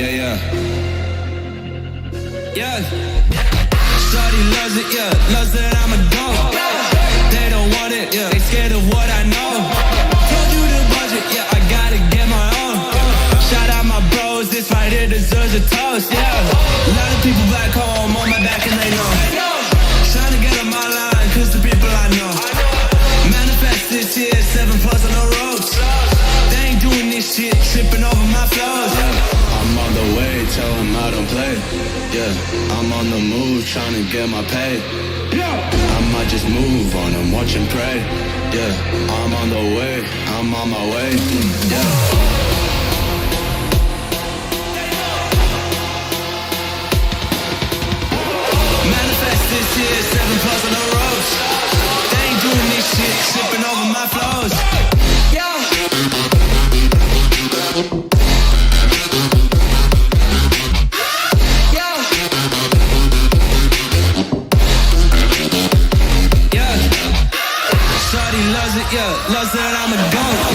Yeah. Shawty loves it, yeah. Loves that I'm a dog. They don't want it, yeah. They scared of what I know. Told you the budget, yeah. I gotta get my own. Shout out my bros, this right here deserves a toast, yeah. A lot of people back home on my back and they know. Trying to get on my line, cause the people I know. Manifest this year, 7+ on the ropes. They ain't doing this shit, tripping over my flows. I'm on the way, tell them I don't play. Yeah, I'm on the move, trying to get my pay. I might just move on them, watch and pray. Yeah, I'm on the way, I'm on my way. Yeah. Manifest this year, 7+ on the ropes. They ain't doing this shit, tripping over my flows. Yeah. Yeah, loves that I'm a dog.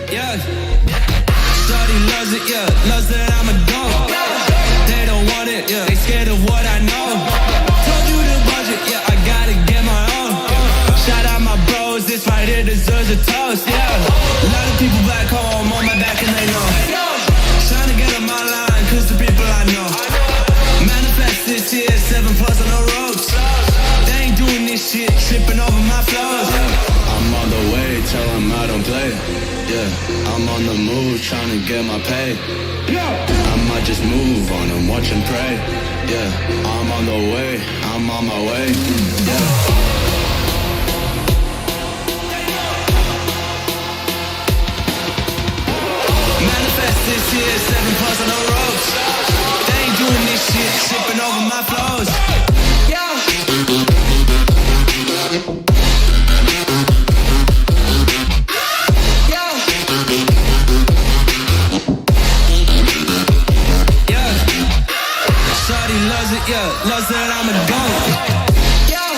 Yeah. Shawty loves it, yeah. Loves that I'm a dog. They don't want it, yeah. They scared of what I know. Told you the budget, yeah. I gotta get my own. Shout out my bros, this right here deserves a toast, yeah. A lot of people back home on my back and they know. Trying to get on my line, cause the people I know. Manifest this year, 7+ on the ropes. They ain't doing this shit, tripping over my flows. I'm on the way, tell them I don't play. Yeah, I'm on the move, trying to get my pay. I might just move on and watch and pray. Yeah, I'm on the way, I'm on my way. Yeah. Manifest this year, 7+ on the ropes. They ain't doing this shit, tripping over my flows. Yeah. Yeah, loves that I'm a dog. Yeah.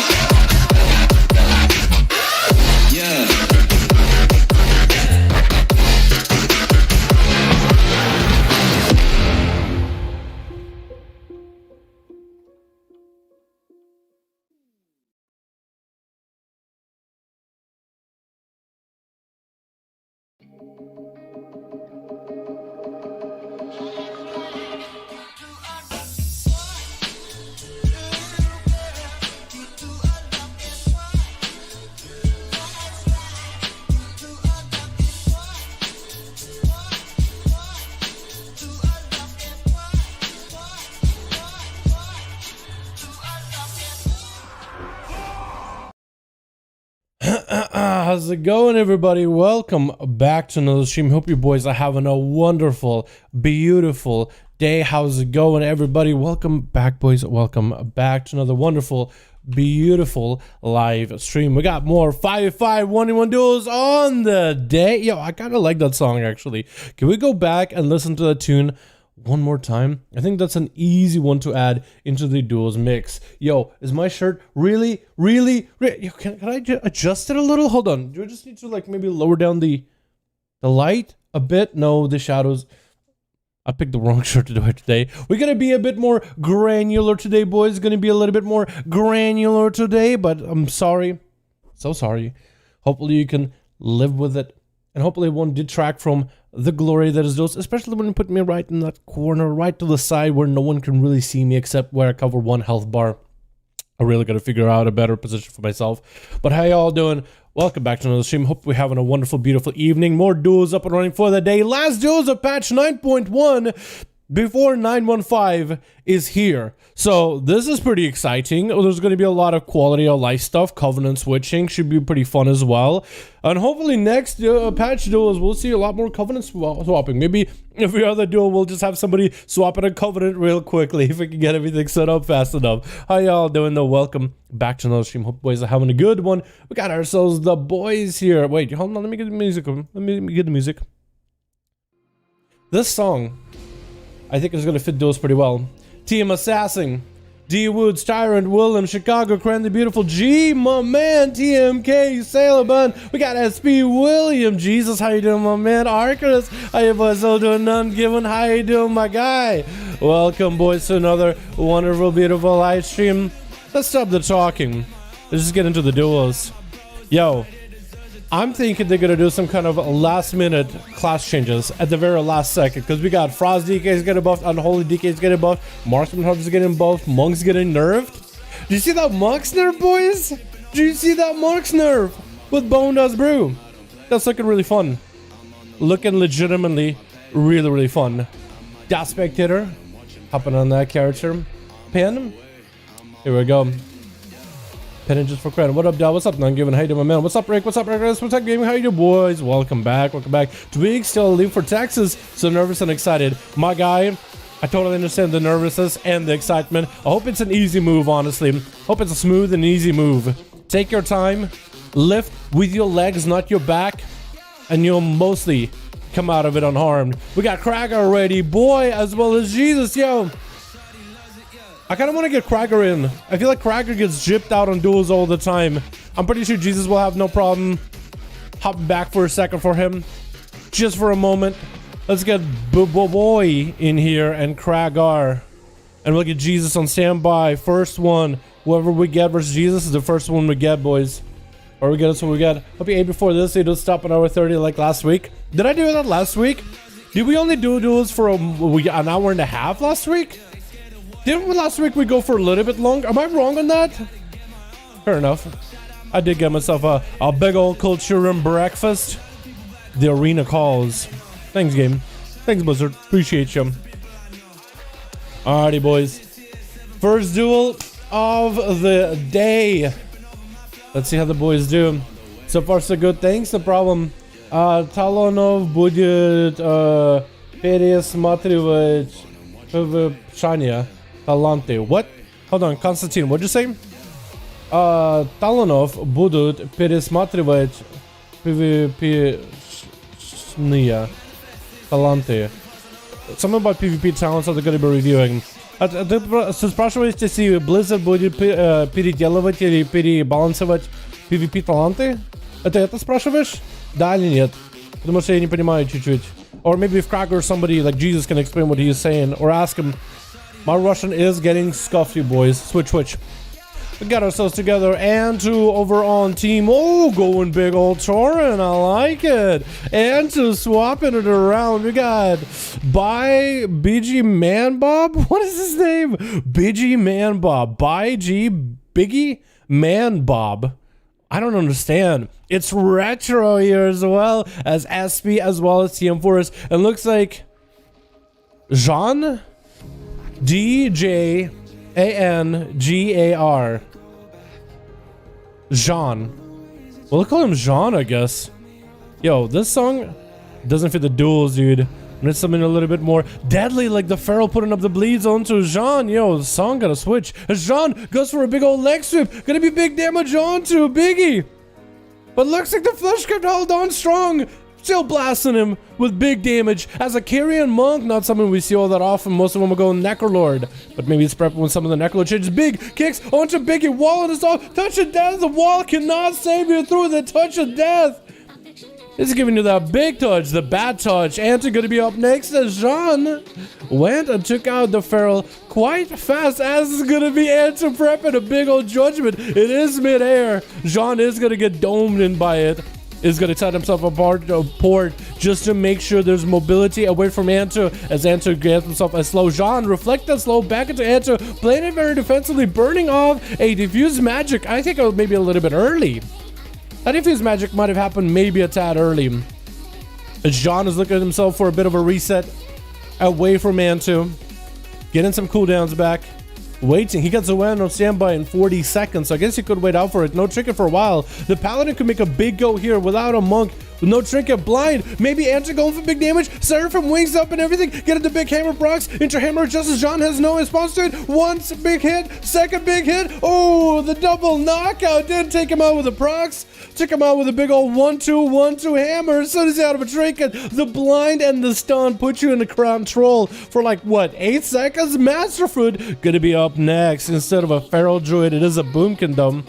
How's it going, everybody? Welcome back to another stream. Hope you boys are having a wonderful, beautiful day. How's it going, everybody? Welcome back, boys. Welcome back to another wonderful, beautiful live stream. We got more 5v5 1v1 duels on the day. Yo, I kind of like that song, actually. Can we go back and listen to the tune one more time? I think that's an easy one to add into the duels mix. Yo, is my shirt really yo, can I adjust it a little? Hold on, do I just need to like maybe lower down the light a bit? No, the shadows. I picked the wrong shirt to do it today. We're gonna be a bit more granular today, boys. Gonna be a little bit more granular today, but I'm sorry, so sorry. Hopefully you can live with it, and hopefully it won't detract from the glory that is those, especially when you put me right in that corner, right to the side where no one can really see me except where I cover one health bar. I really got to figure out a better position for myself. But how y'all doing? Welcome back to another stream. Hope we're having a wonderful, beautiful evening. More duels up and running for the day. Last duels of patch 9.1. before 915 is here. So this is pretty exciting. There's going to be a lot of quality of life stuff. Covenant switching should be pretty fun as well. And hopefully next patch duels, we'll see a lot more Covenant swapping. Maybe every other duel, we'll just have somebody swap it a Covenant real quickly if we can get everything set up fast enough. How y'all doing though? Welcome back to another stream. Hope boys are having a good one. We got ourselves the boys here. Wait, hold on. Let me get the music. Let me get the music. This song, I think it's going to fit duels pretty well. Team Assassin, D Woods, Tyrant, Willem, Chicago, Cran, the Beautiful, G, my man, TMK, Sailor Bun. We got SP William, Jesus, how you doing, my man? Arcus, how you boys all doing? None given, how you doing, my guy? Welcome, boys, to another wonderful, beautiful live stream. Let's stop the talking. Let's just get into the duels. Yo, I'm thinking they're gonna do some kind of last-minute class changes at the very last second, because we got Frost DKs getting buffed, Unholy DKs getting buffed, Marksman Hunters getting buffed, Monks getting nerfed. Do you see that Monks nerf, boys? Do you see that Monks nerf with Bone Does Brew? That's looking really fun. Looking legitimately really fun. That Spectator, hopping on that character. Pin. Here we go. Just for credit. What up, Dal? What's up, Non-Given? How you doing, my man? What's up, Rick? What's up, Rick? What's up, gaming? How you doing, boys? Welcome back. Welcome back. Twig still leaving for Texas, so nervous and excited. My guy, I totally understand the nervousness and the excitement. I hope it's an easy move, honestly. Hope it's a smooth and easy move. Take your time. Lift with your legs, not your back, and you'll mostly come out of it unharmed. We got Krager already, boy, as well as Jesus, yo. I kind of want to get Krager in. I feel like Krager gets gypped out on duels all the time. I'm pretty sure Jesus will have no problem hopping back for a second for him. Just for a moment. Let's get boy in here and Krager. And we'll get Jesus on standby. First one. Whoever we get versus Jesus is the first one we get, boys. Or we get us what we get. Hope you ate before this so you don't stop an hour 30 like last week. Did I do that last week? Did we only do duels for an hour and a half last week? Didn't last week we go for a little bit long? Am I wrong on that? Fair enough. I did get myself a big old culture and breakfast. The arena calls. Thanks, game. Thanks, Blizzard. Appreciate you. Alrighty, boys. First duel of the day. Let's see how the boys do. So far, so good. Thanks. The problem. Talonov будет пересматривать повышение. Таланты. What? Hold on, Konstantin, what'd you say? Talonov будут пересматривать PvP-шные таланты. Something about PvP talents that they're going to be reviewing. Ты спрашиваете, если Blizzard будет переделывать или перебалансировать PvP таланты? Это спрашиваешь? Да или нет? Потому что я не понимаю чуть-чуть. Or maybe if Krager or somebody like Jesus can explain what he is saying, or ask him. My Russian is getting scuffy, boys. Switch. We got ourselves together and two over on team. Oh, going big old Torin. I like it. And two swapping it around. We got BG Man Bob. What is his name? BG Man Bob. Biggie Man Bob. I don't understand. It's retro here as well as SP as well as TM Forest. It looks like Jean DJANGAR. Jean. We'll call him Jean, I guess. Yo, this song doesn't fit the duels, dude. And it's something a little bit more deadly, like the Pharaoh putting up the bleeds onto Jean. Yo, the song gotta switch. As Jean goes for a big old leg sweep. Gonna be big damage onto Biggie. But looks like the flesh kept hold on strong. Still blasting him with big damage. As a Kyrian monk, not something we see all that often. Most of them will go Necrolord. But maybe it's prepping when some of the Necrolord changes. Big kicks onto Biggie. Wall on his off. Touch of death. The wall cannot save you through the touch of death. This is giving you that big touch, the bad touch. Anta going to be up next as Jean went and took out the Feral quite fast, as is going to be Anta prepping a big old judgment. It is midair. Jean is going to get domed in by it. Is going to set himself apart port just to make sure there's mobility away from Anta as Anta gets himself a slow. Jean reflect that slow back into Anta, playing it very defensively, burning off a diffuse magic. I think it was maybe a little bit early. That diffuse magic might have happened maybe a tad early. As Jean is looking at himself for a bit of a reset. away from man 2. Getting some cooldowns back. Waiting. He gets a win on standby in 40 seconds. So I guess he could wait out for it. No trinket for a while. The Paladin could make a big go here without a monk. With no trinket, blind. Maybe Enter going for big damage. Seraphim wings up and everything. Get into big hammer procs. Into hammer just as John has no response to it. Once big hit. Second big hit. Oh, the double knockout. Didn't take him out with the procs. Took him out with a big old 1-2, 1-2 hammer. As soon as he's out of a trinket, the blind and the stun put you in the control for like, what, 8 seconds? Masterfoot gonna be up next. Instead of a Feral Druid, it is a Boomkin though.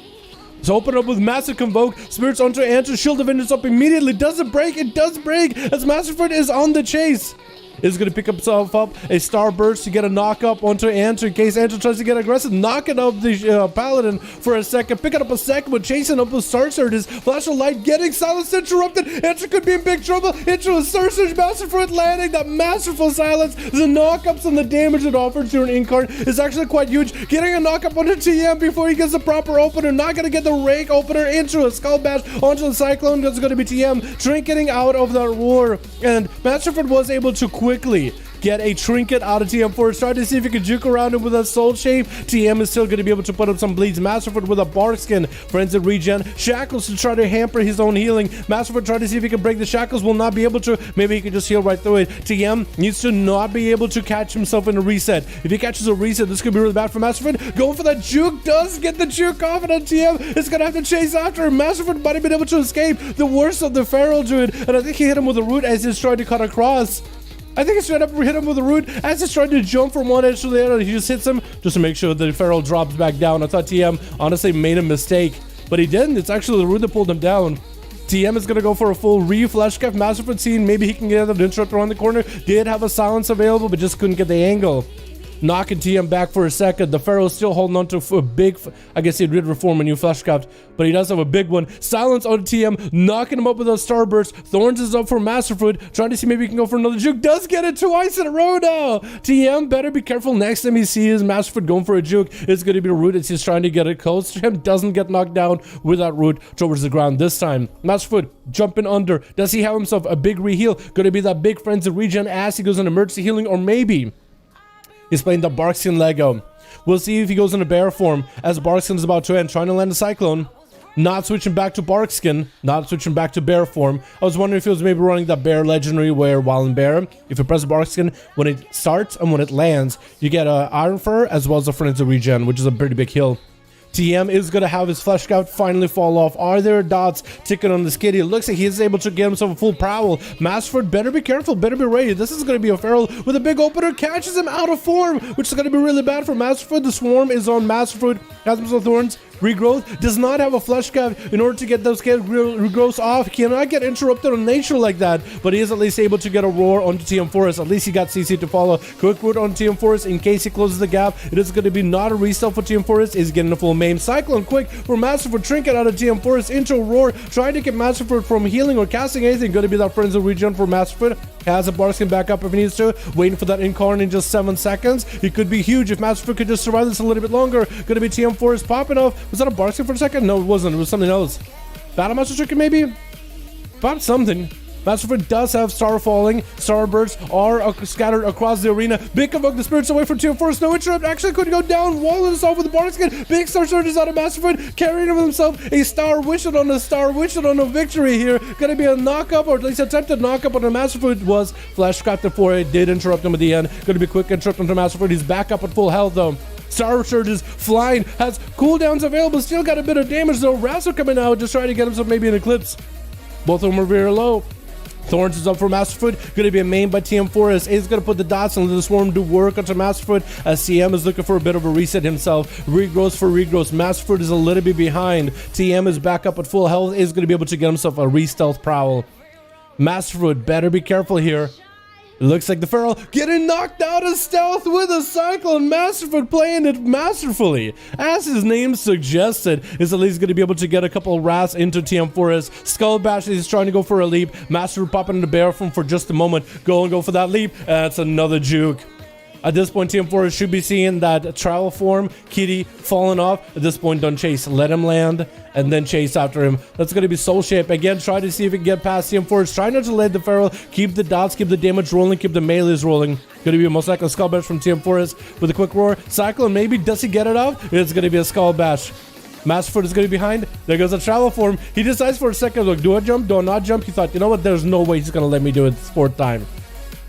So open up with Massive Convoke, Spirits onto Answer, Shield of Vengeance up immediately. Does it break? It does break as Masterfoot is on the chase. Is going to pick himself up a Starburst to get a knock up onto Answer in case Answer tries to get aggressive. Knocking up the Paladin for a second. Picking up a second, but chasing up with Star Surges. Flash of Light getting silence interrupted. Answer could be in big trouble. Into a Star Surge. Masterfoot landing that masterful silence. The knockups and the damage it offers to an Incarn is actually quite huge. Getting a knockup onto TM before he gets the proper opener. Not going to get the Rake opener into a Skull Bash onto the Cyclone. That's going to be TM. Trinketing out of that war. And Masterfoot was able to quickly get a trinket out of TM Force. Try to see if you can juke around him with a soul shape. TM is still going to be able to put up some bleeds. Masterfoot with a bark skin. Frenzied regen. Shackles to try to hamper his own healing. Masterfoot try to see if he can break the shackles. Will not be able to. Maybe he can just heal right through it. TM needs to not be able to catch himself in a reset. If he catches a reset, this could be really bad for Masterfoot. Going for that juke. Does get the juke off, and then TM is going to have to chase after him. Masterfoot might have been able to escape the worst of the Feral Druid, and I think he hit him with a root as he's trying to cut across. I think he straight up hit him with a root as he's trying to jump from one edge to the other. He just hits him just to make sure the Feral drops back down. I thought TM honestly made a mistake, but he didn't. It's actually the root that pulled him down. TM is going to go for a full re-fleshcraft. Masterfoot scene. Maybe he can get an interrupt around the corner. Did have a silence available, but just couldn't get the angle. Knocking TM back for a second. The Pharaoh is still holding on to a big, I guess he did reform a new fleshcraft, but he does have a big one. Silence on TM, knocking him up with a Starburst. Thorns is up for Masterfoot, trying to see maybe he can go for another juke. Does get it twice in a row now. TM better be careful next time he sees Masterfoot going for a juke. It's going to be a root as he's trying to get it close to him. Doesn't get knocked down with that root towards the ground this time. Masterfoot jumping under. Does he have himself a big reheal? Going to be that big frenzied regen as he goes in emergency healing, or maybe he's playing the Barkskin Lego. We'll see if he goes into bear form as Barkskin is about to end, trying to land a Cyclone. Not switching back to Barkskin, not switching back to bear form. I was wondering if he was maybe running that bear legendary where while in bear, if you press Barkskin, when it starts and when it lands, you get a Iron Fur as well as a Frenzy Regen, which is a pretty big heal. TM is going to have his fleshcraft finally fall off. Are there dots ticking on the skid? It looks like he's able to get himself a full prowl. Masterfoot better be careful, better be ready. This is going to be a Feral with a big opener. Catches him out of form, which is going to be really bad for Masterfoot. The swarm is on Masterfoot. Has himself thorns. Regrowth does not have a fleshcraft in order to get those regrowths off. He cannot get interrupted on nature like that, but he is at least able to get a roar onto TM Forest. At least he got CC to follow. Quick root on TM Forest in case he closes the gap. It is going to be not a restyle for TM Forest. He's getting a full maim. Cyclone quick for Masterfoot. Trinket out of TM Forest into a roar. Trying to get Masterfoot from healing or casting anything. Going to be that Frenzy Regen for Masterfoot. Has a Barskin back up if he needs to. Waiting for that Incarn in just 7 seconds. It could be huge if Masterfoot could just survive this a little bit longer. Going to be TM Forest popping off. Was that a Barskin for a second? No, it wasn't. It was something else. Battlemaster Trinket maybe? About something. Masterfoot does have Star Falling. Starbirds are scattered across the arena. Big Convoke the Spirits away from TM Forest. No interrupt. Actually could go down. Walling himself with the Barskin. Big Star Surges out of Masterfoot. Carrying him with himself. A Star Wishing on a Star Wishing on a victory here. Gonna be a knock-up, or at least attempted knock-up on the Masterfoot. Was fleshcrafted for it. Did interrupt him at the end. Gonna be a quick interrupt onto Masterfoot. He's back up at full health though. Star Surges flying, has cooldowns available, still got a bit of damage though. Razzle coming out, just trying to get himself maybe an Eclipse. Both of them are very low. Thorns is up for Masterfoot, going to be a main by TM Forest. Is going to put the dots and let the swarm do work onto Masterfoot as CM is looking for a bit of a reset himself. Regrowth for regrowth. Masterfoot is a little bit behind. TM is back up at full health, is going to be able to get himself a re-stealth prowl. Masterfoot better be careful here. It looks like the Feral getting knocked out of stealth with a Cyclone. Masterfoot playing it masterfully. As his name suggested, is at least going to be able to get a couple of rats into TM Forest. Skull Bash is trying to go for a leap. Masterfoot popping into bear form for just a moment. Go for that leap. That's another juke. At this point, TM Forest should be seeing that travel form, Kitty, falling off. At this point, don't chase. Let him land, and then chase after him. That's going to be Soul Shape. Again, try to see if he can get past TM Forest. Try not to let the Feral. Keep the dots, keep the damage rolling, keep the melees rolling. Going to be a most likely Skull Bash from TM Forest with a quick roar. Cyclone, maybe. Does he get it off? It's going to be a Skull Bash. Masterfoot is going to be behind. There goes a travel form. He decides for a second, look, do I jump? Do I not jump? He thought, you know what? There's no way he's going to let me do it this fourth time.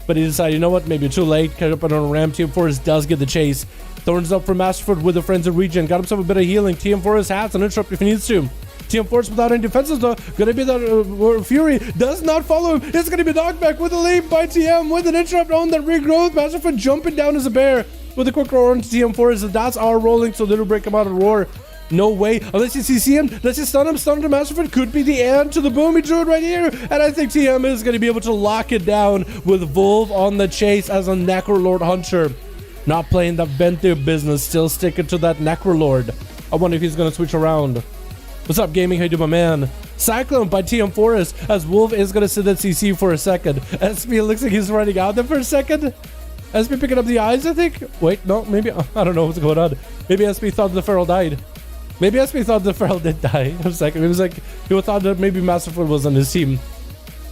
But he decided, you know what? Maybe too late. Catch up on a ramp. TM Forest does get the chase. Thorns up for Masterfoot with the Frenzied Regen. Got himself a bit of healing. TM Forest has an interrupt if he needs to. TM Forest without any defenses though. Gonna be that Fury does not follow him. It's gonna be knockback with a leap by TM with an interrupt on the regrowth. Masterfoot jumping down as a bear with a quick roar into TM Forest. The dots are rolling, so they'll break him out of the roar. No way. Unless you CC him, let's just stun him. Stun to Masterfoot could be the end to the boom. He drew it right here. And I think TM is going to be able to lock it down with Volv on the chase as a Necrolord Hunter. Not playing that Venthyr business. Still sticking to that Necrolord. I wonder if he's going to switch around. What's up, gaming? How you doing, my man? Cyclone by TM Forest as Wolf is going to sit at CC for a second. SP looks like he's running out there for a second. SP picking up the eyes, I think. Wait, no, maybe. I don't know what's going on. Maybe SP thought the Feral died. Maybe SP thought the Feral did die. For a second. It was like he thought that maybe Masterfoot was on his team.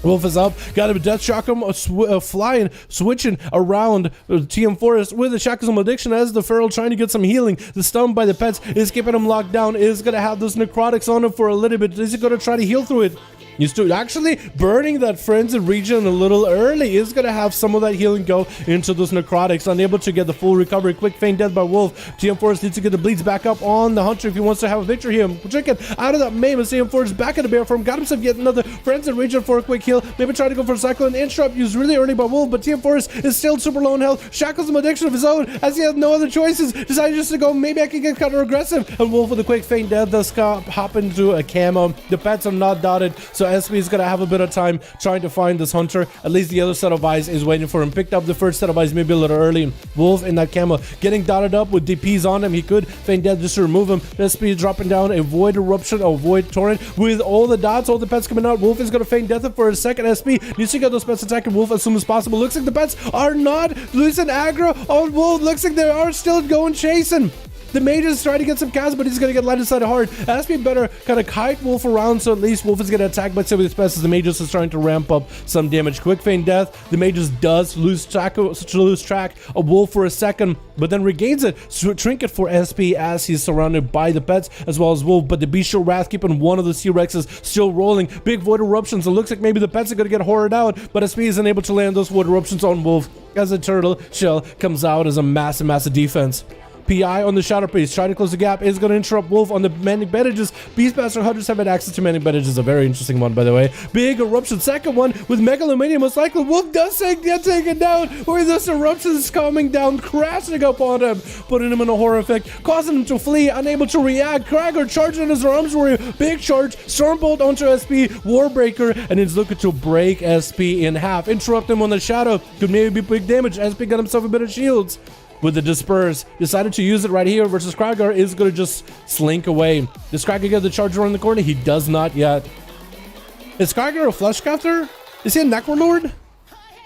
Wolf is up, got him a Death Shock'em, flying, switching around TM Forest with a Shackles Addiction as the Feral trying to get some healing. The stun by the pets is keeping him locked down, is going to have those necrotics on him for a little bit. Is he going to try to heal through it? He's actually burning that Frenzied Regen a little early. Is going to have some of that healing go into those necrotics. Unable to get the full recovery. Quick feint death by Wolf. TM Forest needs to get the bleeds back up on the Hunter if he wants to have a victory here. Chicken out of that maim as TM Forest back in the bear form. Got himself yet another Frenzied Regen for a quick heal. Maybe try to go for a Cyclone interrupt used really early by Wolf, but TM Forest is still super low in health. Shackles him addiction of his own as he has no other choices. Decided just to go, maybe I can get kind of aggressive. And Wolf with a quick feint death does hop into a camo. The pets are not dotted, so SP is going to have a bit of time trying to find this Hunter. At least the other set of eyes is waiting for him. Picked up the first set of eyes maybe a little early. Wolf in that camo getting dotted up with DPs on him. He could feint death just to remove him. SP dropping down a Void Eruption or Void Torrent with all the dots, all the pets coming out. Wolf is going to feint death for a second. SP needs to get those pets attacking Wolf as soon as possible. Looks like the pets are not losing aggro on Wolf. Looks like they are still going chasing. The Mage is trying to get some cast, but he's going to get light inside hard. SP better kind of kite Wolf around, so at least Wolf is going to attack by some of his pets as the Magus is trying to ramp up some damage. Quick feint death. The Magus does lose track of Wolf for a second, but then regains it. So trinket for SP as he's surrounded by the pets as well as Wolf, but the Bestial Wrath keeping one of the C-Rexes still rolling. Big Void Eruptions. It looks like maybe the pets are going to get horrored out, but SP isn't able to land those Void Eruptions on Wolf as the Turtle Shell comes out as a massive defense. PI on the Shadow Priest, trying to close the gap, is going to interrupt Wolf on the Mending Bandages. Beastmaster Hunters have had access to Mending Bandages, a very interesting one, by the way. Big Eruption, second one with Megalomania, most likely. Wolf does get taken down, where this Eruption is coming down, crashing up on him, putting him in a horror effect, causing him to flee, unable to react. Krager charging his arms warrior, big charge, Stormbolt onto SP, Warbreaker, and he's looking to break SP in half. Interrupt him on the Shadow, could maybe be big damage. SP got himself a bit of shields. With the Disperse, decided to use it right here versus Kragar is going to just slink away. Does Kragar get the charge around the corner? He does not yet. Is Kragar a Fleshcrafter? Is he a Necrolord?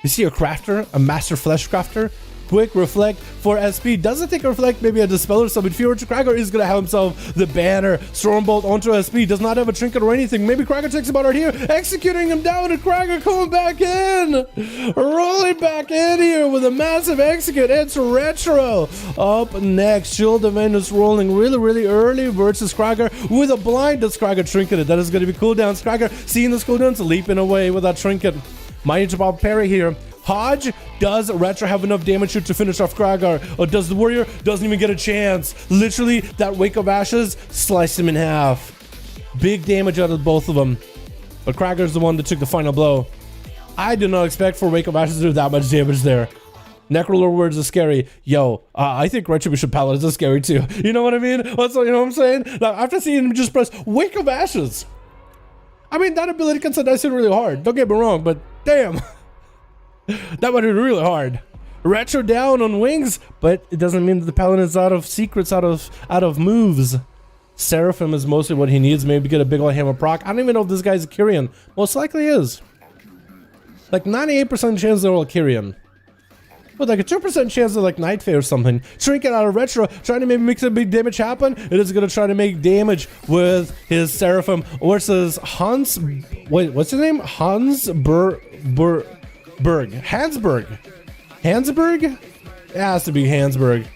Is he a crafter? A master Fleshcrafter? Quick reflect for SP. Doesn't think reflect, maybe a Dispeller summon. Fury to Kragar is going to have himself the banner. Stormbolt onto SP. Does not have a trinket or anything. Maybe Kragar takes him out right here. Executing him down, and Kragar coming back in. Rolling back in here with a massive execute. It's Retro. Up next. Shield of Venus rolling really early versus Kragar with a blind. Does Kragar trinket it? That is going to be cooldowns. Kragar seeing those cooldowns, leaping away with that trinket. Might to Bob parry here. Hodge, does Retro have enough damage to finish off Kragar? Or does the Warrior? Doesn't even get a chance. Literally, that Wake of Ashes sliced him in half. Big damage out of both of them. But Kragar's the one that took the final blow. I did not expect for Wake of Ashes to do that much damage there. Necrolord words are scary. Yo, I think Retribution Paladins are scary too. You know what I mean? You know what I'm saying? Now, after seeing him just press Wake of Ashes. I mean, that ability can set that shit really hard. Don't get me wrong, but damn. That would be really hard. Retro down on wings, but it doesn't mean that the Paladin is out of secrets, out of moves. Seraphim is mostly what he needs. Maybe get a big old hammer proc. I don't even know if this guy's a Kyrian. Most likely is. Like 98% chance they're all Kyrian. with like a 2% chance of like Night Fae or something. Trinket out of Retro, trying to maybe make some big damage happen. It is going to try to make damage with his Seraphim versus Hans. Wait, what's his name? Hansberg. Hansberg? It has to be Hansberg.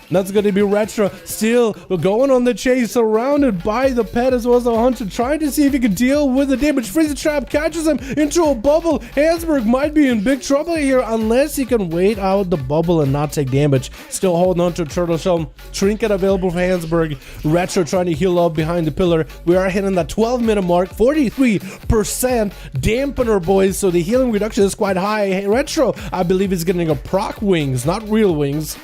That's going to be Retro. Still going on the chase, surrounded by the pet as well as the hunter, trying to see if he can deal with the damage. Freezer Trap catches him into a bubble. Hansberg might be in big trouble here unless he can wait out the bubble and not take damage. Still holding on to a turtle shell. Trinket available for Hansberg. Retro trying to heal up behind the pillar. We are hitting that 12-minute mark. 43% dampener, boys. So the healing reduction is quite high. Hey, Retro, I believe, is getting a proc wings, not real wings.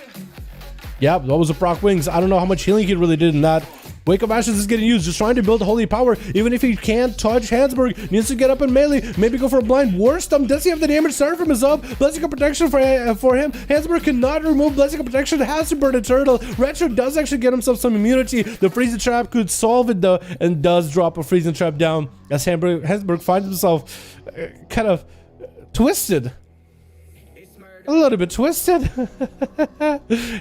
Yeah, that was a proc wings. I don't know how much healing he really did in that. Wake of Ashes is getting used, just trying to build holy power. Even if he can't touch, Hansberg needs to get up in melee. Maybe go for a blind worst. Does he have the damage? Seraphim is up. Blessing of Protection for him. Hansberg cannot remove Blessing of Protection. Has to burn a turtle. Retro does actually get himself some immunity. The freezing trap could solve it though, and does drop a freezing trap down as Hansberg finds himself kind of twisted. A little bit twisted.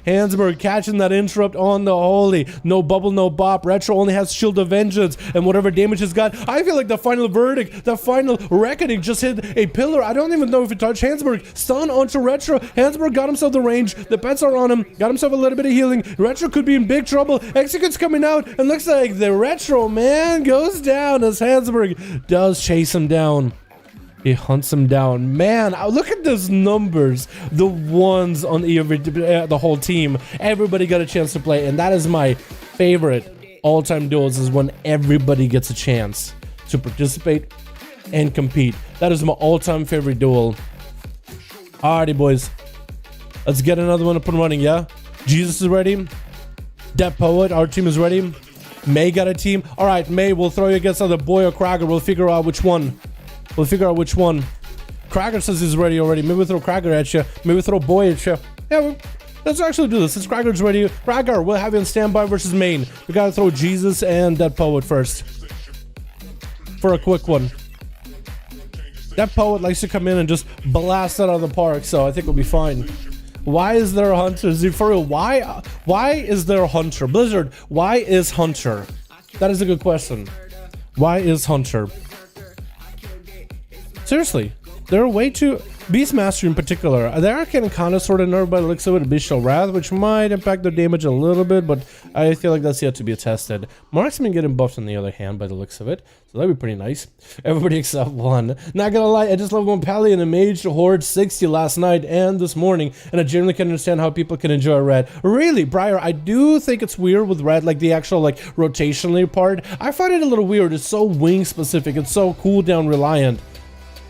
Hansberg catching that interrupt on the holy. No bubble, no bop. Retro only has Shield of Vengeance and whatever damage he's got. I feel like the final verdict, the final reckoning just hit a pillar. I don't even know if it touched Hansberg. Stun onto Retro. Hansberg got himself the range. The pets are on him. Got himself a little bit of healing. Retro could be in big trouble. Execute's coming out and looks like the Retro man goes down as Hansberg does chase him down. He hunts him down. Man, look at those numbers. The ones on the whole team. Everybody got a chance to play, and that is my favorite all-time duels, is when everybody gets a chance to participate and compete. That is my all-time favorite duel. Alrighty, boys. Let's get another one up and running, yeah? Jesus is ready. Death Poet, our team is ready. May got a team. Alright, May, we'll throw you against either Boy or Krager. We'll figure out which one. Krager says he's ready already. Maybe we throw Krager at you. Maybe we throw Boy at you. Yeah, let's actually do this. Since Krager's ready. Krager, we'll have you on standby versus main. We gotta throw Jesus and Dead Poet first. For a quick one. Dead Poet likes to come in and just blast it out of the park, so I think we'll be fine. Why is there a hunter? Is it for real? Why is there a hunter? Blizzard, why is hunter? That is a good question. Why is hunter? Seriously, they're way too... Beastmaster in particular, they are getting kind of sort of nerfed by the looks of it. Bestial Wrath, which might impact their damage a little bit, but I feel like that's yet to be tested. Marksman getting buffed on the other hand by the looks of it, so that'd be pretty nice. Everybody except one. Not gonna lie, I just love going Paladin and Mage to Horde 60 last night and this morning, and I generally can understand how people can enjoy Red. Really, Briar, I do think it's weird with Red, like the actual like rotationally part. I find it a little weird. It's so wing specific. It's so cooldown reliant.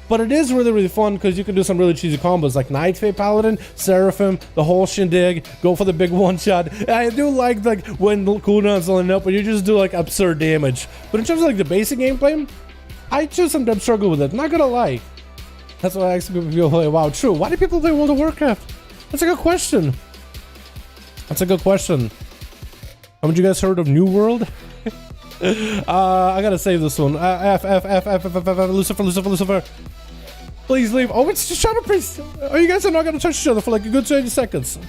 But it is really, really fun because you can do some really cheesy combos like Knight Fae Paladin, Seraphim, the whole shindig, go for the big one shot. I do like when the cooldown's line up and you just do like absurd damage. But in terms of like the basic gameplay, I just sometimes struggle with it. Not gonna lie. That's why I actually people play WoW. True. Why do people play World of Warcraft? That's a good question. That's a good question. Haven't you guys heard of New World? I gotta save this one. Lucifer. Please leave. Oh, it's just Shadow Priest. Oh, you guys are not gonna touch each other for like a good 20 seconds.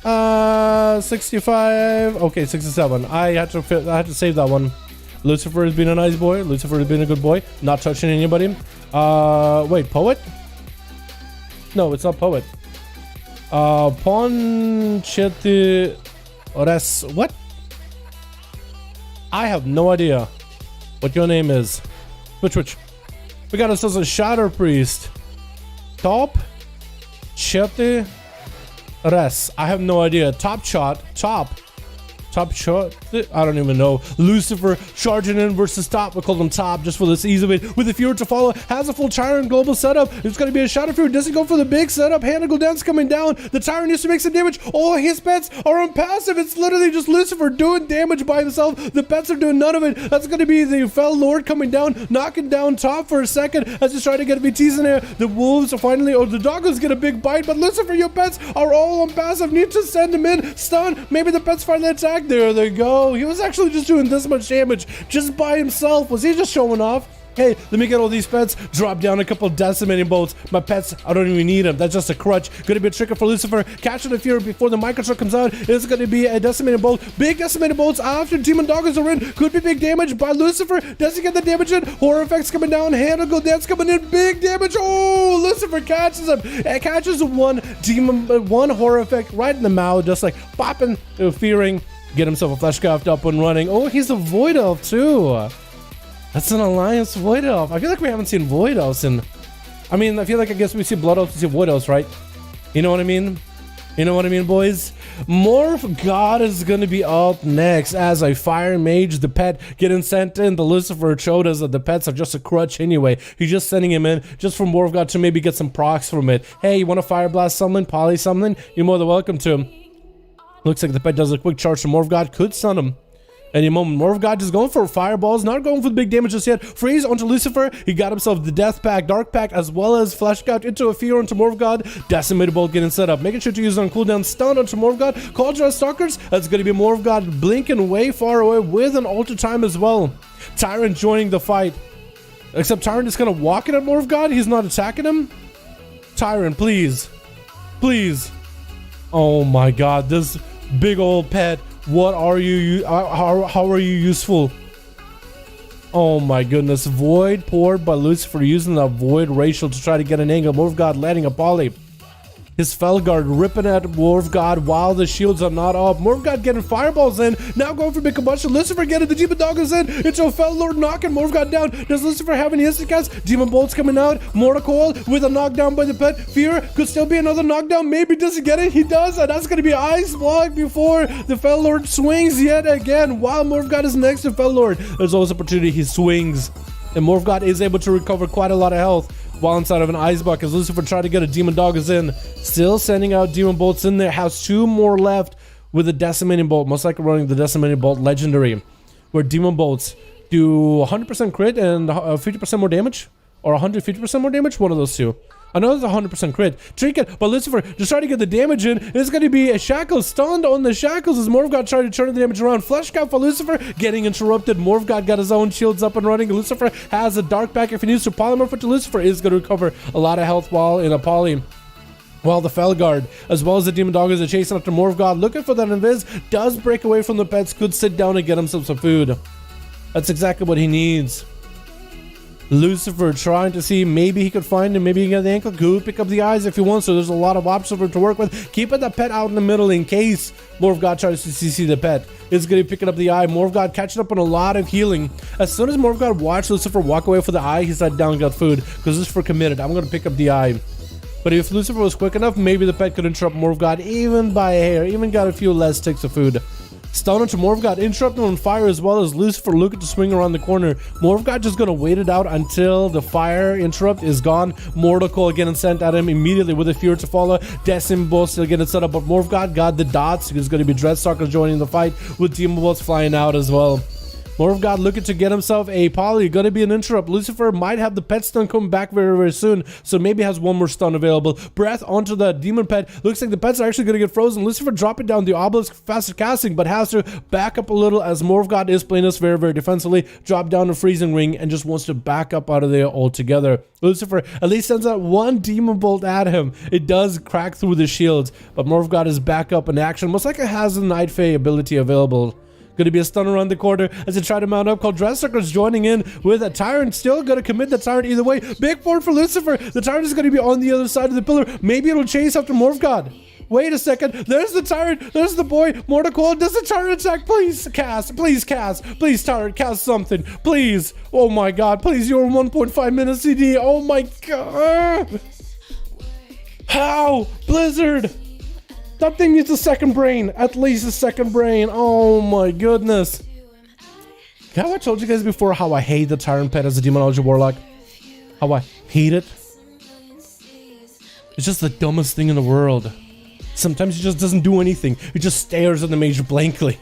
65. Okay, 67. I had to save that one. Lucifer has been a nice boy. Lucifer has been a good boy. Not touching anybody. Wait, Poet? No, it's not Poet. Ponchete Ores. What? I have no idea what your name is. Which? We got ourselves a Shadow Priest. Top Chete Res. I have no idea. Top shot. I don't even know. Lucifer charging in versus Top. We'll call him Top just for this ease of it. With the Fury to follow, has a full Tyrant global setup. It's going to be a Shadow Fury. Doesn't go for the big setup. Handle Dance coming down. The Tyrant needs to make some damage. All his pets are on passive. It's literally just Lucifer doing damage by himself. The pets are doing none of it. That's going to be the Fell Lord coming down, knocking down Top for a second as he's trying to get VTs in there. The Wolves are finally, or the Doggos get a big bite, but Lucifer, your pets are all on passive. Need to send them in. Stun. Maybe the pets finally attack. There they go. He was actually just doing this much damage just by himself. Was he just showing off? hey, let me get all these pets, drop down a couple decimating bolts. My pets, I don't even need them. That's just a crutch. Gonna be a trigger for Lucifer. Catching the Fury before the micro truck comes out. It's gonna be a decimating bolt. Big decimating bolts after Demon Doggers are in. Could be big damage by Lucifer. Does he get the damage in? Horror effects coming down. Handle dance coming in. Big damage. Oh, Lucifer catches him. It catches one horror effect right in the mouth, just like popping, fearing. Get himself a fleshcraft up and running. Oh, he's a Void Elf too. That's an Alliance Void Elf. I feel like we haven't seen Void Elves in... I mean, I feel like I guess we see Blood Elves, we see Void Elves, right? You know what I mean? You know what I mean, boys? Morph God is going to be up next as I Fire Mage, the pet, getting sent in. The Lucifer showed us that the pets are just a crutch anyway. He's just sending him in just for Morph God to maybe get some procs from it. Hey, you want to Fire Blast something, Poly something? You're more than welcome to. Looks like the pet does a quick charge to Morph God. Could stun him any moment. Morph God just going for fireballs, not going for the big damage just yet. Freeze onto Lucifer. He got himself the Death Pack, Dark Pack, as well as Fleshcraft into a Fear onto Morph God. Decimated Bolt getting set up. Making sure to use it on cooldown. Stun onto Morph God. Cauldron Stalkers. That's going to be Morph God blinking way far away with an Alter Time as well. Tyrant joining the fight. Except Tyrant is kind of walking at Morph God. He's not attacking him. Tyrant, please. Please. Oh my god, this big old pet. What are you, how are you useful? Oh my goodness. Void poured by Lucifer using that Void racial to try to get an angle. Morph God landing a poly. His Felguard ripping at Morph God while the shields are not up. Morph God getting fireballs in. Now going for big combustion. Lucifer getting the Demon Doggers in. Into a Fel Lord knocking Morph God down. Does Lucifer have any instant cast? Demon Bolts coming out. Mortal Coil with a knockdown by the pet. Fear could still be another knockdown. Maybe does he get it? He does. And that's going to be Ice Block before the Fel Lord swings yet again. While Morph God is next to Fel Lord, there's always opportunity. He swings. And Morph God is able to recover quite a lot of health while inside of an Ice Block as Lucifer tried to get a Demon Doggers in. Still sending out Demon Bolts in there. Has 2 more left with a Decimating Bolt. Most likely running the Decimating Bolt Legendary, where Demon Bolts do 100% crit and 50% more damage. Or 150% more damage. One of those two. I know it's 100% crit. Trinket, but Lucifer just trying to get the damage in. It's going to be a Shackles stunned on the Shackles as Morph God tried to turn the damage around. Flesh Cap for Lucifer getting interrupted. Morph God got his own shields up and running. Lucifer has a Dark Pack if he needs to. Polymorph to Lucifer is going to recover a lot of health while in a poly. While the Felguard, as well as the Demon Doggers, are chasing after Morph God, looking for that Invis. Does break away from the pets. Could sit down and get himself some food. That's exactly what he needs. Lucifer trying to see maybe he could find him, maybe he can get the ankle, could pick up the eyes if he wants, so there's a lot of options for him to work with. Keeping the pet out in the middle in case Morph God tries to CC the pet. It's going to be picking up the eye. Morph God catching up on a lot of healing. As soon as Morph God watched Lucifer walk away for the eye, he sat down and got food, because Lucifer committed. I'm going to pick up the eye. But if Lucifer was quick enough, maybe the pet could interrupt Morph God even by a hair, even got a few less ticks of food. Stun into Morph God, interrupted on fire as well as Lucifer looking to swing around the corner. Morph God just gonna wait it out until the fire interrupt is gone. Mortal Coil getting sent at him immediately with a Fear to follow. Decim Bolt still getting set up, but Morph God got the dots. He's gonna be Dreadstalker joining the fight with Demon Bolts flying out as well. Morph God looking to get himself a poly. Gonna be an interrupt. Lucifer might have the pet stun come back very, very soon, so maybe has one more stun available. Breath onto the demon pet. Looks like the pets are actually gonna get frozen. Lucifer dropping down the obelisk, faster casting, but has to back up a little as Morph God is playing this very, very defensively. Drop down a freezing ring and just wants to back up out of there altogether. Lucifer at least sends out one demon bolt at him. It does crack through the shields, but Morph God is back up in action. Most like it has a Night Fae ability available. Gonna be a stun around the corner as they try to mount up. Called Dreadstalker's joining in with a Tyrant. Still gonna commit the Tyrant either way. Big board for Lucifer. The Tyrant is gonna be on the other side of the pillar. Maybe it'll chase after Morph God. Wait a second. There's the Tyrant. There's the boy. Mortal Coil. Does the Tyrant attack? Please cast. Please cast. Please Tyrant cast something. Please. Oh my god. Please. You're 1.5 minutes CD. Oh my god. How? Blizzard. That thing needs a second brain. At least a second brain. Oh my goodness. Have I told you guys before how I hate the Tyrant pet as a Demonology Warlock? How I hate it? It's just the dumbest thing in the world. Sometimes he just doesn't do anything. He just stares at the mage blankly.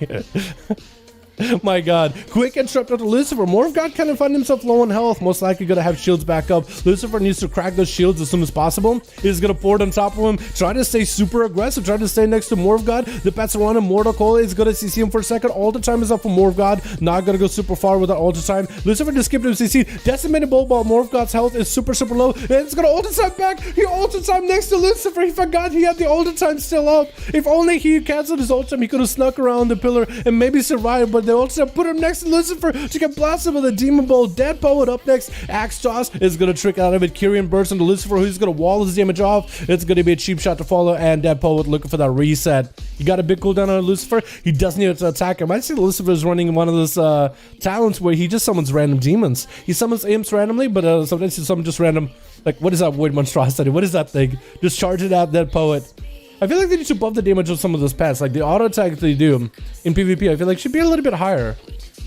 My god. Quick interrupt onto Lucifer. Morphgod kind of find himself low on health. Most likely gonna have shields back up. Lucifer needs to crack those shields as soon as possible. He's gonna pour it on top of him. Try to stay super aggressive. Try to stay next to Morphgod. The pets around him. Mortal Coil is gonna CC him for a second. Ulti time is up for Morphgod. Not gonna go super far with that ulti time. Lucifer just skipped him CC. Decimated Bolt Ball. Morphgod's health is super low. And it's gonna ulti time back. He ulti time next to Lucifer. He forgot he had the ulti time still up. If only he canceled his ulti time, he could have snuck around the pillar and maybe survived. But they also put him next to Lucifer to get blasted with a Demon Bolt. Dead Poet up next. Axe Toss is going to trick out of it. Kyrian burst into Lucifer, who's going to wall his damage off. It's going to be a cheap shot to follow, and Dead Poet looking for that reset. You got a big cooldown on Lucifer. He doesn't need to attack him. I see Lucifer is running one of those talents where he just summons random demons. He summons imps randomly, but sometimes he summons just random, like, what is that Void Monstrosity? What is that thing? Just charge it out, Dead Poet. I feel like they need to buff the damage of some of those pets. Like the auto attack they do in PvP, I feel like should be a little bit higher.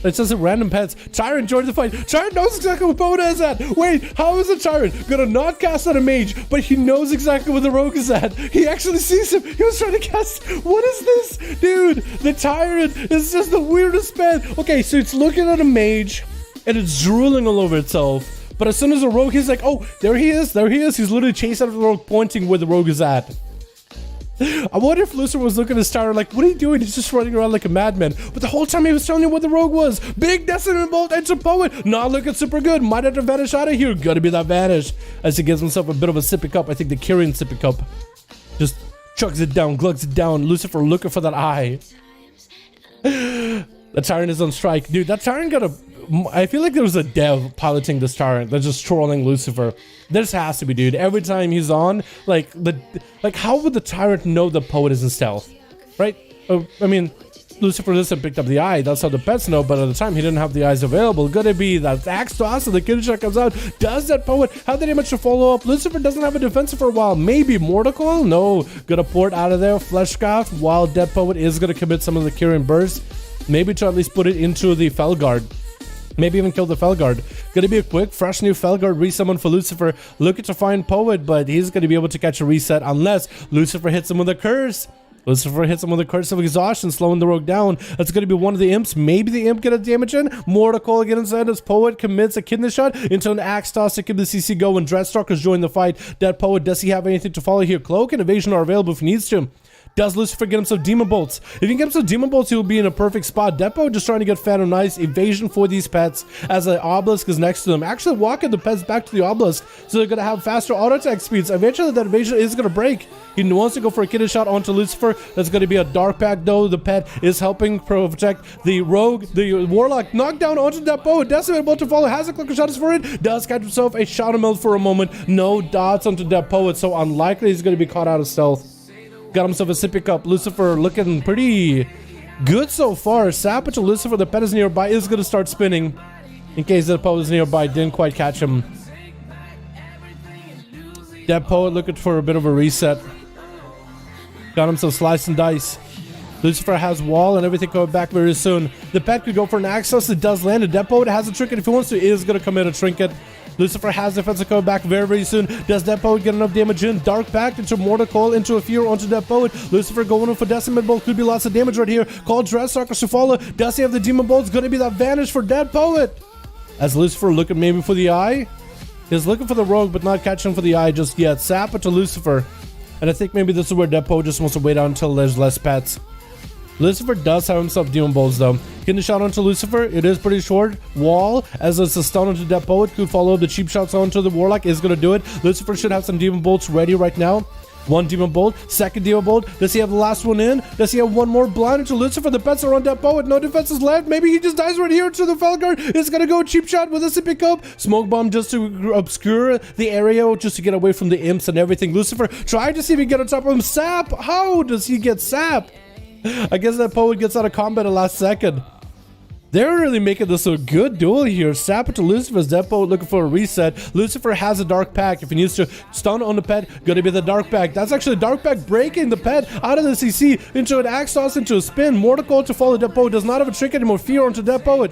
It says random pets. Tyrant joined the fight. Tyrant knows exactly what Poet is at. Wait, how is a Tyrant gonna not cast on a mage, but he knows exactly where the rogue is at? He actually sees him. He was trying to cast. What is this? Dude, the Tyrant is just the weirdest pet. Okay, so it's looking at a mage, and it's drooling all over itself. But as soon as a rogue, he's like, oh, there he is. There he is. He's literally chasing after the rogue, pointing where the rogue is at. I wonder if Lucifer was looking at his tower like, what are you doing? He's just running around like a madman. But the whole time he was telling you what the rogue was. Big Destiny Bolt into Poet. Not looking super good. Might have to vanish out of here. Gotta be that vanish. As he gives himself a bit of a sippy cup. I think the Kyrian sippy cup just chugs it down, glugs it down. Lucifer looking for that eye. The Tyrant is on strike. Dude, that Tyrant got a... I feel like there was a dev piloting this Tyrant that's just trolling Lucifer. This has to be, dude. Every time he's on, like how would the Tyrant know the Poet is in stealth, right? I mean, Lucifer just picked up the eye. That's how the pets know. But at the time, he didn't have the eyes available. Gonna be that axe toss, and the kid shot comes out. Does that Poet have the damage to follow up? Lucifer doesn't have a defensive for a while. Maybe Mortal Coil? No. Gonna pour it out of there. Flesh Scout. While Dead Poet is gonna commit some of the Kyrian burst. Maybe to at least put it into the Felguard. Maybe even kill the Felguard. Gonna be a quick, fresh new Felguard resummon for Lucifer. Looking to find Poet, but he's gonna be able to catch a reset unless Lucifer hits him with a curse. Lucifer hits him with a curse of exhaustion, slowing the rogue down. That's gonna be one of the imps. Maybe the imp get a damage in. Mortal Coil again inside as Poet commits a kidney shot into an axe toss to keep the CC going. Dreadstalkers join the fight. Dead Poet, does he have anything to follow here? Cloak and evasion are available if he needs to. Does Lucifer get himself Demon Bolts? If he can get himself Demon Bolts, he'll be in a perfect spot. Depo just trying to get Phantom Nice. Evasion for these pets as an Obelisk is next to them. Actually walking the pets back to the Obelisk, so they're going to have faster auto attack speeds. Eventually that evasion is going to break. He wants to go for a kidney shot onto Lucifer. That's going to be a Dark Pack though. The pet is helping protect the Rogue. The Warlock knocked down onto Depo. Decimated about to follow. Has a clicker shot for it. Does catch himself a Shadow Meld for a moment. No dots onto Depo. It's so unlikely he's going to be caught out of stealth. Got himself a sippy cup. Lucifer looking pretty good so far. Sap to Lucifer. The pet is nearby. Is going to start spinning in case the Poet is nearby. Didn't quite catch him. Dead Poet looking for a bit of a reset. Got himself slice and dice. Lucifer has wall and everything coming back very soon. The pet could go for an access. It does land. The Dead Poet has a trinket. If he wants to, is going to commit a trinket. Lucifer has defensive coming back very soon. Does Dead Poet get enough damage in? Dark Pact into Mortal Coil into a Fear onto Dead Poet. Lucifer going in for Decimate Bolt. Could be lots of damage right here. Called Dreadstalker Sufala. Does he have the Demon Bolt? It's going to be that vanish for Dead Poet. As Lucifer looking maybe for the eye. He's looking for the rogue, but not catching for the eye just yet. Sap it to Lucifer. And I think maybe this is where Dead Poet just wants to wait out until there's less pets. Lucifer does have himself Demon Bolts though. Getting a shot onto Lucifer. It is pretty short. Wall, as it's a stun onto Dead Poet. Could follow the cheap shots onto the Warlock. Is going to do it. Lucifer should have some Demon Bolts ready right now. One Demon Bolt. Second Demon Bolt. Does he have the last one in? Does he have one more blind into Lucifer? The pets are on Dead Poet. No defenses left. Maybe he just dies right here to the Felguard. It's going to go cheap shot with a sippy cup. Smoke bomb just to obscure the area, just to get away from the imps and everything. Lucifer tried to see if he can get on top of him. Sap. How does he get Sap? I guess that Poet gets out of combat at the last second. They're really making this a good duel here. Sap it to Lucifer's Dead Poet looking for a reset. Lucifer has a Dark Pack. If he needs to stun on the pet, gonna be the Dark Pack. That's actually Dark Pack breaking the pet out of the CC into an axe toss into a spin. Mortal Coil to follow Dead Poet. Does not have a trick anymore. Fear onto Dead Poet.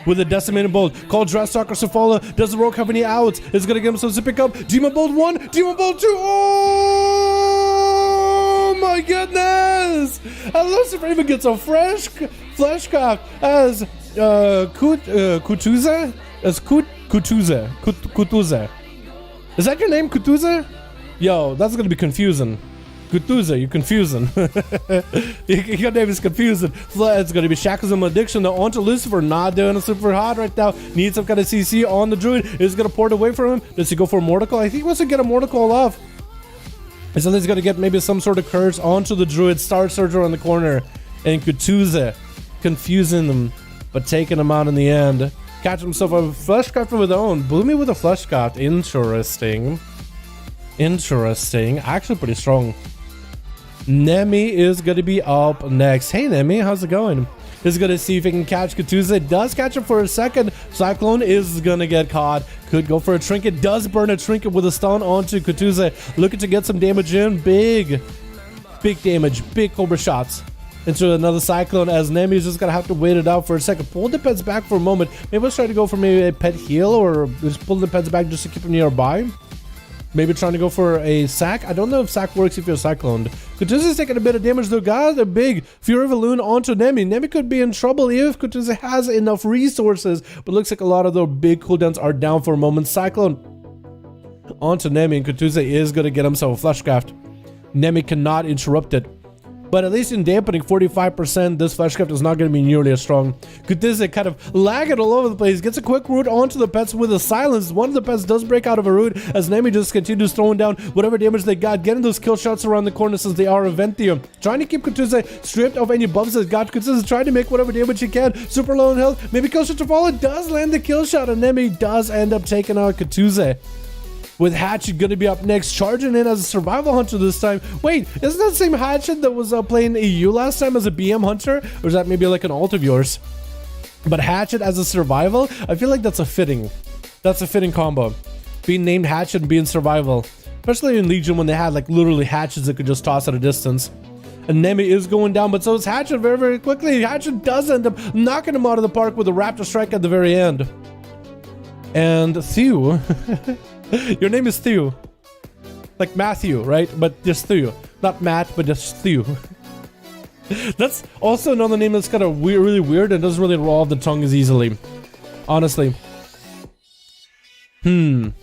With a Decimated Bolt. Called Dreadstalker Sufala. Does the Rogue have any outs? Is gonna give him some zipping up. Demon Bolt 1. Demon Bolt 2. Oh my goodness! And Lucifer even gets a fresh Fleshcraft as Kutuze? As Kutuze. Is that your name, Kutuze? Yo, that's gonna be confusing. Kutuze, you're confusing. Your name is confusing. It's gonna be Shackles and Addiction onto Lucifer. Not doing it super hot right now. Needs some kind of CC on the Druid. Is gonna port away from him. Does he go for a Mortical? I think he wants to get a Mortical off. So he's gonna get maybe some sort of curse onto the Druid. Star Surger on the corner. And Kutuze confusing them, but taking him out in the end. Catch himself a Fleshcraft with his own. Bloomy with a Fleshcraft. Interesting. Interesting. Actually pretty strong. Nemi is going to be up next. Hey Nemi, how's it going? Is going to see if he can catch Kutuze. Does catch him for a second. Cyclone is going to get caught. Could go for a Trinket. Does burn a Trinket with a stun onto Kutuze. Looking to get some damage in. Big damage. Big Cobra shots into another Cyclone, as Nemi is just going to have to wait it out for a second. Pull the pets back for a moment. Maybe let's try to go for maybe a pet heal, or just pull the pets back just to keep them nearby. Maybe trying to go for a sack. I don't know if sack works if you're cycloned. Kutuze is taking a bit of damage though. Got a big Fury of Elune onto Nemi. Nemi could be in trouble if Kutuze has enough resources, but looks like a lot of the big cooldowns are down for a moment. Cyclone onto Nemi, and Kutuze is going to get himself a Fleshcraft. Nemi cannot interrupt it. But at least in dampening 45%, this Fleshcraft is not going to be nearly as strong. Kutuze kind of lagging all over the place. Gets a quick root onto the pets with a silence. One of the pets does break out of a root, as Nemi just continues throwing down whatever damage they got. Getting those kill shots around the corner since they are Aventium. Trying to keep Kutuze stripped of any buffs they got. Kutuze trying to make whatever damage he can. Super low in health. Maybe kill shot to follow. Does land the kill shot, and Nemi does end up taking out Kutuze. With Hatchet going to be up next, charging in as a survival hunter this time. Wait, isn't that the same Hatchet that was playing EU last time as a BM hunter? Or is that maybe like an alt of yours? But Hatchet as a survival, I feel like that's a fitting combo. Being named Hatchet and being survival. Especially in Legion when they had like literally hatchets that could just toss at a distance. And Nemi is going down, but so is Hatchet very, very quickly. Hatchet does end up knocking him out of the park with a Raptor Strike at the very end. And Thew... Your name is Thew. Like Matthew, right? But just Thew. Not Matt, but just Thew. That's also another name that's kind of weird, really weird and doesn't really roll off the tongue as easily. Honestly. But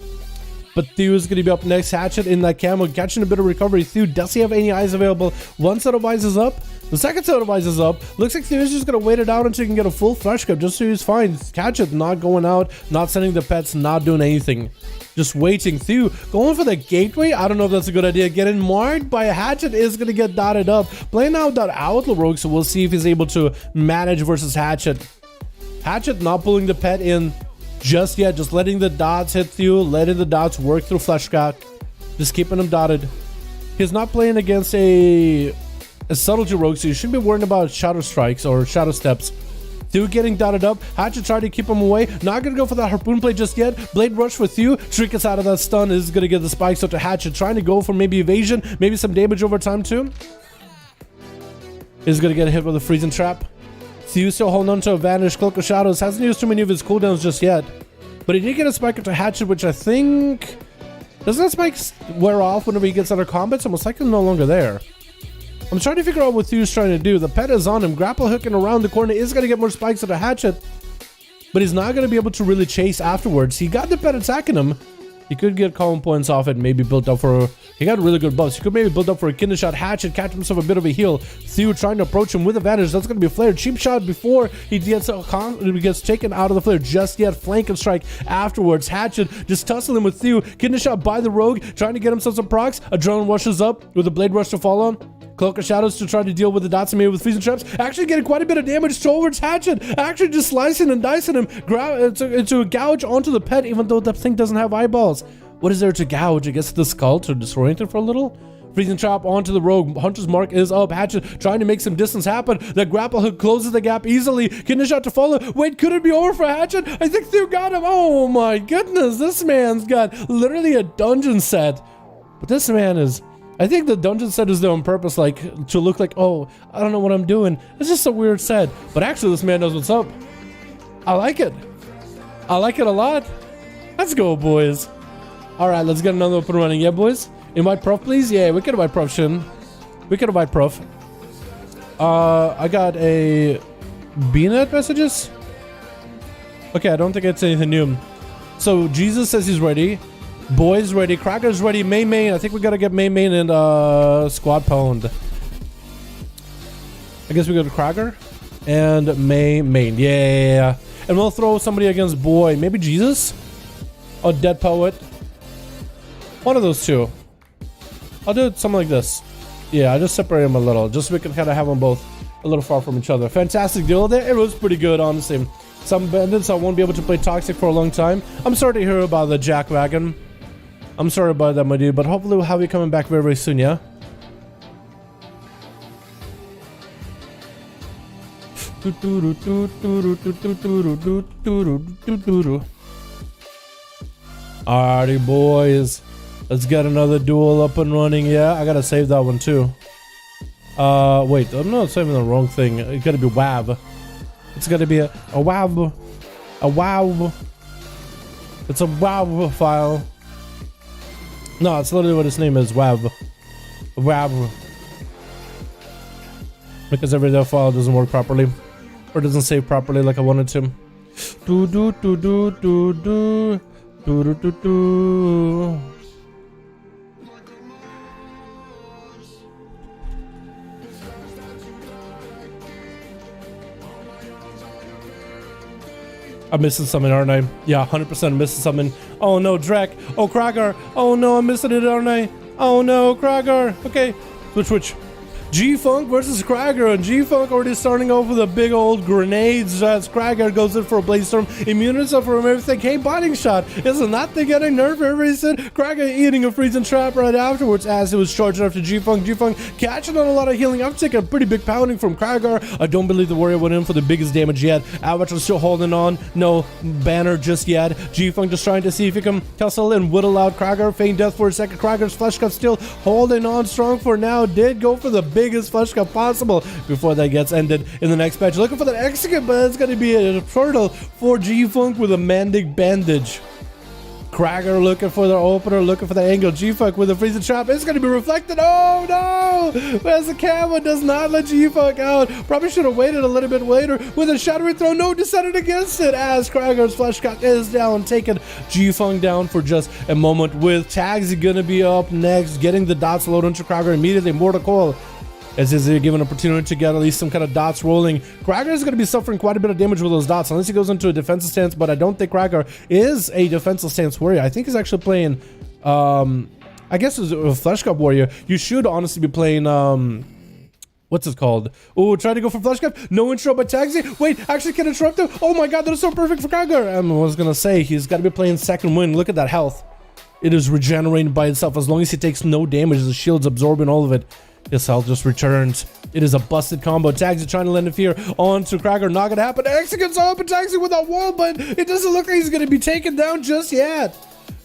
Thew is going to be up next. Hatchet in that camo, catching a bit of recovery. Thew, does he have any eyes available? One set of eyes is up. The second set of eyes is up. Looks like Thew is just going to wait it out until he can get a full Fleshcraft, just so he's fine. Hatchet not going out, not sending the pets, not doing anything. Just waiting. Thew going for the gateway. I don't know if that's a good idea. Getting marked by a Hatchet is going to get dotted up. Playing out that Outlaw Rogue, so we'll see if he's able to manage versus Hatchet. Hatchet not pulling the pet in just yet. Just letting the dots hit Thew. Letting the dots work through Fleshcraft. Just keeping him dotted. He's not playing against a Subtlety Rogue, so you shouldn't be worrying about Shadow Strikes or Shadow Steps. Thew getting dotted up. Hatchet trying to keep him away. Not going to go for that Harpoon play just yet. Blade Rush for Thew. Trinkets out of that stun. Is going to get the spikes up to Hatchet. Trying to go for maybe evasion. Maybe some damage over time too. Is going to get hit with a Freezing Trap. Thew still holding on to a Vanish. Cloak of Shadows. Hasn't used too many of his cooldowns just yet. But he did get a spike up to Hatchet, which I think... Doesn't that spike wear off whenever he gets out of combat? So most likely no longer there. I'm trying to figure out what Thew's trying to do. The pet is on him. Grapple hooking around the corner is going to get more spikes at a Hatchet. But he's not going to be able to really chase afterwards. He got the pet attacking him. He could get column points off it. Maybe build up for... He got really good buffs. He could maybe build up for a Kidney Shot. Hatchet, catch himself a bit of a heal. Thew trying to approach him with advantage. That's going to be a flare. Cheap shot before he gets taken out of the flare. Just yet. Flank and strike afterwards. Hatchet just tussling with Thew. Kidney Shot by the Rogue. Trying to get himself some procs. Adrenaline rushes up with a Blade Rush to follow. Cloak of Shadows to try to deal with the dots made with Freezing Traps. Actually getting quite a bit of damage towards Hatchet. Actually just slicing and dicing him. Into a gouge onto the pet, even though that thing doesn't have eyeballs. What is there to gouge? I guess the skull to disorient it for a little? Freezing Trap onto the Rogue. Hunter's Mark is up. Hatchet trying to make some distance happen. The grapple hook closes the gap easily. Kidney Shot to follow. Wait, could it be over for Hatchet? I think Thew got him. Oh my goodness. This man's got literally a dungeon set. But this man is... I think the dungeon set is there on purpose, like, to look like, oh, I don't know what I'm doing. It's just a weird set. But actually, this man knows what's up. I like it. I like it a lot. Let's go, boys. All right, let's get another open running. Yeah, boys? Invite Prof, please? Yeah, we can invite Prof, Shin. We can invite Prof. I got a BNet messages? Okay, I don't think it's anything new. So Jesus says he's ready. Boy's ready. Cracker's ready. Main. I think we gotta get main and squad pound. I guess we go to Cracker and main. Yeah. And we'll throw somebody against Boy. Maybe Jesus? Or Dead Poet? One of those two. I'll do something like this. Yeah, I just separate them a little, just so we can kind of have them both a little far from each other. Fantastic deal there. It was pretty good, honestly. Some bandits, I won't be able to play Toxic for a long time. I'm sorry to hear about the Jack Wagon. I'm sorry about that, my dude, but hopefully we'll have you coming back very, very soon, yeah? Alrighty, boys. Let's get another duel up and running. Yeah, I gotta save that one too. Wait, I'm not saving the wrong thing. It's gotta be WAV. It's gotta be a WAV. A WAV. It's a WAV file. No, it's literally what its name is. WAV. WAV. Because every other file doesn't work properly. Or doesn't save properly like I wanted to. I'm missing something, aren't I? Yeah, 100% missing something. Oh no, Drek. Oh, Cracker. Oh no, I'm missing it, aren't I? Oh no, Cracker. Okay, switch. G-Funk versus Cracker, and G-Funk already starting off with a big old grenades as Cracker goes in for a Blaze Storm. Immunity from everything. Hey, biting shot. Isn't that thing getting nerfed for every reason? Cracker eating a freezing trap right afterwards as it was charging after G-Funk. G-Funk catching on a lot of healing. I'm taking a pretty big pounding from Cracker. I don't believe the Warrior went in for the biggest damage yet. Avatar still holding on. No banner just yet. G-Funk just trying to see if he can tussle and whittle out Cracker. Feign death for a second. Cracker's flesh cut still holding on strong for now. Did go for the biggest flesh cut possible before that gets ended in the next patch. Looking for that execute, but it's going to be a turtle for G-Funk with a Mandic bandage. Cracker looking for the opener, looking for the angle. G-Funk with a freezing trap. It's going to be reflected. Oh no! As the camera does not let G-Funk out. Probably should have waited a little bit later with a shadowy throw. No, decided against it as Cracker's flesh cut is down, taking G-Funk down for just a moment. With Tagsy going to be up next, getting the dots loaded into Cracker immediately. Mortal Coil as is given an opportunity to get at least some kind of dots rolling. Cracker is going to be suffering quite a bit of damage with those dots unless he goes into a defensive stance, but I don't think Cracker is a defensive stance warrior. I think he's actually playing I guess it's a Flesh Cup warrior. You should honestly be playing what's it called? Oh, try to go for Flesh Cup. No intro by Tagsy. Wait, actually can interrupt him. Oh my god, that is so perfect for Cracker. I was gonna say he's got to be playing second wind. Look at that health. It is regenerating by itself as long as he takes no damage. The shield's absorbing all of it. His health just returns. It is a busted combo. Tagsy trying to lend a fear onto Cracker. Not gonna happen. Executes up and Tagsy with that wall, but it doesn't look like he's gonna be taken down just yet.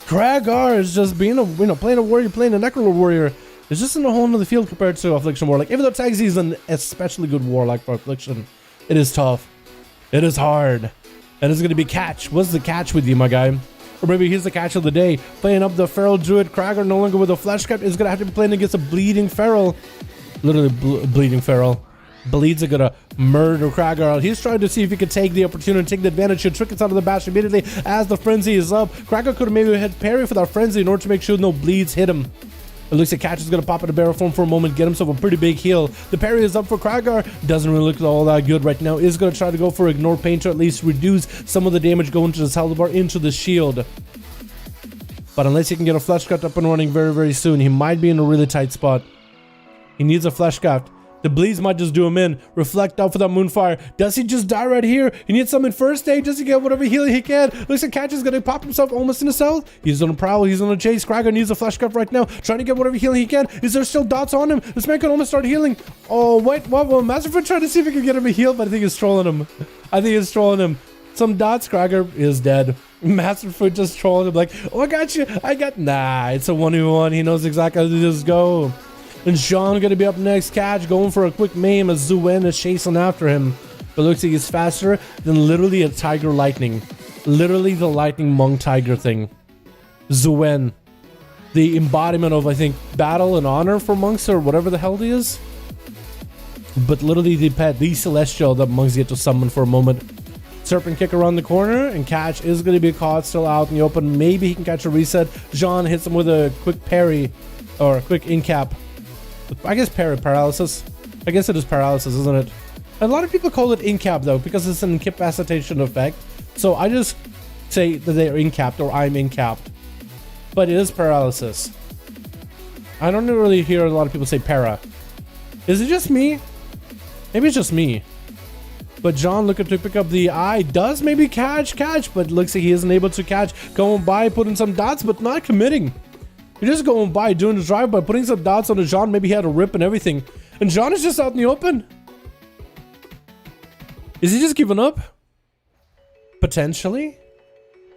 Cracker is just being a playing a warrior, playing a Necrolord warrior. It's just in a whole nother field compared to Affliction Warlock. Even though Tagsy is an especially good warlock for Affliction, it is tough. It is hard. And it's gonna be catch. What's the catch with you, my guy? Or maybe here's the catch of the day. Playing up the Feral Druid. Cracker no longer with a Flesh Cut is going to have to be playing against a Bleeding Feral. Literally Bleeding Feral. Bleeds are going to murder Cracker. He's trying to see if he can take the opportunity, take the advantage. He'll trick us out of the bash immediately as the Frenzy is up. Cracker could have maybe hit parry for that Frenzy in order to make sure no bleeds hit him. It looks like Catch is going to pop into barrel form for a moment, get himself a pretty big heal. The parry is up for Cracker. Doesn't really look all that good right now. Is going to try to go for Ignore Pain to at least reduce some of the damage going to his health bar into the shield. But unless he can get a Flesh Cut up and running very, very soon, he might be in a really tight spot. He needs a Flesh Cut. The bleeds might just do him in. Reflect out for that Moonfire. Does he just die right here? He needs some in first aid. Does he get whatever heal he can? Looks like Catch is going to pop himself almost in the south. He's on a prowl. He's on a chase. Cracker needs a Flesh Cut right now. Trying to get whatever heal he can. Is there still dots on him? This man can almost start healing. Oh, wait. Well, Masterfoot trying to see if he can get him a heal, but I think he's trolling him. Some dots. Cracker is dead. Masterfoot just trolling him like, oh, I got you. Nah, it's a 1v1. He knows exactly how to just go. And Sean gonna be up next. Catch going for a quick maim as Zuen is chasing after him. But looks like he's faster than literally a Tiger Lightning. Literally the Lightning Monk Tiger thing. Zuen. The embodiment of, I think, battle and honor for monks or whatever the hell he is. But literally the pet, the Celestial that monks get to summon for a moment. Serpent kick around the corner, and catch is going to be caught, still out in the open. Maybe he can catch a reset. Jean hits him with a quick parry, or a quick in-cap. I guess paralysis. I guess it is paralysis, isn't it? A lot of people call it in-cap though, because it's an incapacitation effect. So I just say that they're in-capped, or I'm in-capped. But it is paralysis. I don't really hear a lot of people say para. Is it just me? Maybe it's just me. But John looking to pick up the eye, does maybe catch, but looks like he isn't able to catch. Going by, putting some dots, but not committing. You're just going by, doing the drive by, putting some dots on the John. Maybe he had a rip and everything. And John is just out in the open. Is he just giving up? Potentially?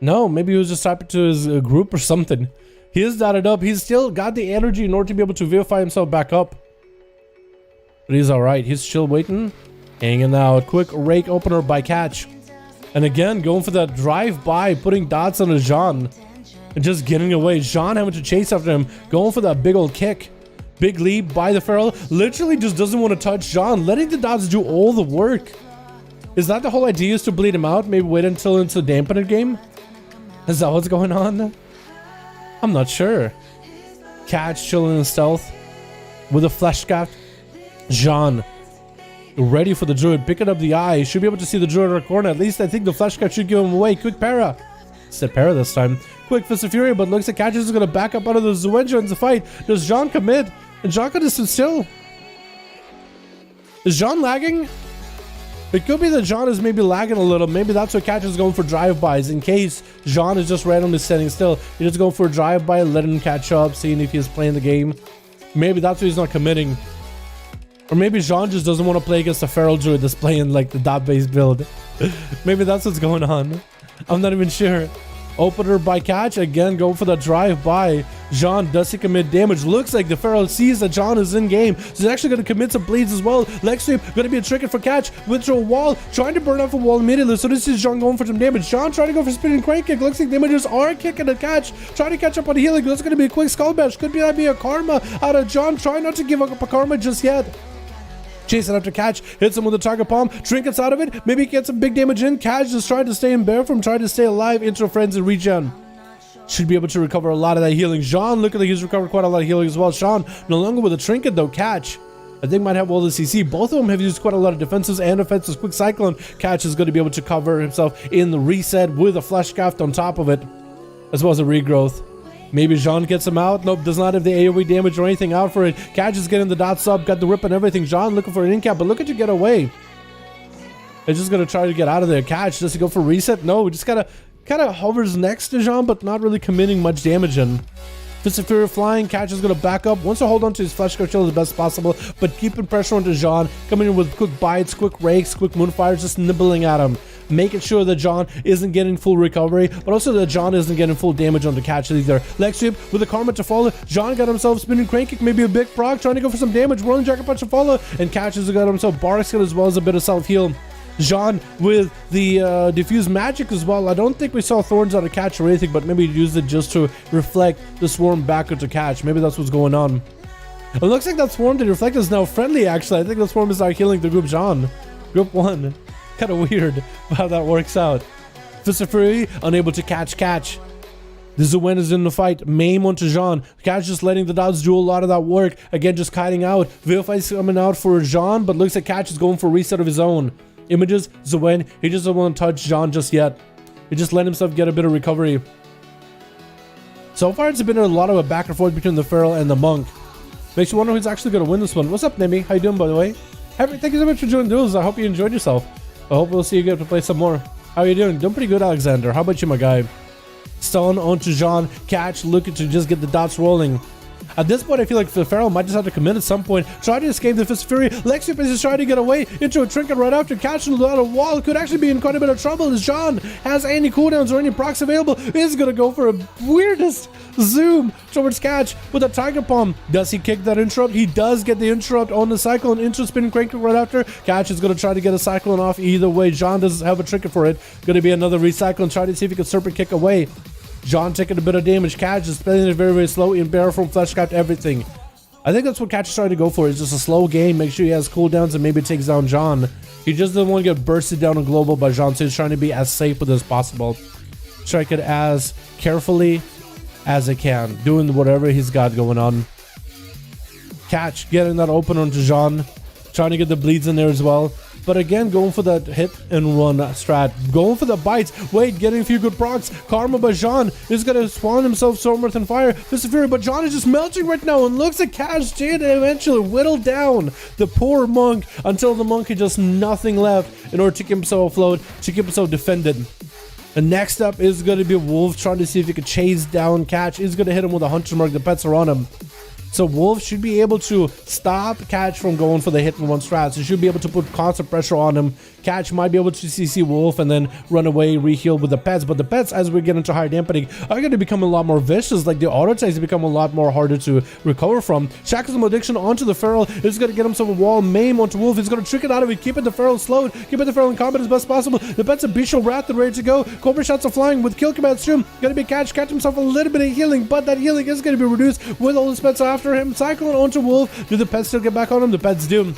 No, maybe he was just typing to his group or something. He is dotted up. He's still got the energy in order to be able to vivify himself back up. But he's alright. He's still waiting. Hanging out. Quick rake opener by catch. And again, going for that drive-by, putting dots on the Jean. And just getting away. Jean having to chase after him. Going for that big old kick. Big leap by the Feral. Literally just doesn't want to touch Jean. Letting the dots do all the work. Is that the whole idea, is to bleed him out? Maybe wait until it's a dampener game? Is that what's going on? I'm not sure. Catch chilling in stealth. With a fleshcraft. Jean. Ready for the druid, picking up the eye. Should be able to see the druid in the corner. At least I think the fleshcraft should give him away. Quick para. Said para this time. Quick fist of fury, but looks like Catch is going to back up out of the Zuenja in the fight. Does Jean commit? And Jean could just sit still. Is Jean lagging? It could be that Jean is maybe lagging a little. Maybe that's what Catch is going for drive-bys. In case Jean is just randomly standing still, he's just going for a drive-by, letting him catch up, seeing if he's playing the game. Maybe that's why he's not committing. Or maybe Jean just doesn't want to play against the Feral Druid that's playing like the dot-based build. Maybe that's what's going on. I'm not even sure. Opener by Catch. Again, go for the drive-by. Jean, does he commit damage? Looks like the Feral sees that Jean is in game. So he's actually going to commit some bleeds as well. Leg sweep, going to be a trick for Catch. Withdraw wall, trying to burn off a wall immediately. So this is Jean going for some damage. Jean trying to go for spinning crank kick. Looks like damages are kicking at Catch. Trying to catch up on healing. That's going to be a quick skull bash. Could be a karma out of Jean. Trying not to give up a karma just yet. Chasing after Catch, hits him with a target palm, trinkets out of it, maybe gets some big damage in. Catch just trying to stay in bear from trying to stay alive, into frenzy regen. Should be able to recover a lot of that healing. Jean, look at like he's recovered quite a lot of healing as well. Sean, no longer with a trinket though. Catch, I think might have all the CC. Both of them have used quite a lot of defenses and offenses. Quick Cyclone. Catch is going to be able to cover himself in the reset with a fleshcraft on top of it, as well as a regrowth. Maybe Jean gets him out. Nope, does not have the AoE damage or anything out for it. Catch is getting the dot sub, got the rip and everything. Jean looking for an in-cap, but look at you get away. They're just going to try to get out of there. Catch, does he go for reset? No, just kind of hovers next to Jean, but not really committing much damage in. Fist of Fury flying. Catch is going to back up. Wants to hold on to his flesh shield as best possible, but keeping pressure onto Jean. Coming in with quick bites, quick rakes, quick moonfires, just nibbling at him. Making sure that Jean isn't getting full recovery, but also that Jean isn't getting full damage on the Catch either. Leg sweep with a karma to follow. Jean got himself spinning crank kick, maybe a big proc, trying to go for some damage. Rolling jacket punch to follow, and Catch has got himself bar skill as well as a bit of self heal. Jean with the diffuse magic as well. I don't think we saw thorns on a Catch or anything, but maybe he used it just to reflect the swarm back into Catch. Maybe that's what's going on. It looks like that swarm to reflect is now friendly actually. I think the swarm is now healing the group Jean. Group 1. Kind of weird how that works out. Fist of Fury, unable to catch Catch. The Zuen is in the fight. Maim onto Jean. Catch just letting the dots do a lot of that work. Again, just kiting out. Vivify's coming out for Jean, but looks like Catch is going for a reset of his own. Images, Zuen, he just doesn't want to touch Jean just yet. He just let himself get a bit of recovery. So far, it's been a lot of a back and forth between the Feral and the Monk. Makes you wonder who's actually going to win this one. What's up, Nemi? How you doing, by the way? Thank you so much for joining Duels. I hope you enjoyed yourself. I hope we'll see you get to play some more. How are you doing? Doing pretty good, Alexander. How about you, my guy? Stone onto Jean. Catch looking to just get the dots rolling. At this point, I feel like the Feral might just have to commit at some point. Try to escape the Fist of Fury. Lexip is just trying to get away into a trinket right after. Catching a wall. Could actually be in quite a bit of trouble as Jean has any cooldowns or any procs available. Is going to go for a weirdest zoom towards Catch with a Tiger Palm. Does he kick that interrupt? He does get the interrupt on the Cyclone. Into spinning crank right after. Catch is going to try to get a Cyclone off either way. Jean doesn't have a trinket for it. Going to be another recycle. Try to see if he can Serpent Kick away. Jean taking a bit of damage. Catch is spending it very, very slow in barrel from Fleshcraft everything. I think that's what Catch is trying to go for. It's just a slow game. Make sure he has cooldowns and maybe takes down John. He just doesn't want to get bursted down on global by John, so he's trying to be as safe with as possible. Strike it as carefully as it can, doing whatever he's got going on. Catch getting that open onto Jean, trying to get the bleeds in there as well. But again, going for that hit and run strat, going for the bites. Wait, getting a few good procs. Karma by Jean is gonna spawn himself Stormwrath and Fire. Fist of Fury, but Jean is just melting right now and looks at Catch to eventually whittle down the poor monk until the monk had just nothing left in order to keep himself afloat, to keep himself defended. And next up is going to be Wolf trying to see if he can chase down Catch. He's going to hit him with a Hunter's Mark. The pets are on him. So Wolf should be able to stop Catch from going for the hit and run strats. He should be able to put constant pressure on him. Catch might be able to CC Wolf and then run away, reheal with the pets. But the pets, as we get into higher dampening, are going to become a lot more vicious. Like the auto attacks become a lot more harder to recover from. Shackles of Addiction onto the Feral. He's going to get himself a wall maim onto Wolf. He's going to trick it out of it, keeping the Feral slowed, keeping the Feral in combat as best possible. The pets are Bishop Wrath and ready to go. Cobra shots are flying with kill command stream. Going to be Catch himself a little bit of healing, but that healing is going to be reduced with all his pets after him. Cyclone onto Wolf. Do the pets still get back on him? The pets do.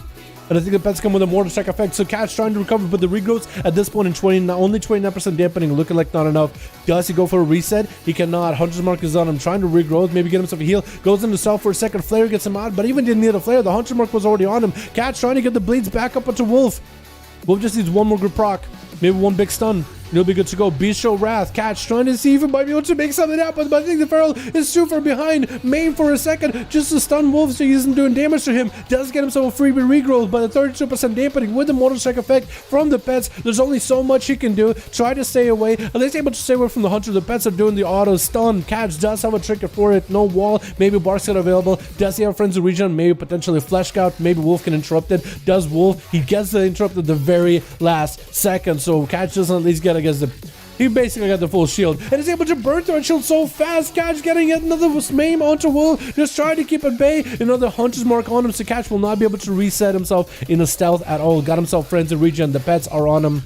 And I think the pets come with a mortar strike effect. So Catch trying to recover, but the regrowths at this point in only 29% dampening, looking like not enough. Does he go for a reset? He cannot. Hunter's Mark is on him, trying to regrowth, maybe get himself a heal. Goes into self for a second. Flare gets him out, but even didn't need a flare. The Hunter's Mark was already on him. Catch trying to get the bleeds back up onto Wolf. Wolf just needs one more good proc, maybe one big stun. He'll be good to go. Bistro Wrath. Catch trying to see if he might be able to make something happen, but I think the Feral is too far behind. Main for a second just to stun Wolf so he isn't doing damage to him. Does get himself a freebie regrowth, but a 32% dampening with the mortar strike effect from the pets. There's only so much he can do. Try to stay away. At least able to stay away from the Hunter. The pets are doing the auto stun. Catch does have a trigger for it. No wall. Maybe Bark's available. Does he have friends in region? Maybe potentially Flesh Scout. Maybe Wolf can interrupt it. Does Wolf? He gets the interrupt at the very last second. So Catch doesn't at least get against the... He basically got the full shield and is able to burn through a shield so fast. Catch getting another maim onto Wolf, just trying to keep at bay. Another Hunter's Mark on him, so Catch will not be able to reset himself in a stealth at all. Got himself friends in region. The pets are on him.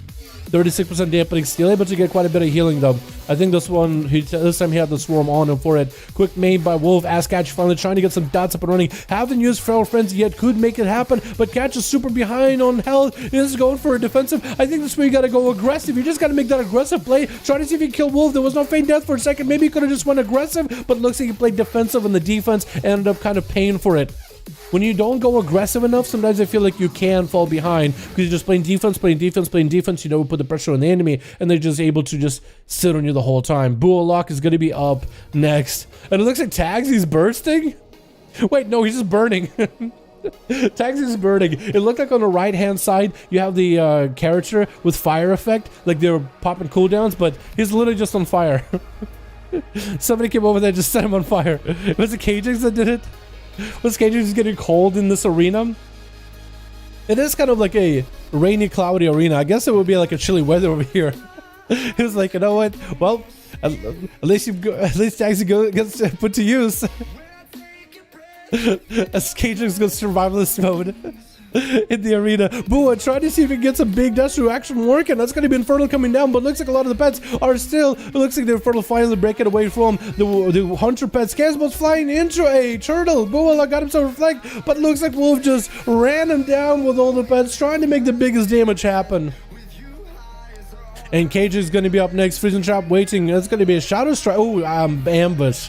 36% dampening, still able to get quite a bit of healing though. I think this time he had the swarm on him for it. Quick maim by Wolf as Catch finally trying to get some dots up and running. Haven't used Feral Frenzy yet, could make it happen, but Catch is super behind on health. Is going for a defensive. I think this way you gotta go aggressive. You just gotta make that aggressive play. Try to see if you can kill Wolf. There was no feign death for a second. Maybe he could have just went aggressive, but looks like he played defensive and the defense ended up kind of paying for it. When you don't go aggressive enough, sometimes I feel like you can fall behind because you're just playing defense, you don't put the pressure on the enemy, and they're just able to just sit on you the whole time. Warlock is going to be up next. And it looks like Tags, he's bursting? Wait, no, he's just burning. Tags is burning. It looked like on the right-hand side, you have the character with fire effect, like they were popping cooldowns, but he's literally just on fire. Somebody came over there and just set him on fire. Was it Kajix that did it? Was Kajix just getting cold in this arena? It is kind of like a rainy, cloudy arena. I guess it would be like a chilly weather over here. It was like, you know what? Well, at least Tags gets put to use. As Kajix goes survivalist mode in the arena. Boo, trying to see if he gets a big dash to action working. That's going to be Infernal coming down, but looks like a lot of the pets are still... It looks like the Infernal finally breaking away from the Hunter pets. Casbo's flying into a turtle. Boo got himself reflect, but looks like Wolf just ran him down with all the pets, trying to make the biggest damage happen. And Cage is going to be up next. Freezing Trap waiting. That's going to be a Shadow Strike. Oh, ambush.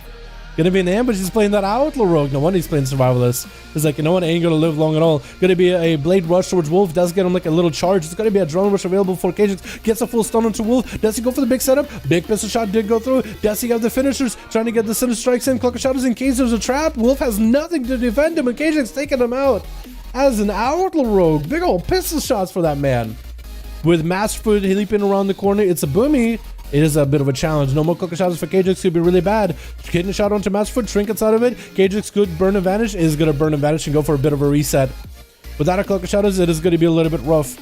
Gonna be an ambush. He's playing that Outlaw Rogue. No wonder he's playing Survivalist. He's like, you know what? I ain't gonna live long at all. Gonna be a Blade Rush towards Wolf. Does get him like a little charge. It's gonna be a Drone Rush available for Kajix. Gets a full stun onto Wolf. Does he go for the big setup? Big pistol shot did go through. Does he have the finishers? Trying to get the Sinister Strikes in. Cloak of Shadows in case there's a trap. Wolf has nothing to defend him, and Kajix taking him out as an Outlaw Rogue. Big old pistol shots for that man. With Masterfoot leaping around the corner, it's a Boomy. It is a bit of a challenge. No more Cloak of Shadows for Kajix could be really bad. Getting a shot onto Masterfoot, Trinkets out of it. Kajix could burn and vanish, is going to burn and vanish and go for a bit of a reset. Without a Cloak of Shadows, it is going to be a little bit rough.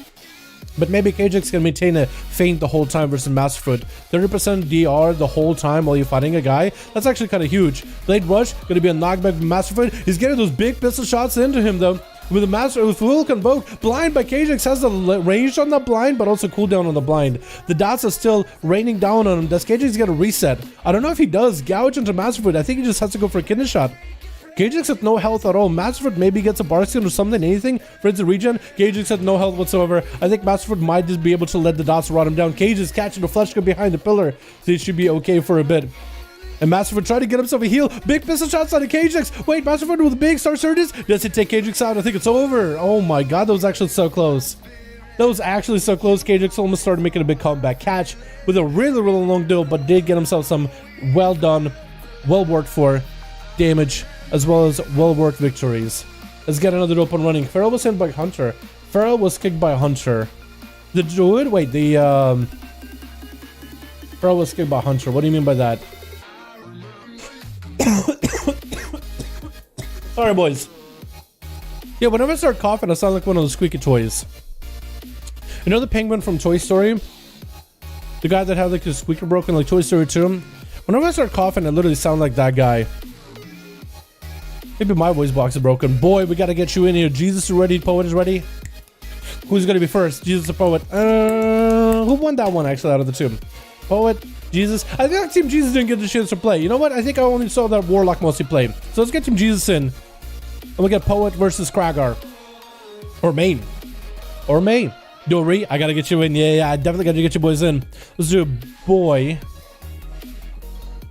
But maybe Kajix can maintain a feint the whole time versus Masterfoot. 30% DR the whole time while you're fighting a guy. That's actually kind of huge. Blade Rush, going to be a knockback from Masterfoot. He's getting those big pistol shots into him though. With a master with full convoke, blind by Kajix has the range on the blind, but also cooldown on the blind. The dots are still raining down on him. Does Kajix get a reset? I don't know if he does. Gouge into Masterfoot. I think he just has to go for a kidney shot. KageX at no health at all. Masterford maybe gets a Barkskin or something, anything for its regen. KageX at no health whatsoever. I think Masterford might just be able to let the dots rot him down. Cage is catching the flesh gun behind the pillar, so he should be okay for a bit. And Masterford trying to get himself a heal. Big pistol shots on the KageX. Wait, Masterford with a big star surges. Does he take KageX out? I think it's over. Oh my god, that was actually so close. That was actually so close. KageX almost started making a big comeback catch with a really, really long duel, but did get himself some well done, well worked for damage, as well as well worked victories. Let's get another open running. Feral was hit by Hunter. Feral was kicked by Hunter. The druid? Wait, Feral was kicked by Hunter. What do you mean by that? Sorry, boys. Yeah, whenever I start coughing, I sound like one of those squeaky toys. You know the penguin from Toy Story? The guy that had like his squeaker broken, like Toy Story 2? Whenever I start coughing, I literally sound like that guy. Maybe my voice box is broken. Boy, we gotta get you in here. Jesus is ready. Poet is ready. Who's gonna be first? Jesus or Poet? Who won that one actually out of the two? Poet? Jesus? I think Team Jesus didn't get the chance to play. You know what? I think I only saw that Warlock mostly play. So let's get Team Jesus in. And we'll get Poet versus Kragar. Or Main. Or Main. Dory, I gotta get you in. Yeah, I definitely gotta get you boys in. Let's do Boy.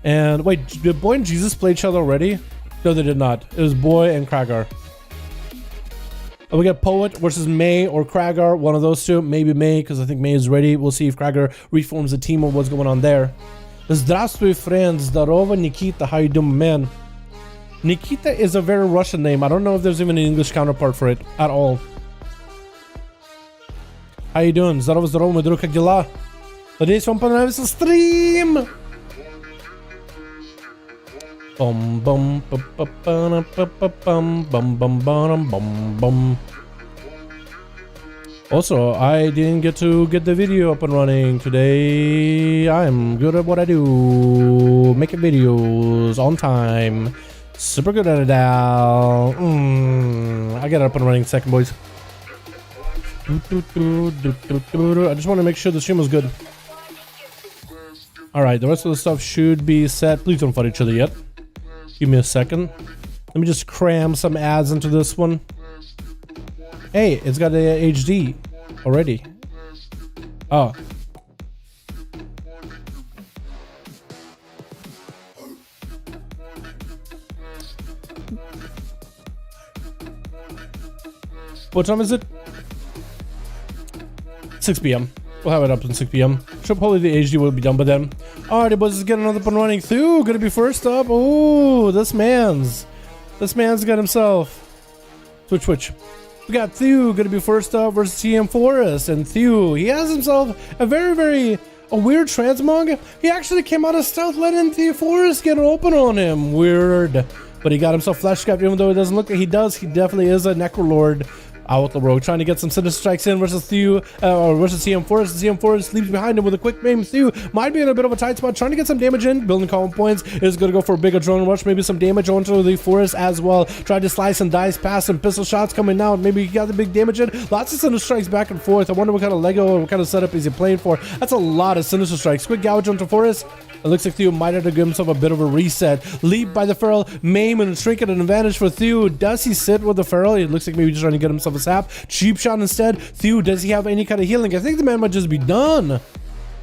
And wait, did Boy and Jesus play each other already? No, they did not. It was Boy and Kragar. And we got Poet versus May or Kragar. One of those two. Maybe May, because I think May is ready. We'll see if Kragar reforms the team or what's going on there. Здравствуй, friends. Здорово, Nikita. How you doing, man? Nikita is a very Russian name. I don't know if there's even an English counterpart for it at all. How you doing? Здорово, здорово, мой друг, как дела? Надеюсь, вам понравился стрим. Bum bum bum bum bum bum bum bum bum. Also, I didn't get to get the video up and running today. I'm good at what I do, making videos on time. Super good at it now. I got it up and running second, boys. I just want to make sure the stream was good. Alright, the rest of the stuff should be set. Please don't fight each other yet. Give me a second. Let me just cram some ads into this one. Hey, it's got a HD already. Oh. What time is it? 6 p.m. We'll have it up in 6 p.m. Sure, probably the HD will be done by then. Alrighty, boys, let's get another up and running through. Gonna be first up. Oh, this man's got himself. Switch. We got Thew gonna be first up versus TM Forest, and Thew, he has himself a very weird transmog. He actually came out of stealth, letting the Forest get open on him. Weird, but he got himself flash capped, even though it doesn't look like he does. He definitely is a Necrolord. Outlaw Rogue trying to get some sinister strikes in versus Thew, or versus CM Forest. CM Forest leaves behind him with a quick aim. Thew might be in a bit of a tight spot, trying to get some damage in, building column points. Is going to go for a bigger drone rush, maybe some damage onto the Forest as well. Try to slice and dice past some pistol shots coming out. Maybe he got the big damage in. Lots of sinister strikes back and forth. I wonder what kind of Lego or what kind of setup is he playing for. That's a lot of sinister strikes. Quick gouge onto Forest. It looks like Thew might have to give himself a bit of a reset. Leap by the Feral, maim and trinket, an advantage for Thew. Does he sit with the Feral? It looks like maybe he's trying to get himself a sap. Cheap shot instead. Thew, does he have any kind of healing? I think the man might just be done.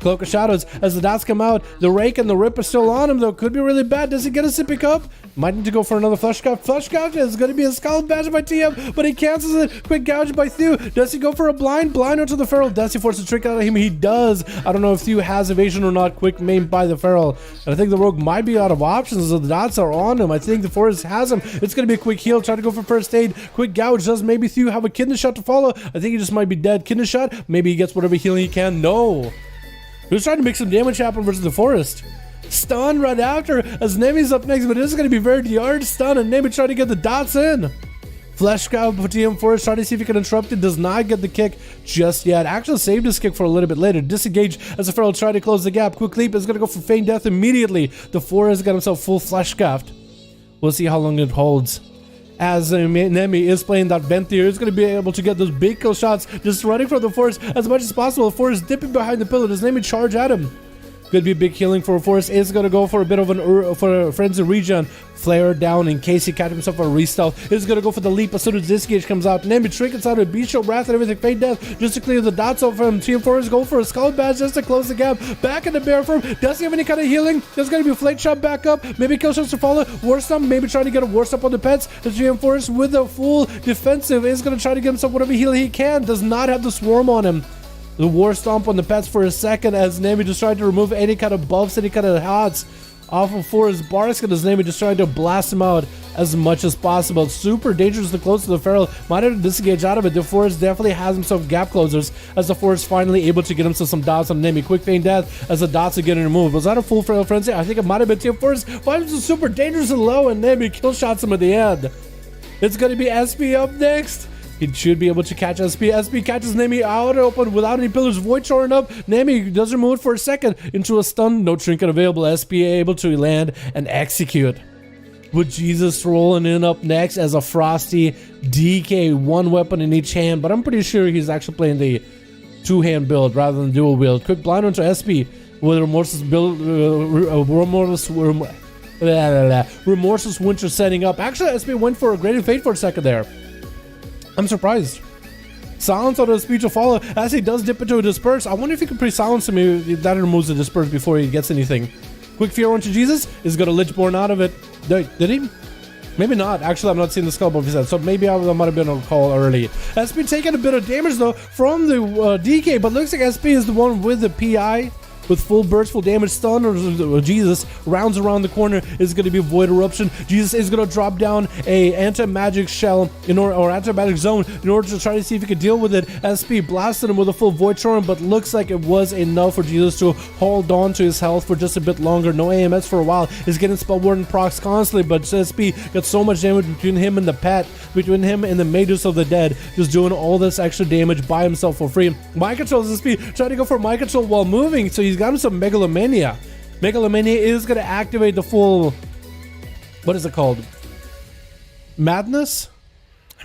Cloak of Shadows, as the dots come out, the Rake and the Rip are still on him, though. Could be really bad. Does he get a sippy cup? Might need to go for another flush cup. Flush cup is going to be a skull badge by TM, but he cancels it. Quick gouge by Thew. Does he go for a blind onto the Feral? Does he force a trick out of him? He does. I don't know if Thew has evasion or not. Quick maim by the Feral. And I think the Rogue might be out of options, so the dots are on him. I think the Forest has him. It's going to be a quick heal. Try to go for first aid. Quick gouge. Does maybe Thew have a kidney shot to follow? I think he just might be dead. Kidney shot? Maybe he gets whatever healing he can. No. He was trying to make some damage happen versus the Forest. Stun right after, as Nemi's up next, but this is going to be very hard. Stun, and Nemi trying to get the dots in. Flesh Scout for TM Forest, trying to see if he can interrupt it. Does not get the kick just yet. Actually saved his kick for a little bit later. Disengage as the Feral try to close the gap. Quick leap is going to go for feign death immediately. The Forest got himself full Flesh Scout. We'll see how long it holds. As Nemi is playing that vent here, he's going to be able to get those big kill shots, just running from the Forest as much as possible. The Forest dipping behind the pillar. Does Nemi charge at him? Could be big healing for Force. Is gonna go for a bit of for a frenzy regen. Flare down in case he catch himself a restealth. Is gonna go for the leap as soon as this gauge comes out. Name trinkets out of Beast Show Wrath and everything. Fade Death just to clear the dots off him. Team Force go for a skull badge just to close the gap. Back in the bear form. Does he have any kind of healing? There's gonna be a flake shot back up. Maybe kill shots to follow. War Stomp. Maybe trying to get a War Stomp on the pets. The Team Force with a full defensive is gonna try to get himself whatever heal he can. Does not have the swarm on him. The War Stomp on the pets for a second as Nami just tried to remove any kind of buffs, any kind of HOTS off of Forrest Barsk, as Nami just tried to blast him out as much as possible. Super dangerous to close to the Feral. Might have to disengage out of it. The Forest definitely has himself gap closers as the Forest finally able to get himself some dots on Nami. Quick Feign Death as the dots are getting removed. Was that a full Feral Frenzy? I think it might have been Team Forest. Finds him super dangerous and low, and Nami kill shots him at the end. It's going to be SP up next. He should be able to catch SP. SP catches Nami out open without any pillars. Void shorting up. Nami does remove it for a second into a stun. No trinket available. SP able to land and execute. With Jesus rolling in up next as a Frosty DK. One weapon in each hand. But I'm pretty sure he's actually playing the two-hand build rather than dual wield. Quick blind onto SP with Remorseless build. Remorseless Winter setting up. Actually, SP went for a Greater Fate for a second there. I'm surprised. Silence on the speech will follow as he does dip into a disperse. I wonder if he can pre-silence him. That removes the disperse before he gets anything. Quick fear onto Jesus is going to Lichborn out of it. Did he? Maybe not. Actually, I'm not seeing the skull above his head, so maybe I might have been on call early. SP taking a bit of damage though from the DK, but looks like SP is the one with the PI. With full burst, full damage, stun, or Jesus rounds around the corner is going to be Void Eruption. Jesus is going to drop down a anti-magic shell or anti-magic zone in order to try to see if he can deal with it. SP blasted him with a full Void Storm, but looks like it was enough for Jesus to hold on to his health for just a bit longer. No AMS for a while. He's getting Spell Warden procs constantly, but SP got so much damage between him and the pet, between him and the Mages of the Dead, just doing all this extra damage by himself for free. Mind controls SP, trying to go for mind control while moving, so he's got him some Megalomania. Megalomania is going to activate the full, what is it called? Madness?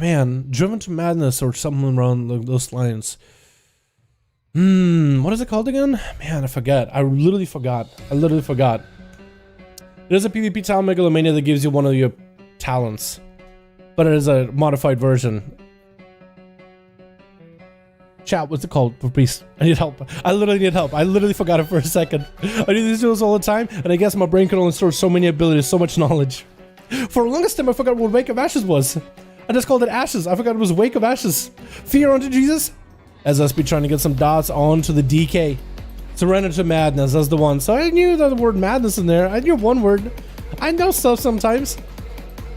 Man, Driven to Madness or something around those lines. What is it called again? Man, I forgot. I literally forgot. There's a PvP talent Megalomania that gives you one of your talents, but it is a modified version. Chat, what's it called? Please, I need help. I literally need help. I literally forgot it for a second. I do these duels all the time, and I guess my brain can only store so many abilities, so much knowledge. For the longest time, I forgot what Wake of Ashes was. I just called it Ashes. I forgot it was Wake of Ashes. Fear onto Jesus, as us be trying to get some dots onto the DK. Surrender to Madness, that's the one. So I knew that the word Madness in there. I knew one word. I know stuff sometimes.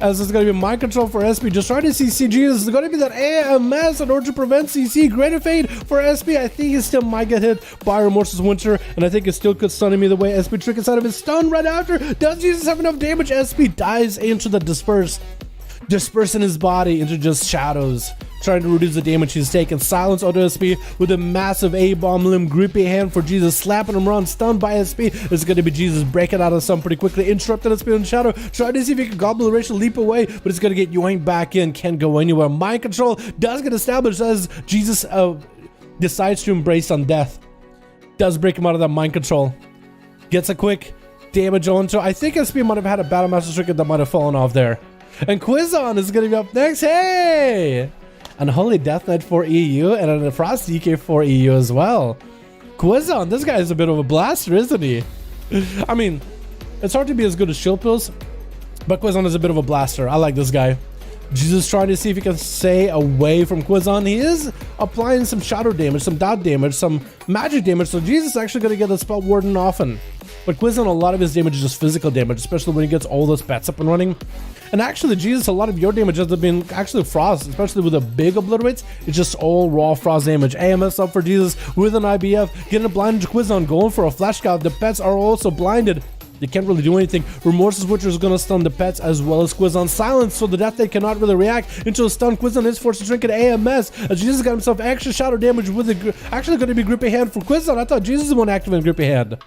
As it's going to be mind control for SP, just trying to CC Jesus. It's going to be that AMS in order to prevent CC. Greater Fade for SP. I think he still might get hit by Remorseless Winter, and I think it still could stun him either way. SP trickets out of his stun right after. Does Jesus have enough damage? SP dives into the dispersing his body into just shadows, trying to reduce the damage he's taken. Silence auto SP with a massive A-bomb limb, grippy hand for Jesus, slapping him around, stunned by SP. It's going to be Jesus breaking out of some pretty quickly, interrupting SP in shadow, trying to see if he can gobble racial leap away, but it's going to get yoinked back in, can't go anywhere. Mind control does get established as Jesus decides to embrace undeath. Does break him out of that mind control. Gets a quick damage onto, I think SP might have had a Battle Master Trinket that might have fallen off there. And Quizon is going to be up next. Hey! Unholy Death Knight for EU and a Frost DK for EU as well. Quizon, this guy is a bit of a blaster, isn't he? I mean, it's hard to be as good as Shield Pills, but Quizon is a bit of a blaster. I like this guy. Jesus trying to see if he can stay away from Quizon. He is applying some shadow damage, some dot damage, some magic damage, so Jesus is actually going to get the Spell Warden often. But Quizon, a lot of his damage is just physical damage, especially when he gets all those pets up and running. And actually, Jesus, a lot of your damage has been actually Frost, especially with the big obliterates. It's just all raw Frost damage. AMS up for Jesus with an IBF, getting a blinded to Quizon, going for a flash scout. The pets are also blinded. They can't really do anything. Remorseless Witcher is going to stun the pets as well as Quizon. Silence, so the Death Knight cannot really react into a stun. Quizon is forced to drink an AMS. As Jesus got himself extra shadow damage with the actually going to be Grippy Hand for Quizon. I thought Jesus was the one active in Grippy Hand.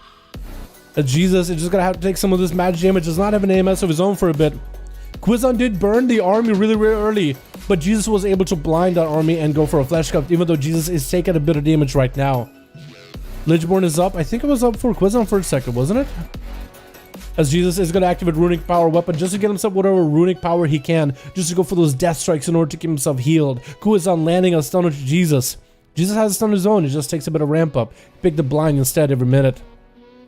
Jesus is just going to have to take some of this magic damage. Does not have an AMS of his own for a bit. Quizon did burn the army really early, but Jesus was able to blind that army and go for a flesh cup, even though Jesus is taking a bit of damage right now. Lichborn is up. I think it was up for Quizon for a second, wasn't it? As Jesus is going to activate Runic Power weapon just to get himself whatever Runic Power he can, just to go for those death strikes in order to keep himself healed. Quizon landing a stun onto Jesus. Jesus has a stun of his own, it just takes a bit of ramp up. Pick the blind instead every minute.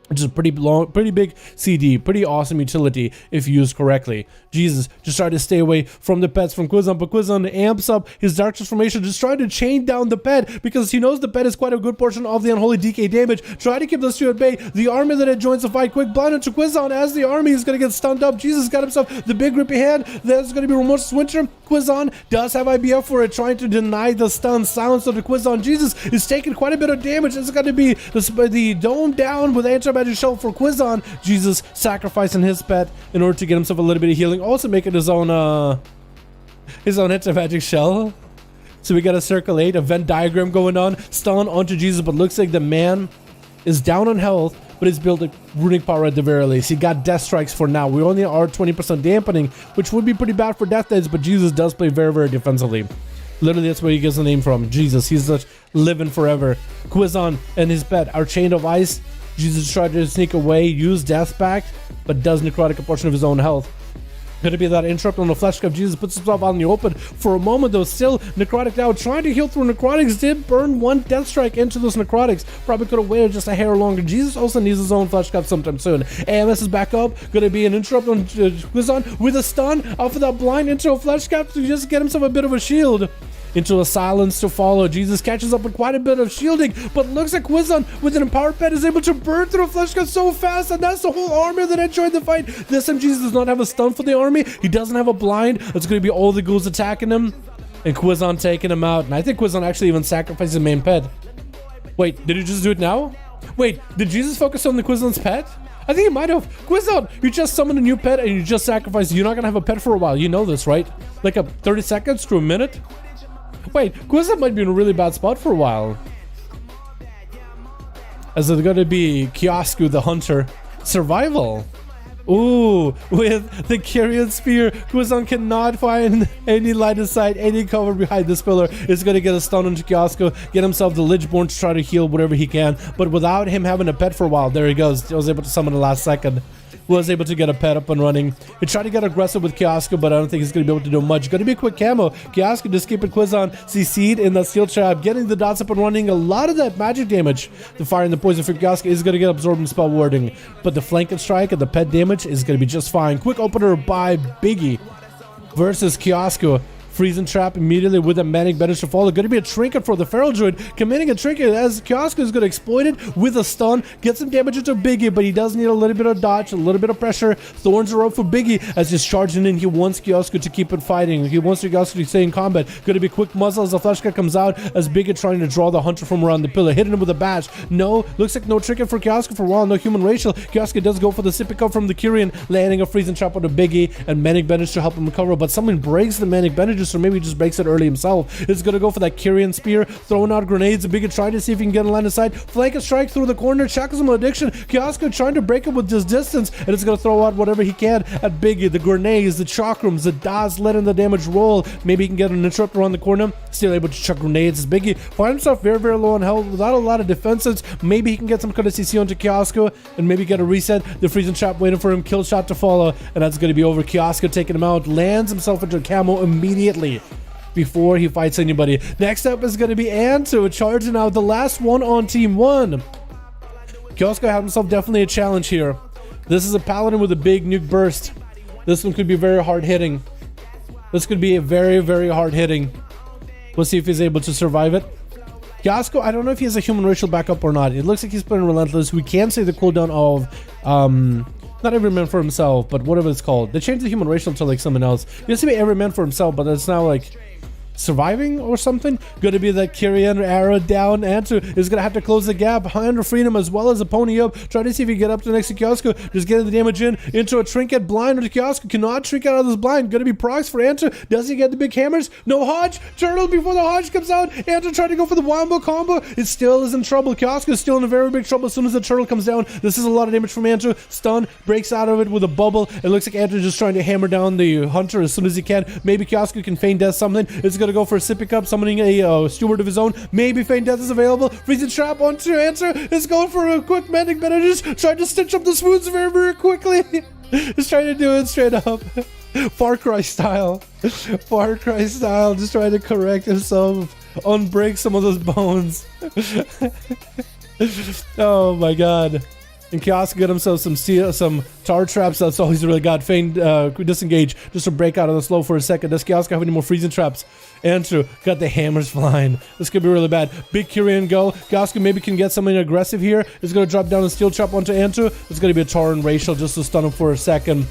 Which is a pretty long, pretty big CD, pretty awesome utility if used correctly. Jesus just tried to stay away from the pets from Quizon, but Quizon amps up his Dark Transformation, just trying to chain down the pet because he knows the pet is quite a good portion of the Unholy DK damage. Try to keep those two at bay. The army that joins the fight, quick blind into Quizon as the army is going to get stunned up. Jesus got himself the big grippy hand. There's going to be Remote Winter. Quizon does have IBF for it, trying to deny the stun. Silence of the Quizon. Jesus is taking quite a bit of damage. It's going to be the dome down with anti-magic shell for Quizon. Jesus sacrificing his pet in order to get himself a little bit of healing, also making his own anti-magic shell. So we got a circle 8, a Venn diagram going on, stun onto Jesus, but looks like the man is down on health, but he's built a Runic Power at the very least. He got death strikes for now. We only are 20% dampening, which would be pretty bad for death days, but Jesus does play very, very defensively. Literally, that's where he gets the name from. Jesus, he's just living forever. Quizon and his pet are chained of ice. Jesus tried to sneak away, use Death Pact, but does necrotic a portion of his own health. Could it be that interrupt on the flesh cup? Jesus puts himself out in the open for a moment, though. Still necrotic now, trying to heal through necrotics. Did burn one death strike into those necrotics. Probably could have waited just a hair longer. Jesus also needs his own flesh cup sometime soon. AMS is back up. Gonna be an interrupt on Quizon with a stun off of that blind into a flesh cup to just get himself a bit of a shield. Into a silence to follow. Jesus catches up with quite a bit of shielding, but looks like Quizon with an empowered pet is able to burn through a flesh cut so fast, and that's the whole army that enjoyed the fight. This time Jesus does not have a stun for the army. He doesn't have a blind. It's going to be all the ghouls attacking him, and Quizon taking him out. And I think Quizon actually even sacrificed his main pet. Wait, did he just do it now? Wait, did Jesus focus on the Quizon's pet? I think he might have. Quizon, you just summoned a new pet and you just sacrificed. You're not going to have a pet for a while. You know this, right? Like a 30 seconds to a minute? Wait, Quizon might be in a really bad spot for a while. As it's gonna be Kiosku the Hunter. Survival. Ooh, with the Carrion Spear, Quizon cannot find any line of sight, any cover behind this pillar. It's gonna get a stun into Kiosku, get himself the Lichborn to try to heal whatever he can. But without him having a pet for a while, there he goes. I was able to summon the last second. Was able to get a pet up and running. He tried to get aggressive with Kiosku, but I don't think he's going to be able to do much. Going to be a quick camo. Kiosku just keeping Quizon CC'd in the steel trap, getting the dots up and running. A lot of that magic damage. The fire and the poison for Kiosku is going to get absorbed in spell warding, but the flanking strike and the pet damage is going to be just fine. Quick opener by Biggie versus Kiosku. Freezing trap immediately with a manic banish to follow. Going to be a trinket for the feral druid, committing a trinket as Kiosku is going to exploit it with a stun, get some damage into Biggie, but he does need a little bit of dodge, a little bit of pressure. Thorns are up for Biggie as he's charging in. He wants Kiosku to keep it fighting. He wants Kiosku to stay in combat. Going to be quick muzzle as the flash cut comes out as Biggie trying to draw the hunter from around the pillar, hitting him with a bash. No, looks like no trinket for Kiosku for a while. No human racial. Kiosku does go for the sippy cup from the Kyrian, landing a freezing trap on the Biggie and manic banish to help him recover, but someone breaks the manic bandages, or maybe he just breaks it early himself. It's gonna go for that Kyrian Spear, throwing out grenades. Biggie trying to see if he can get a line of sight. Flank a strike through the corner, shackles him with addiction. Kiosku trying to break him with this distance, and it's gonna throw out whatever he can at Biggie. The grenades, the chakrams, the Das letting the damage roll. Maybe he can get an interrupt around the corner. Still able to chuck grenades as Biggie finds himself very, very low on health without a lot of defenses. Maybe he can get some kind of CC onto Kiosku and maybe get a reset. The freezing trap waiting for him, kill shot to follow, and that's gonna be over. Kiosku taking him out, lands himself into a camo immediately before he fights anybody. Next up is going to be Anto charging out, the last one on team 1. Kiosku had himself definitely a challenge here. This is a paladin with a big nuke burst. This one could be very hard hitting. This could be a very, very hard hitting. We'll see if he's able to survive it. Kiosku, I don't know if he has a human racial backup or not. It looks like he's playing Relentless. We can say the cooldown of not every man for himself, but whatever it's called. They changed the human racial to like someone else. It used to be every man for himself, but it's now like surviving or something. Gonna be that Kyrian arrow down. Antu is gonna have to close the gap behind freedom as well as a pony up. Try to see if he can get up to next to Kiosku. Just getting the damage in into a trinket blind. Kiosku cannot trinket out of this blind. Gonna be procs for Antu. Does he get the big hammers? No Hodge. Turtle before the Hodge comes out. Antu trying to go for the wombo combo. It still is in trouble. Kiosku is still in a very big trouble as soon as the turtle comes down. This is a lot of damage from Antu. Stun breaks out of it with a bubble. It looks like Antu just trying to hammer down the hunter as soon as he can. Maybe Kiosku can feign death something. It's gonna gonna go for a sippy cup, summoning a steward of his own. Maybe Feign Death is available. Freezing Trap onto answer. Is going for a quick mending bandages. Trying to stitch up the swoons very, very quickly. He's trying to do it straight up. Far Cry style. Far Cry style. Just trying to correct himself. Unbreak some of those bones. Oh my god. And Kiosk got himself some tar traps. That's all he's really got. Feign disengage just to break out of the slow for a second. Does Kiosk have any more freezing traps? Andrew got the hammers flying. This could be really bad. Big Kyrian go. Kiosk maybe can get something aggressive here. He's going to drop down a steel trap onto Andrew. It's going to be a tar and racial just to stun him for a second.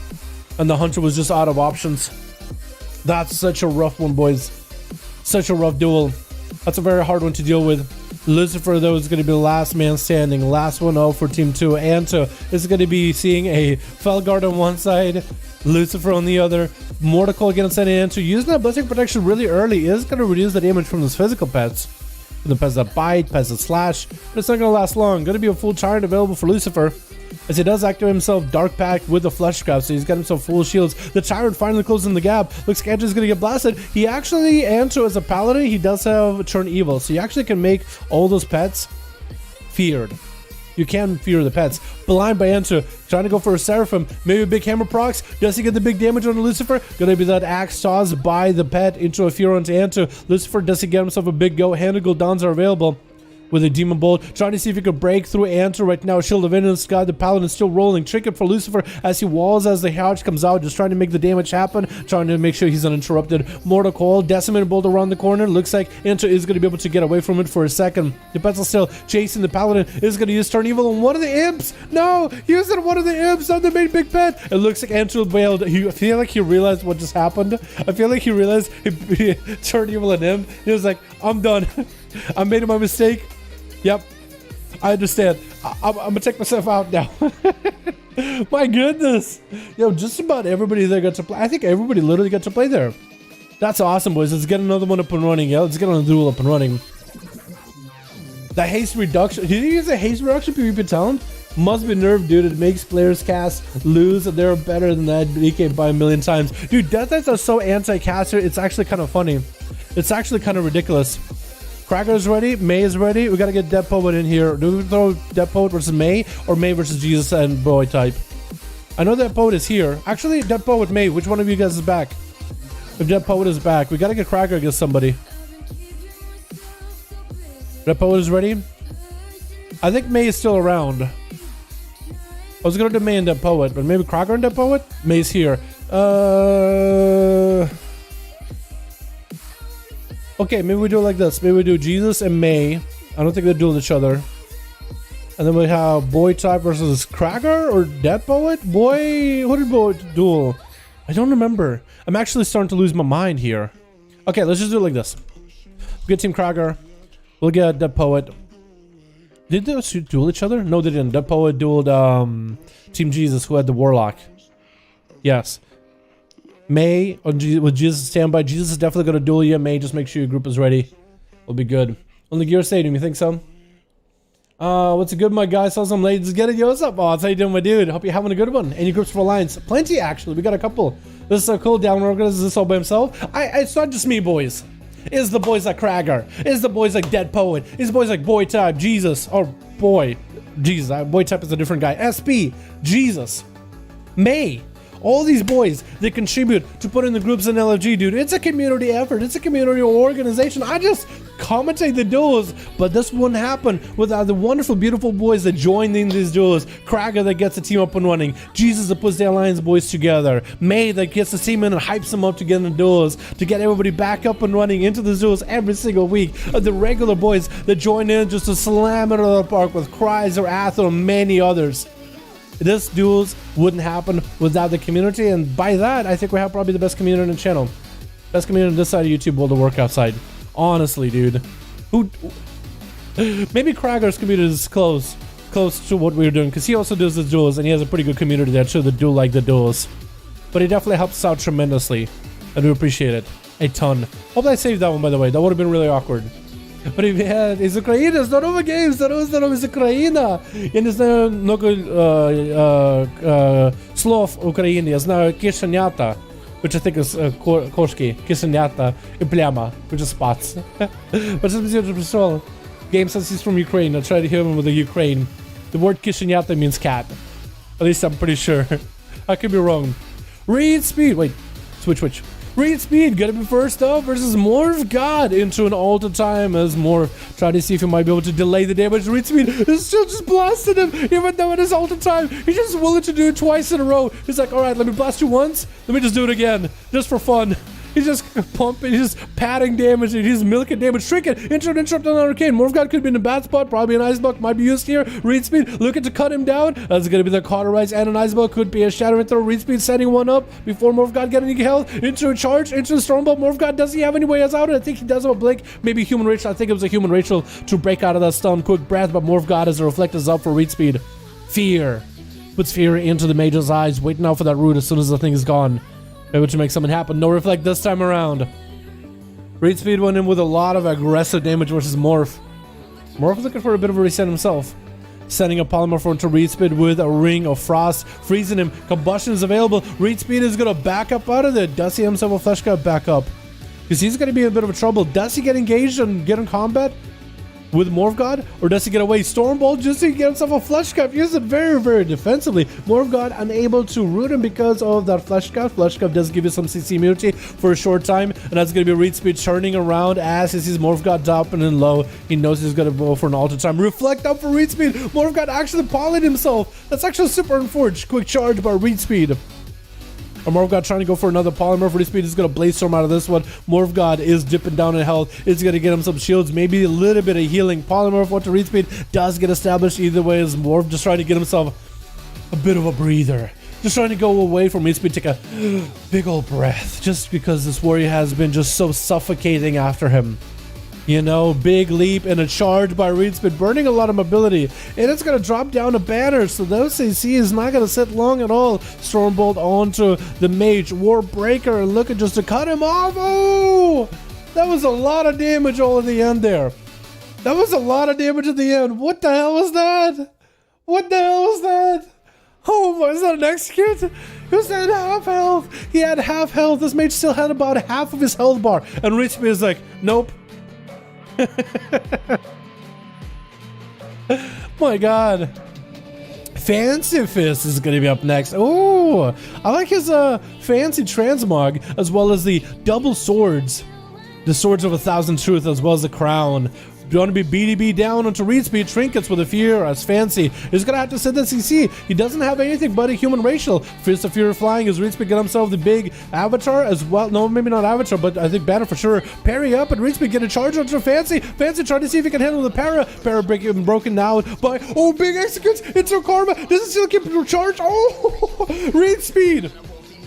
And the hunter was just out of options. That's such a rough one, boys. Such a rough duel. That's a very hard one to deal with. Lucifer, though, is going to be the last man standing. Last one out for Team 2. Anto is going to be seeing a Felguard on one side, Lucifer on the other. Mortical against any Anto. Using that Blessing Protection really early is going to reduce the damage from those physical pets. From the pets that bite, pets that slash. But it's not going to last long. Going to be a full Tyrant available for Lucifer, as he does activate himself Dark Pact with the Flesh Scrap, so he's got himself full shields. The Tyrant finally closing the gap. Looks like Andrew's gonna get blasted. He actually, Andrew as a Paladin, he does have Turn Evil, so you actually can make all those pets feared. You can fear the pets. Blind by Andrew, trying to go for a Seraphim. Maybe a big hammer procs. Does he get the big damage on Lucifer? Gonna be that axe tossed by the pet into a fear onto Andrew. Lucifer, does he get himself a big go? Handed Gul'dans are available. With a Demon Bolt, trying to see if he could break through Andrew right now. Shield of Endless Sky, the Paladin still rolling. Trinket for Lucifer as he walls as the Couch comes out, just trying to make the damage happen, trying to make sure he's uninterrupted. Mortal Coil, Decimated Bolt around the corner. Looks like Andrew is going to be able to get away from it for a second. The Petzl still chasing the Paladin, is going to use Turn Evil on one of the imps. No, he used it on one of the imps on the main big pet. It looks like Andrew bailed. I feel like he realized what just happened. I feel like he realized he turned evil on him. He was like, I'm done. I made my mistake. Yep. I understand. I'm gonna take myself out now. My goodness. Yo, just about everybody there got to play. I think everybody literally got to play there. That's awesome, boys. Let's get another one up and running. Yeah, let's get on the duel up and running. The haste reduction. Did you use a haste reduction PvP talent? Must be nerfed, dude. It makes players cast lose, and they're better than that DK by a million times. Dude, Death Knights are so anti-caster. It's actually kind of funny. It's actually kind of ridiculous. Cracker's ready, May is ready. We gotta get Dead Poet in here. Do we throw Dead Poet versus May, or May versus Jesus and Boy type? I know Dead Poet is here. Actually, Dead Poet May. Which one of you guys is back? If Dead Poet is back, we gotta get Cracker against somebody. Dead Poet is ready. I think May is still around. I was gonna do May and Dead Poet, but maybe Cracker and Dead Poet. May's here. Okay, maybe we do it like this. Maybe we do Jesus and May. I don't think they duel each other. And then we have Boy type versus Cracker or Dead Poet? Boy, who did Boy duel? I don't remember. I'm actually starting to lose my mind here. Okay, let's just do it like this. We'll get Team Cracker. We'll get Dead Poet. Did they duel each other? No, they didn't. Dead Poet dueled Team Jesus, who had the Warlock. Yes. May with Jesus standby. Jesus is definitely gonna duel you. May, just make sure your group is ready. We'll be good. On the Gear Stadium, you think so? What's a good, my guy? Saw some ladies get it. Yo, what's up, boss? How you doing, my dude? Hope you're having a good one. Any groups for Alliance? Plenty, actually. We got a couple. This is so cool. Down organizes this all by himself. It's not just me, boys. It's the boys like Cracker. It's the boys like Dead Poet. It's the boys like Boy Type, Jesus, or Boy, Jesus. Boy Type is a different guy. SP, Jesus, May. All these boys, they contribute to put in the groups in LFG, dude. It's a community effort. It's a community organization. I just commentate the duels, but this wouldn't happen without the wonderful, beautiful boys that joined in these duels. Cracker that gets the team up and running. Jesus that puts the Alliance boys together. May that gets the team in and hypes them up to get in the duels, to get everybody back up and running into the duels every single week. The regular boys that join in just to slam it out of the park with Cries or Athel and many others. This duels wouldn't happen without the community, and by that, I think we have probably the best community on the channel. Best community on this side of YouTube, World of Warcraft side. Honestly, dude. Maybe Cracker's community is close to what we're doing, because he also does the duels, and he has a pretty good community there too that do like the duels. But he definitely helps us out tremendously, and we appreciate it a ton. Hope I saved that one, by the way. That would have been really awkward. Привет, из Украины, здорово, Гейм, здорово из Украины. Я не знаю много слов Украины, я знаю кишенята. which I think is Koshki, Kisanyata, и Plyama, which is spots. But just game says he's from Ukraine. I'll try to hear him with the Ukraine. The word Kisanyata means cat. At least I'm pretty sure. I could be wrong. Read speed. Wait, switch. Read speed. Gonna be first up versus Morph God into an alter time as Morph try to see if he might be able to delay the damage. Read speed is still just blasting him, even though it is alter time. He's just willing to do it twice in a row. He's like, all right, let me blast you once. Let me just do it again, just for fun. He's just pumping, he's just padding damage, he's milking damage. Trinket, interrupt on Arcane. Morphgod could be in a bad spot, probably an Ice Block might be used here. Read speed, looking to cut him down. That's gonna be the Cauterize and an Ice Block, could be a Shattering Throw. Read speed setting one up before Morphgod getting any health. Into a charge, into the Stormbolt. Morphgod, does he have any way out? I think he does have a blink. Maybe Human Rachel, I think it was a Human Rachel to break out of that stun. Quick breath, but Morphgod as the Reflect is up for Read speed. Fear. Puts fear into the Mage's eyes, waiting out for that root as soon as the thing is gone. Able to make something happen. No Reflect this time around. Read speed went in with a lot of aggressive damage versus Morph. Morph is looking for a bit of a reset himself. Sending a Polymorph into Read speed with a Ring of Frost, freezing him. Combustion is available. Read speed is going to back up out of it. Does he himself a Flesh Cut back up? Because he's going to be in a bit of trouble. Does he get engaged and get in combat with Morphgod, or does he get away? Stormbolt just to get himself a Flesh Cup. He uses it very, very defensively. Morphgod unable to root him because of that Flesh Cup. Flesh Cup does give you some CC immunity for a short time, and that's going to be Read speed turning around as he sees Morphgod dropping in low. He knows he's going to go for an alter time. Reflect up for Read speed. Morphgod actually polyed himself. That's actually super unfortunate. Quick charge by Read speed. Morphgod trying to go for another Polymorph. Read speed is going to Blaze Storm out of this one. Morphgod is dipping down in health. Is going to get him some shields, maybe a little bit of healing. Polymorph onto Read speed does get established either way as Morph just trying to get himself a bit of a breather. Just trying to go away from Read speed, take a big old breath. Just because this warrior has been just so suffocating after him. You know, big leap and a charge by Read speed, burning a lot of mobility. And it's going to drop down a banner, so the OCC is not going to sit long at all. Stormbolt onto the Mage. Warbreaker looking just to cut him off. Oh! That was a lot of damage all in the end there. That was a lot of damage at the end. What the hell was that? What the hell was that? Oh, was that an execute? He was at half health. He had half health. This Mage still had about half of his health bar. And Read speed is like, nope. My god. Fancy Fist is going to be up next. Oh, I like his fancy transmog, as well as the double swords. The Swords of 1,000 Truth, as well as the crown. You want to be BDB down onto Read speed. Trinkets with a Fear as fancy. He's going to have to send the CC. He doesn't have anything but a Human Racial. Fist of Fury flying as Read speed get himself the big Avatar as well. No, maybe not Avatar, but I think Banner for sure. Parry up and Read speed get a charge onto Fancy. Fancy trying to see if he can handle the para. Para broken down by, oh, big executes into Karma. Does it still keep the charge? Oh, Read speed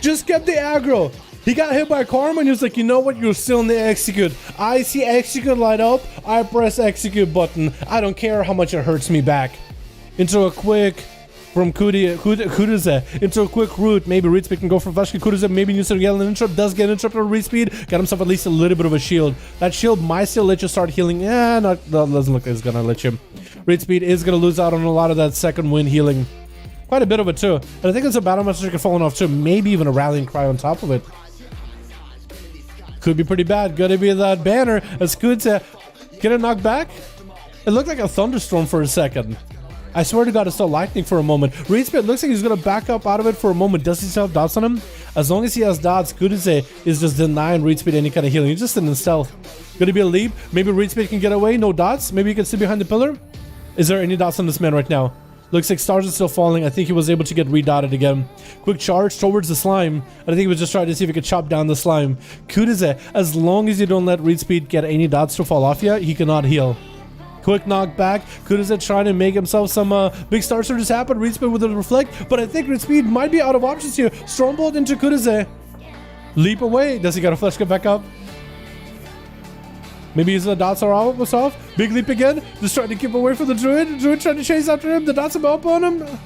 just kept the aggro. He got hit by Karma and he was like, you know what, you're still in the execute. I see execute light up, I press execute button. I don't care how much it hurts me back. Into a quick, from Kuduze, into a quick route. Maybe Read speed can go for Vashka Kuduze, maybe use a yell and interrupt, does get interrupt on Read speed. Got himself at least a little bit of a shield. That shield might still let you start healing. Yeah, that doesn't look like it's gonna let you. Read speed is gonna lose out on a lot of that second wind healing. Quite a bit of it too. And I think it's a Battle Master falling off too. Maybe even a Rallying Cry on top of it. Could be pretty bad. Gonna be that banner as Kudze get a knock back. It looked like a thunderstorm for a second. I swear to God, it's still lightning for a moment. Read speed looks like he's gonna back up out of it for a moment. Does he still have dots on him? As long as he has dots, Kudze is just denying Read speed any kind of healing. He's just in stealth. Gonna be a leap. Maybe Read speed can get away. No dots. Maybe he can sit behind the pillar. Is there any dots on this man right now? Looks like stars are still falling. I think he was able to get redotted again. Quick charge towards the slime. I think he was just trying to see if he could chop down the slime. Kudze, as long as you don't let Read speed get any dots to fall off yet, he cannot heal. Quick knockback. Kudze trying to make himself some big star surges happen. Read speed with a reflect, but I think Read speed might be out of options here. Stormbolt into Kudze. Leap away. Does he got a flesh get back up? Maybe his dots are almost off. Big leap again. Just trying to keep away from the druid. Druid trying to chase after him. The dots are up on him.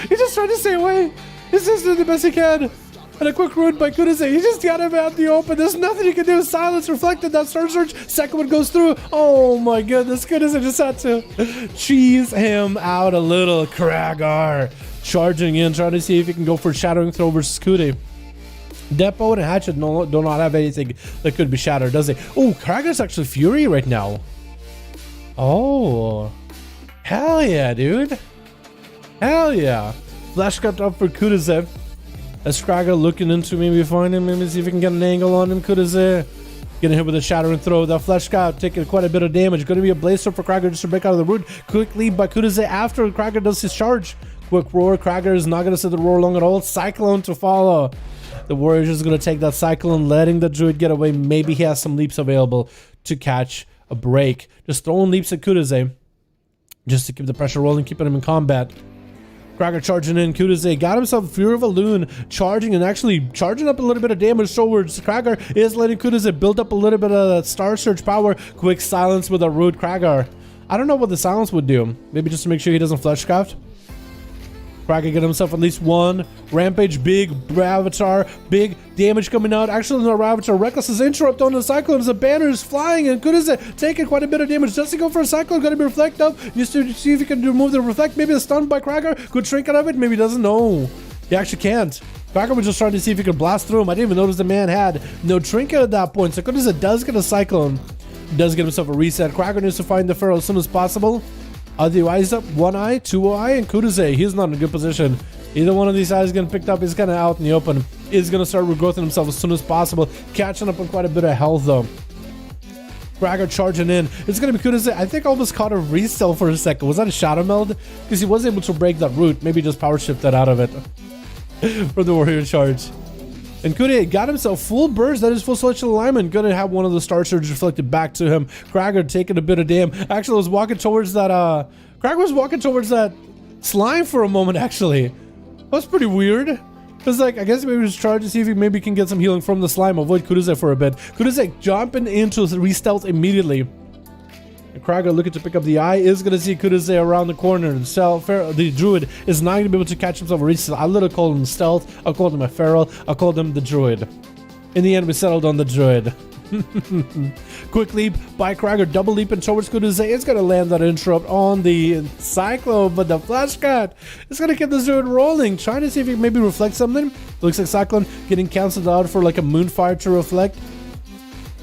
He's just trying to stay away. He's just doing the best he can. And a quick root by Kudze. He just got him out in the open. There's nothing you can do. Silence reflected. That Star Surge. Second one goes through. Oh my goodness. Kudze just had to cheese him out a little. Kragar. charging in, trying to see if he can go for Shattering Throw versus Kude. Depot and Hatchet do not have anything that could be shattered, does it? Oh, Krager's actually Fury right now. Oh, hell yeah, dude. Hell yeah. Flash cut up for Kudaze. As Krager looking into maybe find him, maybe see if he can get an angle on him. Kudaze getting hit with a Shattering Throw. That Flash Scout taking quite a bit of damage. Going to be a Blaze Storm for Krager just to break out of the root. Quick lead by Kudaze after Krager does his charge. Quick roar. Krager is not going to sit the roar long at all. Cyclone to follow. The Warrior's just going to take that Cyclone, letting the Druid get away. Maybe he has some leaps available to catch a break. Just throwing leaps at Kudaze just to keep the pressure rolling, keeping him in combat. Krager charging in. Kudaze got himself Fury of a Loon, charging and actually charging up a little bit of damage towards Krager. Is letting Kudaze build up a little bit of that Star Surge power. Quick silence with a root. Krager, I don't know what the silence would do. Maybe just to make sure he doesn't Flesh Craft. Krager get himself at least one. Rampage, big Ravatar, big damage coming out. Actually, no Ravatar. Reckless's interrupt on the Cyclone as the banner is flying, and Kudaze taking quite a bit of damage. Does he go for a Cyclone? Gonna be reflect up. Just to see if he can remove the reflect. Maybe a stun by Krager. Good trinket of it. Maybe he doesn't know. He actually can't. Krager was just trying to see if he could blast through him. I didn't even notice the man had no trinket at that point. So Kudaze does get a Cyclone. Does get himself a reset. Krager needs to find the Pharaoh as soon as possible. Otherwise up, one eye, two eye, and Kudaze. He's not in a good position. Either one of these eyes getting picked up is kind of out in the open. Is going to start regrowthing himself as soon as possible. Catching up on quite a bit of health though. Krager charging in. It's going to be Kudaze. I think I almost caught a resell for a second. Was that a Shadow Meld? Because he was able to break that root. Maybe just power shift that out of it. For the Warrior charge. And Kudaze got himself full burst. That is full celestial alignment. Gonna have one of the Star Surge reflected back to him. Krager taking a bit of damn. Actually, was walking towards that. Krager was walking towards that slime for a moment. Actually, that was pretty weird. Cause like I guess maybe just try to see if he maybe can get some healing from the slime. Avoid Kudaze for a bit. Kudaze jumping into the re-stealth immediately. And Krager looking to pick up the eye is going to see Kudaze around the corner. And the Druid is not going to be able to catch himself a reset. I literally called him Stealth. I called him a Feral. I called him the Druid. In the end, we settled on the Druid. Quick leap by Krager. Double leaping towards Kudaze. It's going to land that interrupt on the Cyclone. But the Flash Cut is going to get the Druid rolling. Trying to see if he can maybe reflect something. Looks like Cyclone getting cancelled out for like a Moonfire to reflect.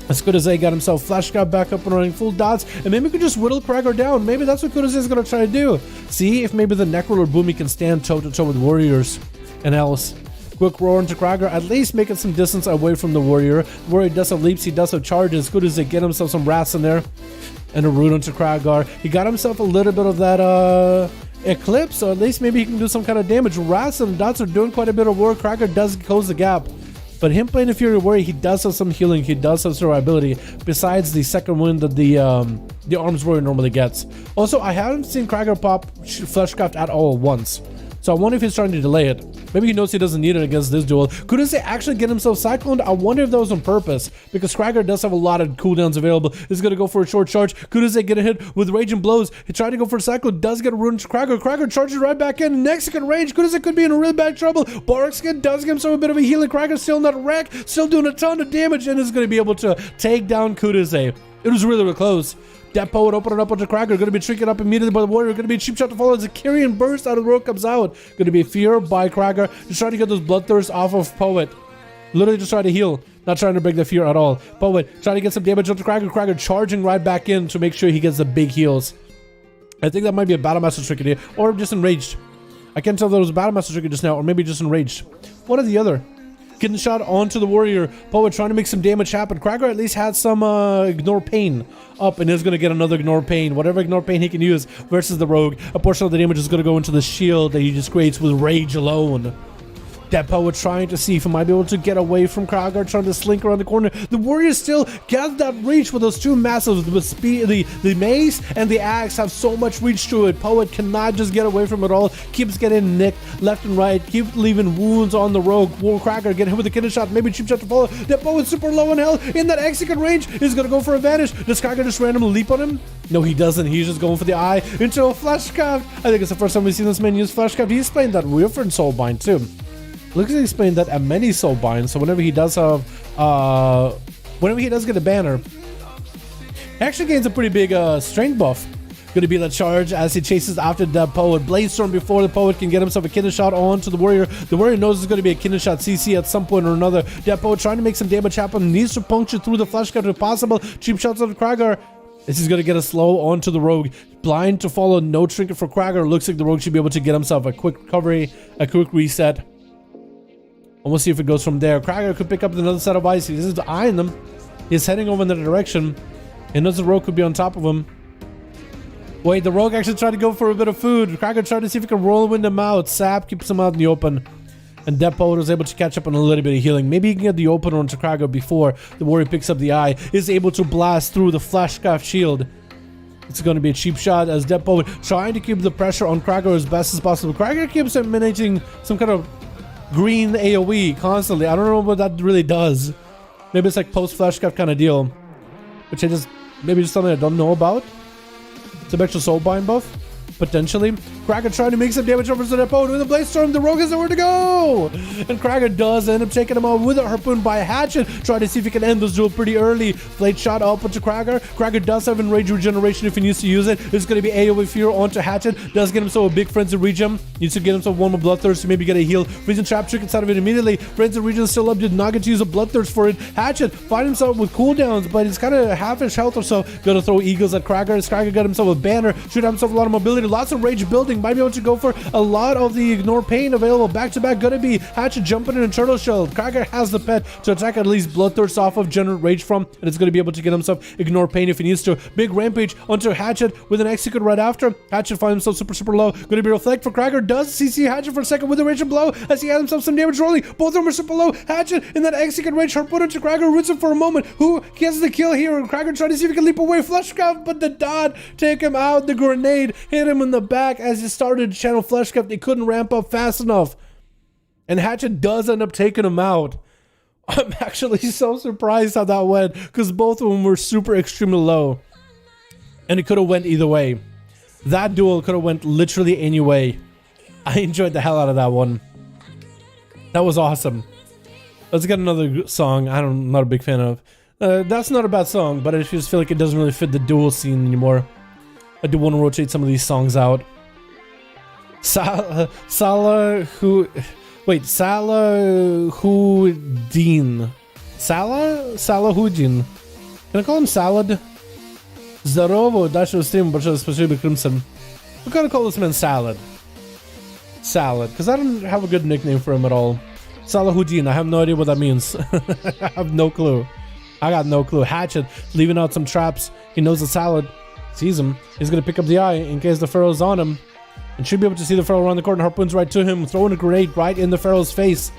As Kudaze got himself Flash Got back up and running full dots, and maybe we could just whittle Krager down. Maybe that's what Kudaze is going to try to do. See if maybe the Necro or Boomkin can stand toe-to-toe with Warriors and else. Quick roar into Krager, at least making some distance away from the Warrior. The Warrior does have leaps, he does have charges. Kudaze get himself some rats in there. And a root into Krager. He got himself a little bit of that Eclipse, so at least maybe he can do some kind of damage. Rats and dots are doing quite a bit of work. Krager does close the gap. But him playing the Fury Warrior, he does have some healing, he does have survivability, besides the second wind that the Arms Warrior normally gets. Also, I haven't seen Krager pop Fleshcraft at all once. So I wonder if he's trying to delay it. Maybe he knows he doesn't need it against this duel. Kudaze actually get himself Cycloned? I wonder if that was on purpose, because Krager does have a lot of cooldowns available. He's going to go for a short charge. Kudaze getting hit with Raging Blows. He tried to go for a Cyclone, does get a rune to Krager. Krager charges right back in. Next second range, Kudaze could be in really bad trouble. Barkskin does give himself a bit of a healing. Krager still not wrecked, still doing a ton of damage, and is going to be able to take down Kudaze. It was really, really close. Depot would open it up onto Krager. Going to be trinket up immediately by the Warrior. Going to be a cheap shot to follow as a Kyrian burst out of the road comes out. Going to be Fear by Krager. Just trying to get those Bloodthirst off of Poet. Literally just trying to heal. Not trying to break the Fear at all. Poet trying to get some damage onto Krager. Krager charging right back in to make sure he gets the big heals. I think that might be a Battlemaster trinket here. Or just Enraged. I can't tell if that was a Battlemaster trinket just now. Or maybe just Enraged. One or the other. Getting shot onto the Warrior. Poet trying to make some damage happen. Krager at least had some Ignore Pain up and is going to get another Ignore Pain. Whatever Ignore Pain he can use versus the Rogue. A portion of the damage is going to go into the shield that he just creates with Rage alone. That Poet trying to see if he might be able to get away from Krager, trying to slink around the corner. The Warrior still gets that reach with those two massives. The speed, the mace and the axe have so much reach to it. Poet cannot just get away from it all. Keeps getting nicked left and right. Keeps leaving wounds on the Rogue. Krager getting hit with a kidney shot. Maybe cheap shot to follow. That Poet's super low in health. In that execute range is going to go for a vanish. Does Krager just randomly leap on him? No, he doesn't. He's just going for the eye into a Fleshcraft. I think it's the first time we've seen this man use Fleshcraft. He's playing that Wilfred Soulbind too. Looks like he's playing that at many Soulbinds, so whenever he does have, whenever he does get a banner, he actually gains a pretty big strength buff. Gonna be the charge as he chases after the poet. Blade Storm before the poet can get himself a kidney shot onto the warrior. The warrior knows it's gonna be a kidney shot CC at some point or another. That poet trying to make some damage happen, needs to puncture through the flash cut if possible. Cheap shots on Kragar. This is gonna get a slow onto the rogue. Blind to follow, no trinket for Kragar. Looks like the rogue should be able to get himself a quick recovery, a quick reset. And we'll see if it goes from there. Kragar could pick up another set of eyes. He's just eyeing them. He's heading over in that direction. He knows the rogue could be on top of him. Wait, the rogue actually tried to go for a bit of food. Kragar tried to see if he could roll wind him out. Sap keeps him out in the open. And Depo was able to catch up on a little bit of healing. Maybe he can get the open onto Kragar before the warrior picks up the eye. Is able to blast through the flashcraft shield. It's going to be a cheap shot as Depo trying to keep the pressure on Kragar as best as possible. Kragar keeps emanating some kind of green AoE constantly. I don't know what that really does. Maybe it's like post-flashcraft kind of deal. Which I just, maybe just something I don't know about. Some extra soulbind buff, potentially. Kragar trying to make some damage over to the opponent with a Blade Storm. The rogue has nowhere to go! And Kragar does end up taking him out with a harpoon by a hatchet, trying to see if he can end this duel pretty early. Blade shot up onto Kragar. Kragar does have enrage regeneration if he needs to use it. It's going to be AoE Fear onto Hatchet. Does get himself a big Frenzy Regen. Needs to get himself one more Bloodthirst to maybe get a heal. Freezing Trap trick inside of it immediately. Frenzy Regen is still up. Did not get to use a Bloodthirst for it. Hatchet find himself with cooldowns, but he's kind of half-ish health or so. Gonna throw Eagles at Kragar. As Kragar got himself a banner. Should have himself a lot of mobility. Lots of rage building. Might be able to go for a lot of the ignore pain available back to back. Gonna be Hatchet jumping in a turtle shell. Kragar has the pet to attack at least Bloodthirst off of, generate rage from, and it's gonna be able to get himself ignore pain if he needs to. Big rampage onto Hatchet with an execute right after. Hatchet finds himself super low. Gonna be reflect for Kragar. Does CC Hatchet for a second with a rage blow as he has himself some damage rolling. Both of them are super low. Hatchet in that execute rage harpoon into Kragar, roots him for a moment. Who gets the kill here? Kragar trying to see if he can leap away. Fleshcraft, but the dot take him out. The grenade hit him in the back as he started to channel Fleshcraft. They couldn't ramp up fast enough. And Hatchet does end up taking him out. I'm actually so surprised how that went because both of them were super extremely low. And it could have went either way. That duel could have went literally any way. I enjoyed the hell out of that one. That was awesome. Let's get another song I'm not a big fan of. That's not a bad song, but I just feel like it doesn't really fit the duel scene anymore. I do want to rotate some of these songs out. Salahuddin. Salahuddin. Can I call him Salad? Здорово, дальше стрим, большое спасибо, Crimson. We're gonna call this man Salad. Salad, because I don't have a good nickname for him at all. Salahuddin, I have no idea what that means. I have no clue. I got no clue. Hatchet leaving out some traps. He knows the Salad sees him. He's gonna pick up the eye in case the Pharaoh's on him. And should be able to see the Pharaoh around the corner. Harpoon's right to him, throwing a grenade right in the Pharaoh's face.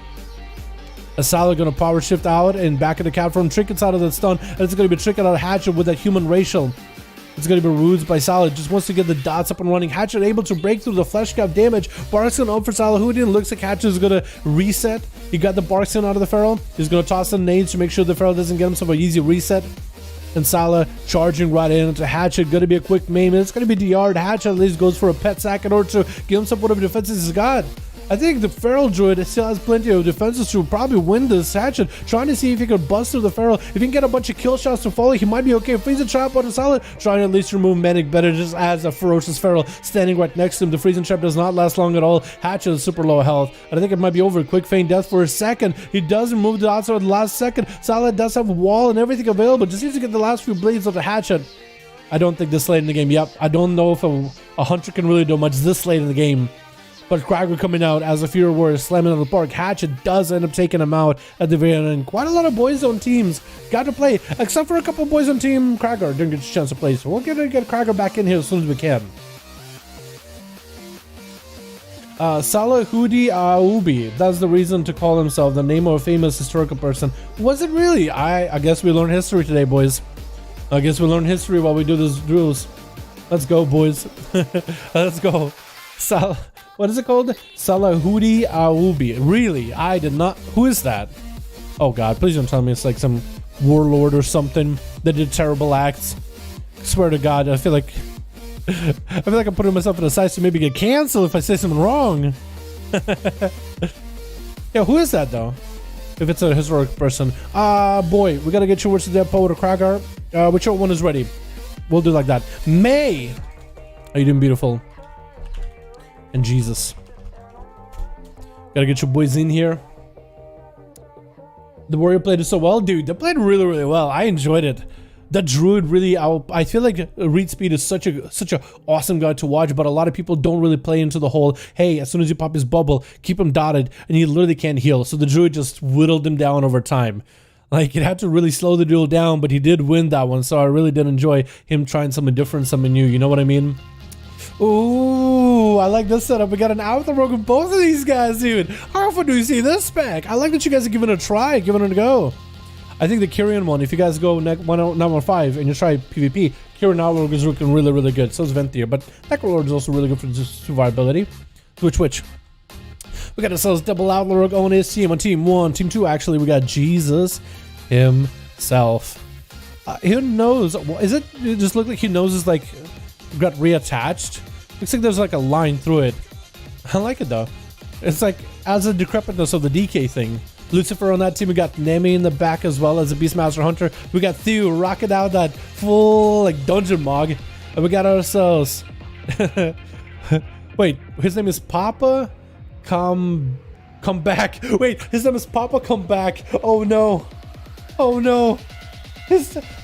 A Salad gonna power shift out and back in the cap from Trinkets out of that stun. And it's gonna be Trinket out of Hatchet with that human racial. It's gonna be Rudes by Salad. Just wants to get the dots up and running. Hatchet able to break through the flesh cap damage. Barkskin up for Salahuddin. Looks like Hatchet is gonna reset. He got the Barkskin out of the Pharaoh. He's gonna toss some nades to make sure the Pharaoh doesn't get himself an easy reset. And Salah charging right into Hatchet. Gonna be a quick maim. It's gonna be DR'd. Hatchet at least goes for a pet sack in order to give himself whatever defenses he's got. I think the Feral Druid still has plenty of defenses to probably win this Hatchet. Trying to see if he can bust through the Feral. If he can get a bunch of kill shots to follow, he might be okay. Freezing Trap on a Salad. Trying to at least remove Manic better just as a ferocious Feral standing right next to him. The Freezing Trap does not last long at all. Hatchet is super low health. And I think it might be over. Quick feign death for a second. He does remove the outside at the last second. Salad does have a wall and everything available. Just needs to get the last few blades of the Hatchet. I don't think this late in the game. Yep, I don't know if a Hunter can really do much this late in the game. But Kragar coming out as a Fury Warrior slamming on the park. Hatchet does end up taking him out at the very end. Quite a lot of boys on teams got to play, except for a couple of boys on team Kragar didn't get a chance to play. So we'll get Kragar back in here as soon as we can. Salahudi Aubi. That's the reason to call himself the name of a famous historical person. Was it really? I guess we learned history today, boys. I guess we learned history while we do this duels. Let's go, boys. Let's go. What is it called? Salahudi Aubi. Really? I did not. Who is that? Oh god, please don't tell me it's like some warlord or something that did terrible acts. I swear to god, I feel like I'm putting myself in a size to maybe get canceled if I say something wrong. Yeah, who is that though? If it's a historic person. Boy, we gotta get you words to that poet or Kragar. Whichever one is ready. We'll do like that. May. How you doing, beautiful? And Jesus. Gotta get your boys in here. The warrior played it so well, dude. They played really, really well. I enjoyed it. That druid really, I feel like read speed is such a awesome guy to watch, but a lot of people don't really play into the whole, hey, as soon as you pop his bubble, keep him dotted, and he literally can't heal. So the druid just whittled him down over time. Like, it had to really slow the duel down, but he did win that one, so I really did enjoy him trying something different, something new, you know what I mean? Ooh, I like this setup. We got an Outlaw with both of these guys, dude. How often do you see this spec? I like that you guys are giving it a try, giving it a go. I think the Kyrian one, if you guys go 915 and you try PvP, Kyrian Outlaw is looking really, really good. So is Venthyr, but Necrolord is also really good for survivability. Which. We got ourselves double Outlaw on his team. On team 1, team 2, actually, we got Jesus himself. Who knows? Is it just look like he knows is like got reattached? Looks like there's like a line through it. I like it though. It's like as a decrepitness of the DK thing. Lucifer on that team. We got Nemi in the back as well as a Beastmaster Hunter. We got Theo rocking out that full like dungeon mog. And we got ourselves. Wait, his name is Papa? Come back. Wait, his name is Papa Come Back. Oh no. Oh no.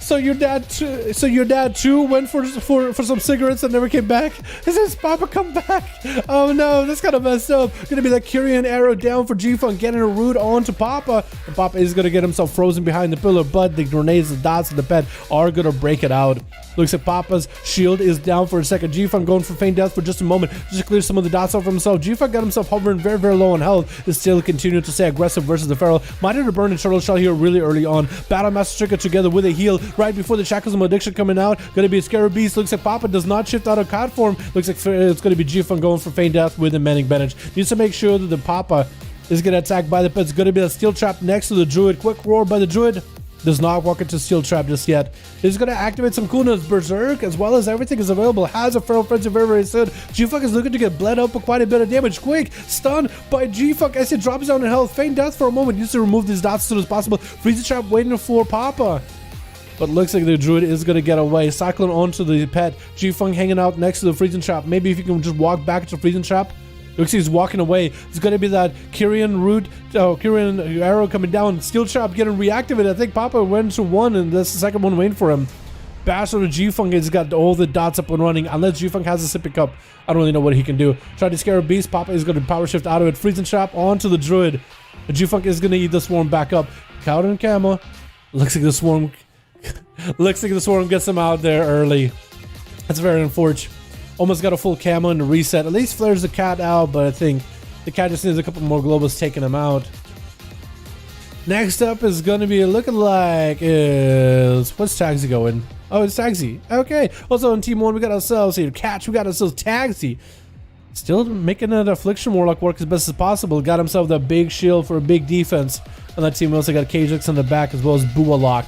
So your dad too went for some cigarettes and never came back? His name's Papa Come Back. Oh no, that's kind of messed up. Gonna be that Kyrian arrow down for G-Funk, getting a root onto Papa. And Papa is gonna get himself frozen behind the pillar, but the grenades, the dots, and the pet are gonna break it out. Looks like Papa's shield is down for a second. G-Funk going for feign death for just a moment, just to clear some of the dots off himself. G-Funk got himself hovering very, very low on health. Is still continuing to stay aggressive versus the Feral. Might have to burn a turtle shell here really early on. Battle Master Trigger together with a heal right before the Shackles of Malediction coming out. Gonna be a Scarab Beast. Looks like Papa does not shift out of cod form. Looks like it's gonna be G-Funk going for feign death with a Manning Bandage. Needs to make sure that the Papa is gonna attack by the pet. It's gonna be a steel trap next to the Druid. Quick roar by the Druid. Does not walk into steel trap just yet. He's gonna activate some coolness. Berserk, as well as everything is available. Has a Feral Frenzy very, very soon. G-Funk is looking to get bled up for quite a bit of damage. Quick stun by G-Funk as he drops down in health. Feign death for a moment. Needs to remove these dots as soon as possible. Freeze trap waiting for Papa. But looks like the Druid is going to get away. Cyclone onto the pet. G-Funk hanging out next to the freezing trap. Maybe if you can just walk back to the freezing trap. Looks like he's walking away. It's going to be that Kyrian root, Kyrian arrow coming down. Steel trap getting reactivated. I think Papa went to one and that's the second one waiting for him. Bash over G-Funk has got all the dots up and running. Unless G-Funk has a sippy cup, I don't really know what he can do. Try to scare a beast. Papa is going to power shift out of it. Freezing trap onto the Druid. G-Funk is going to eat the swarm back up. Coward and Camo. Looks like the swarm... Looks like the swarm gets him out there early. That's very unfortunate. Almost got a full camo and a reset. At least flares the cat out, but I think the cat just needs a couple more globals taking him out. Next up is going to be looking like what's Tagsy going? Oh, it's Tagsy. Okay. Also on team 1, we got ourselves here Catch. We got ourselves Tagsy. Still making an Affliction Warlock work as best as possible. Got himself that big shield for a big defense. On that team, we also got Kajix in the back as well as Warlock.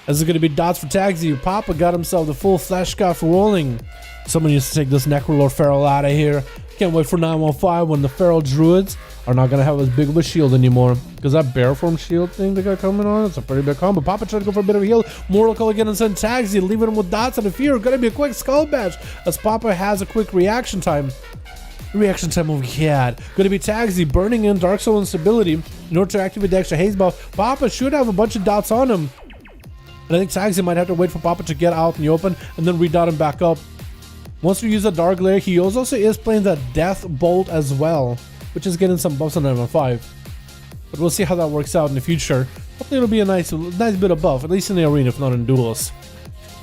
This is going to be dots for Tagsy. Papa got himself the full flash scuff rolling. Someone needs to take this Necrolord Feral out of here. Can't wait for 915 when the Feral Druids are not going to have as big of a shield anymore. Because that bear form shield thing they got coming on, it's a pretty big combo. Papa tried to go for a bit of a heal. Mortal Call again and send Tagsy, leaving him with dots and a fear. Going to be a quick skull bash as Papa has a quick reaction time. Reaction time over here. Going to be Tagsy burning in Dark Soul Instability in order to activate the extra haze buff. Papa should have a bunch of dots on him. And I think Tagsy might have to wait for Papa to get out in the open and then redot him back up. Once we use the Dark Lair, he also is playing the Death Bolt as well, which is getting some buffs on M5. But we'll see how that works out in the future. Hopefully it'll be a nice bit of buff, at least in the arena, if not in duels.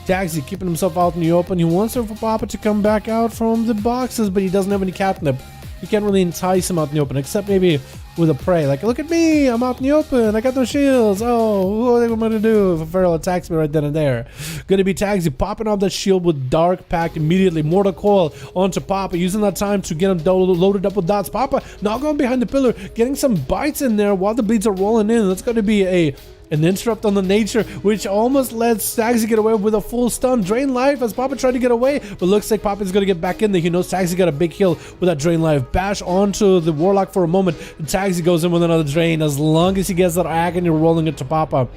Tagsy keeping himself out in the open. He wants for Papa to come back out from the boxes, but he doesn't have any catnip. You can't really entice him out in the open, except maybe with a prey. Like, look at me, I'm out in the open, I got no shields. Oh, what am I gonna do if a Feral attacks me right then and there? Gonna be Tagsy popping off that shield with Dark Pact immediately. Mortal Coil onto Papa, using that time to get him loaded up with dots. Papa now going behind the pillar, getting some bites in there while the bleeds are rolling in. That's gonna be an interrupt on the nature, which almost lets Tagsy get away with a full stun. Drain life as Papa tried to get away, but looks like Papa's gonna get back in there. He knows Tagsy got a big heal with that drain life. Bash onto the Warlock for a moment, and Tagsy goes in with another drain as long as he gets that agony rolling into Papa.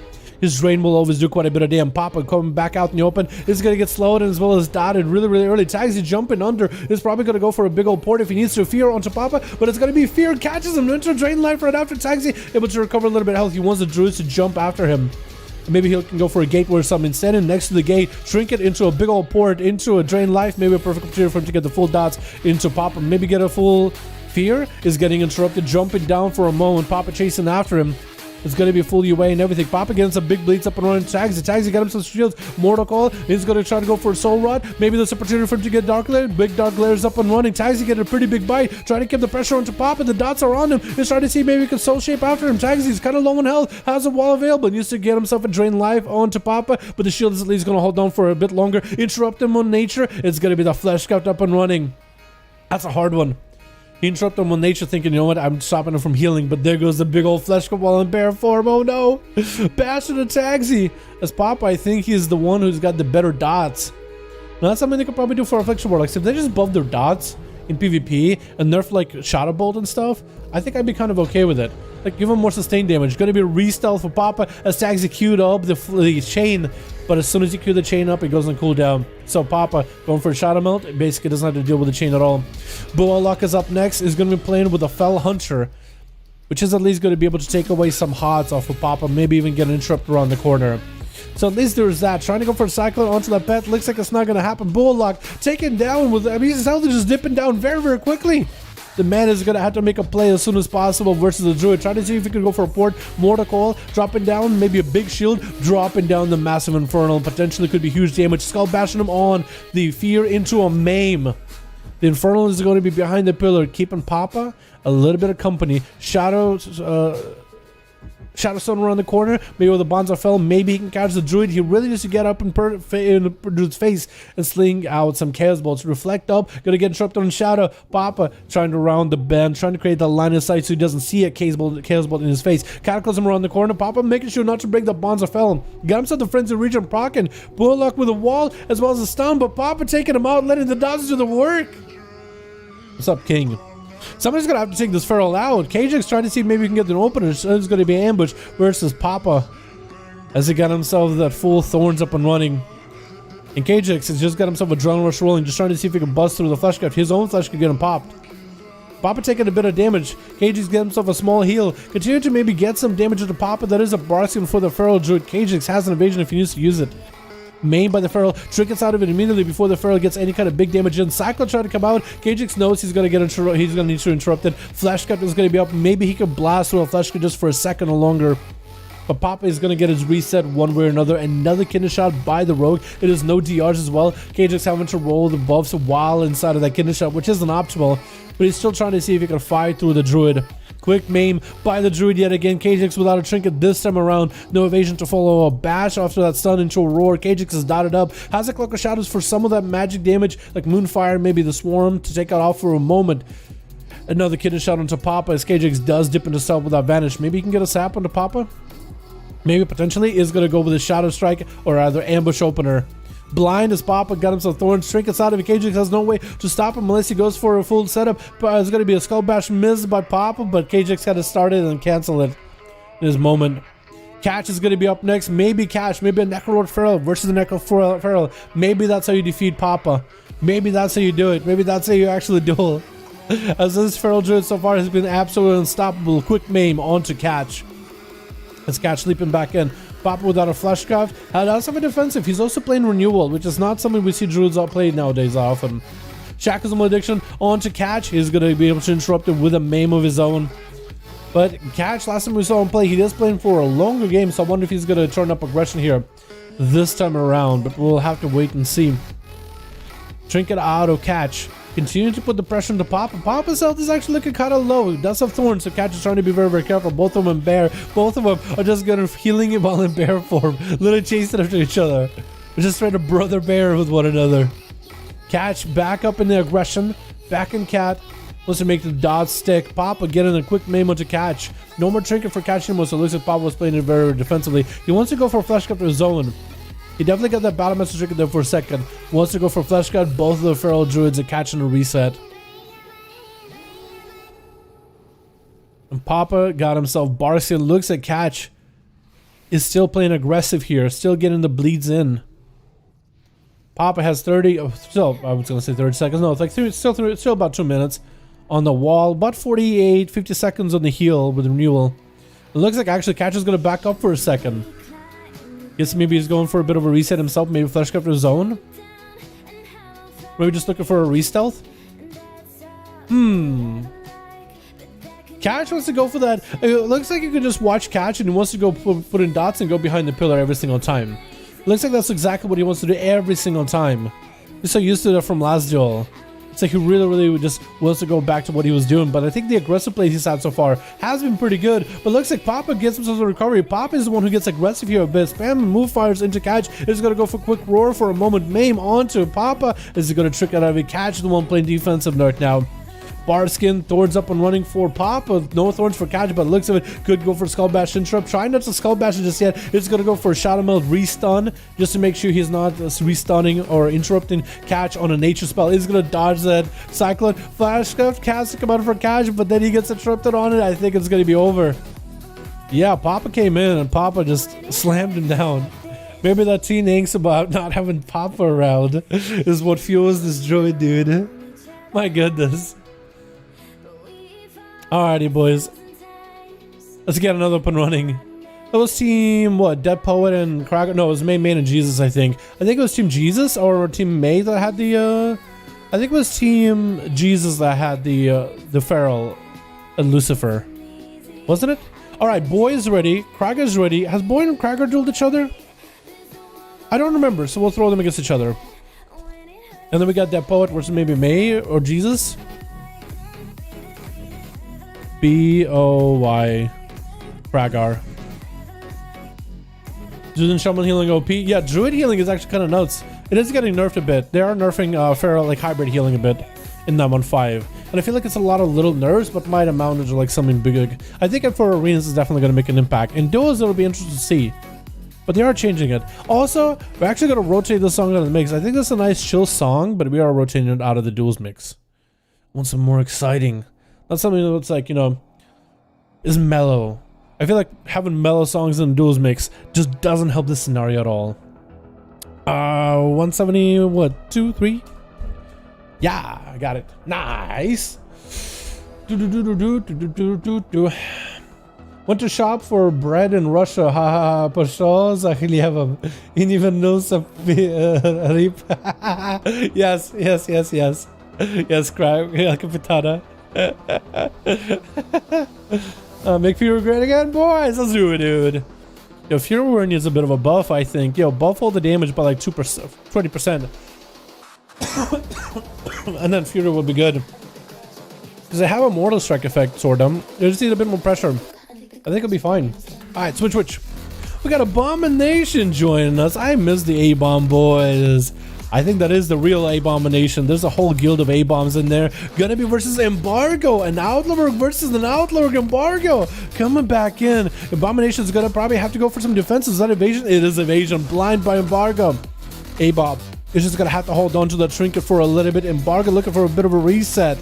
His drain will always do quite a bit of damage. Papa coming back out in the open is going to get slowed and as well as dotted really, really early. Tagsy jumping under is probably going to go for a big old port if he needs to. Fear onto Papa, but it's going to be Fear catches him into drain life right after Tagsy, able to recover a little bit of health. He wants the druids to jump after him. Maybe he can go for a gateway or something. Standing next to the gate, shrink it into a big old port, into a drain life. Maybe a perfect opportunity for him to get the full dots into Papa. Maybe get a full Fear is getting interrupted, jumping down for a moment. Papa chasing after him. It's going to be full UA and everything. Papa getting some big bleeds up and running. Tagsy got him some shields. Mortal Call is going to try to go for a Soul Rod. Maybe there's opportunity for him to get Dark Glare. Big Dark Glare is up and running. Tagsy getting a pretty big bite. Trying to keep the pressure onto Papa. The dots are on him. He's trying to see maybe he can Soul Shape after him. Tagsy's kind of low on health. Has a wall available. Needs to get himself a Drain Life onto Papa. But the shield is at least going to hold on for a bit longer. Interrupt him on Nature. It's going to be the Flesh Scout up and running. That's a hard one. He interrupted him on Nature thinking, you know what, I'm stopping him from healing, but there goes the big old Flesh Cabal in bear form. Oh no! Bastard to Tagsy! As Papa, I think he's the one who's got the better dots. Now that's something they could probably do for Affliction Warlocks. If they just buff their dots in PvP and nerf like Shadow Bolt and stuff, I think I'd be kind of okay with it. Like, give him more sustained damage. Gonna be a re-stealth for Papa as Tagsy queued up the chain, but as soon as you queue the chain up, it goes on cooldown. So Papa going for a Shadow Melt, it basically doesn't have to deal with the chain at all. Warlock is up next, is going to be playing with a Fell Hunter, which is at least going to be able to take away some HOTS off of Papa, maybe even get an interrupt around the corner. So at least there's that. Trying to go for a Cyclone onto that pet, looks like it's not going to happen. Warlock taken down with, I mean, his health is just dipping down very, very quickly. The man is going to have to make a play as soon as possible versus the Druid. Trying to see if he can go for a port. Mortal Call, dropping down, maybe a big shield, dropping down the massive Infernal. Potentially could be huge damage. Skull bashing him on the Fear into a Maim. The Infernal is going to be behind the pillar, keeping Papa a little bit of company. Shadowstone around the corner, maybe with a Bonza Fell, maybe he can catch the Druid. He really needs to get up in the Druid's face and sling out some Chaos Bolts. Reflect up, gonna get interrupted on Shadow. Papa trying to round the bend, trying to create the line of sight so he doesn't see a Chaos Bolt in his face. Cataclysm around the corner, Papa making sure not to break the Bonza Fell. Got himself the Frenzy Region proccing. Warlock with a wall as well as a stun, but Papa taking him out, letting the dots do the work. What's up, King? Somebody's gonna have to take this Feral out. Kajik's trying to see if maybe he can get an opener. It's gonna be ambush versus Papa as he got himself that full Thorns up and running. And Kajix has just got himself a Drone Rush rolling, just trying to see if he can bust through the Flesh Craft. His own Flesh could get him popped. Papa taking a bit of damage. Kajix get himself a small heal. Continue to maybe get some damage to Papa. That is a Barxian for the Feral Druid. Kajix has an evasion if he needs to use it. Main by the Feral, trinkets out of it immediately before the Feral gets any kind of big damage in. Cyclone trying to come out. Kajix knows he's gonna need to interrupt it. Flesh Cut is gonna be up. Maybe he can blast through a Flesh Cut just for a second or longer. But Papa is gonna get his reset one way or another. Another kidney shot by the Rogue. It is no DRs as well. Kajix having to roll the buffs while inside of that kidney shot, which isn't optimal. But he's still trying to see if he can fight through the Druid. Quick maim by the Druid yet again. Kajix without a trinket this time around. No evasion to follow. A bash after that stun into a roar. Kajix is dotted up. Has a Cloak of Shadows for some of that magic damage, like Moonfire, maybe the Swarm, to take it off for a moment. Another kidney shot onto Papa as Kajix does dip into stealth without vanish. Maybe he can get a sap onto Papa? Maybe potentially is going to go with a Shadow Strike or either ambush opener. Blind as Papa got himself Thorns. Trinkets out of it. Kajix has no way to stop him unless he goes for a full setup. But it's going to be a Skull Bash missed by Papa, but Kajix had to start it and cancel it in his moment. Catch is going to be up next. Maybe Catch, maybe a Necrolord Feral versus a Necro Feral. Maybe that's how you defeat Papa. Maybe that's how you do it. Maybe that's how you actually duel. As this Feral Druid so far has been absolutely unstoppable. Quick maim onto Catch. As Catch leaping back in. Papa without a Fleshcraft. That's something defensive. He's also playing Renewal, which is not something we see Druids out played nowadays often. Shackles of Malediction onto Catch. He's going to be able to interrupt it with a maim of his own. But Catch, last time we saw him play, he is playing for a longer game, so I wonder if he's going to turn up aggression here this time around. But we'll have to wait and see. Trinket out of Catch. Continue to put the pressure into Papa. Papa's health is actually looking kind of low. He does have Thorns, so Catch is trying to be very, very careful. Both of them in bear. Both of them are just going to healing him while in bear form. Literally chasing after each other. They're just trying to brother bear with one another. Catch back up in the aggression. Back in Cat. Wants to make the dodge stick. Papa getting a quick maim onto Catch. No more trinket for Catch anymore, so it looks like Papa was playing it very, very defensively. He wants to go for a Flesh Cut to his own. He definitely got that Battle Master trinket there for a second. Wants to go for Flesh Cut. Both of the Feral Druids are catching a reset. And Papa got himself Barxian. Looks at Catch. is still playing aggressive here, still getting the bleeds in. Papa has 30, oh, still, I was gonna say 30 seconds. No, it's like still about 2 minutes on the wall, about 48, 50 seconds on the heel with renewal. It looks like actually Catch is gonna back up for a second. Guess maybe he's going for a bit of a reset himself, maybe flash after his zone. Maybe just looking for a re-stealth. Catch wants to go for that. It looks like you can just watch Catch and he wants to go put in dots and go behind the pillar every single time. Looks like that's exactly what he wants to do every single time. He's so used to that from last duel. It's like he really just wants to go back to what he was doing. But I think the aggressive plays he's had so far has been pretty good. But looks like Papa gets himself a recovery. Papa is the one who gets aggressive here a bit. Spam move fires into Catch. Is going to go for quick roar for a moment. Maim onto Papa. Is he going to trick out of it? Catch the one playing defensive nerd now. Barskin, Thorns up and running for Papa. No Thorns for Catch, but looks of it could go for Skull Bash interrupt. Trying not to Skull Bash just yet. It's going to go for a Shadow Meld restun just to make sure he's not restunning or interrupting Catch on a nature spell. He's going to dodge that Cyclone. Flashcraft cast to come out for Catch, but then he gets interrupted on it. I think it's going to be over. Yeah, Papa came in and Papa just slammed him down. Maybe that teen angst about not having Papa around is what fuels this droid, dude. My goodness. Alrighty, boys. Let's get another up and running. That was team, what, Dead Poet and Cracker? No, it was Main and Jesus, I think. I think it was team Jesus or team May that had the, I think it was team Jesus that had the Feral and Lucifer. Wasn't it? Alright, Boy is ready. Cracker's ready. Has Boy and Cracker dueled each other? I don't remember, so we'll throw them against each other. And then we got Dead Poet versus maybe May or Jesus. B-O-Y Kragar. Druid and Shaman healing OP. Yeah, Druid healing is actually kind of nuts. It is getting nerfed a bit. They are nerfing Feral like hybrid healing a bit in 915. And I feel like it's a lot of little nerfs, but might amount to like something big. I think for arenas is definitely going to make an impact. In duels, it'll be interesting to see. But they are changing it. Also, we're actually going to rotate this song out of the mix. I think that's a nice chill song, but we are rotating it out of the duels mix. Want some more exciting. Not something that's like, you know, is mellow. I feel like having mellow songs in the duels mix just doesn't help this scenario at all. 170, what, 2, 3? Yeah, I got it. Nice. Went to shop for bread in Russia. Haha, пошел за хлебом и не вернулся рыб. Yes, yes, yes, yes. Yes, crab, Capitana. Make Fury great again, boys. Let's do it, dude. Yo, Fury needs a bit of a buff, I think. Yo, buff all the damage by like 2%, 20%. And then Fury will be good. Because they have a Mortal Strike effect, sort of. They just need a bit more pressure. I think it'll be fine. Alright, switch. We got Abomination joining us. I miss the A-Bomb, boys. I think that is the real Abomination. There's a whole guild of A-Bombs in there. Gonna be versus Embargo. An Outlaw versus an Outlaw Embargo. Coming back in. Abomination's gonna probably have to go for some defense. Is that evasion? It is evasion. Blind by Embargo. A-Bomb is just gonna have to hold on to the trinket for a little bit. Embargo looking for a bit of a reset.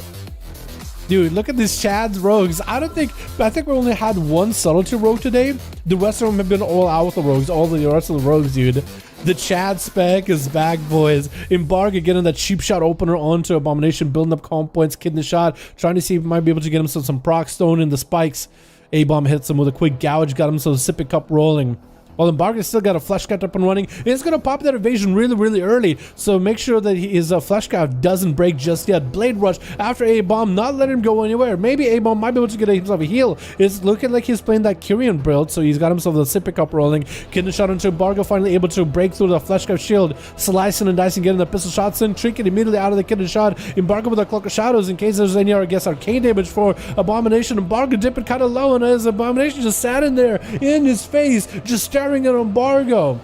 Dude, look at these Chad's rogues. I think we only had one subtlety rogue today. The rest of them have been all Outlaw rogues. All the rest of the rogues, dude. The Chad spec is back, boys. Embargo getting that cheap shot opener onto Abomination, building up comp points, kidney shot, trying to see if he might be able to get him some proc stone in the spikes. A-Bomb hits him with a quick gouge, got him some sippy cup rolling. While Embargo still got a flesh cut up and running, it's going to pop that evasion really early. So make sure that his flesh cut doesn't break just yet. Blade Rush after A-Bomb, not letting him go anywhere. Maybe A-Bomb might be able to get himself a heal. It's looking like he's playing that Kyrian build, so he's got himself the sippy cup rolling. Kidney shot into Embargo, finally able to break through the flesh cut shield. Slicing and dicing, getting the pistol shots in. Trinket immediately out of the kidney shot. Embargo with a Cloak of Shadows in case there's any, I guess, arcane damage for Abomination. Embargo dipping kind of low, and as Abomination just sat in there in his face, just staring at Embargo.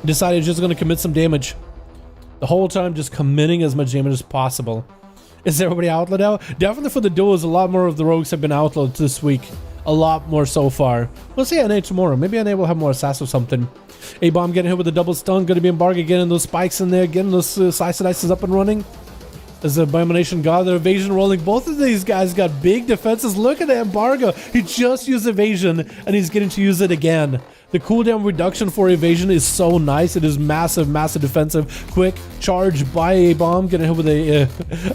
Decided just going to commit some damage. The whole time just committing as much damage as possible. Is everybody outlawed now? Definitely for the duels, a lot more of the rogues have been outlawed this week. A lot more so far. We'll see NA tomorrow. Maybe NA will have more assass or something. A-Bomb getting hit with a double stun. Going to be Embargo getting those spikes in there. Getting those slice and ices up and running. As the Abomination got their evasion rolling. Both of these guys got big defenses. Look at the Embargo. He just used evasion and he's getting to use it again. The cooldown reduction for evasion is so nice. It is massive, massive defensive. Quick charge by a bomb, getting hit with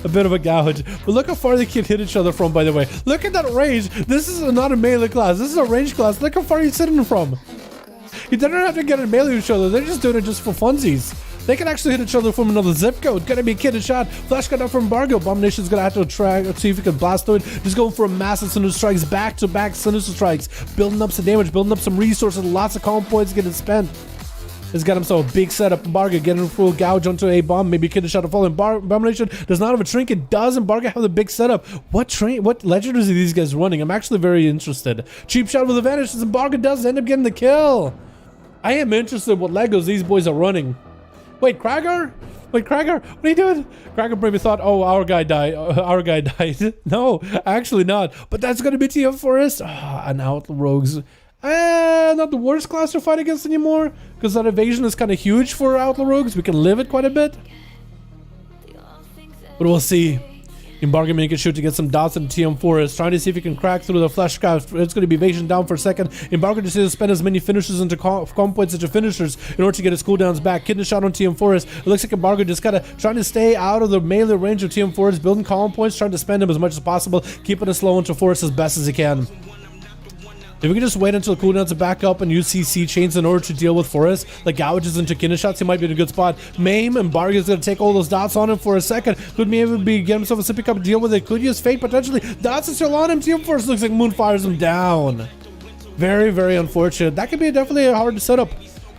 a bit of a gouge. But look how far they can hit each other from, by the way. Look at that range. This is not a melee class. This is a range class. Look how far he's sitting from. You don't have to get in melee with each other. They're just doing it just for funsies. They can actually hit each other from another zip code. Gonna be kitted shot. Flash cut out from Embargo. Abomination's gonna have to try to see if he can blast through it. Just going for a massive sinister strikes, back-to-back sinister strikes. Building up some damage, building up some resources. Lots of calm points getting spent. He's got himself a big setup. Embargo getting a full gouge onto a bomb. Maybe kitted shot to fall. Abomination does not have a trinket. Does Embargo have the big setup? What legendaries are these guys running? I'm actually very interested. Cheap shot with advantage. Embargo does end up getting the kill. I am interested what Legos these boys are running. Wait, Krager? Wait, Krager? What are you doing? Krager maybe thought, oh, our guy died. No, actually not. But that's going to be TM Forest. And Outlaw Rogues. Not the worst class to fight against anymore. Because that evasion is kind of huge for Outlaw Rogues. We can live it quite a bit. But we'll see. Embargo making sure to get some dots in TM Forest, trying to see if he can crack through the flesh craft. It's going to be evasion down for a second. Embargo just needs to spend as many finishers into comp points into finishers in order to get his cooldowns back. Kidney shot on TM Forest. It looks like Embargo just kind of trying to stay out of the melee range of TM Forest, building column points, trying to spend them as much as possible, keeping it slow into Forest as best as he can. If we can just wait until cooldowns are back up and use CC chains in order to deal with Forest, like gouges into kidney shots, he might be in a good spot. Maim, Embargo is going to take all those dots on him for a second. Could maybe get himself a sippy cup to deal with it. Could use fate potentially. Dots are still on him. Team Forest looks like Moon fires him down. Very, very unfortunate. That could be definitely a hard setup.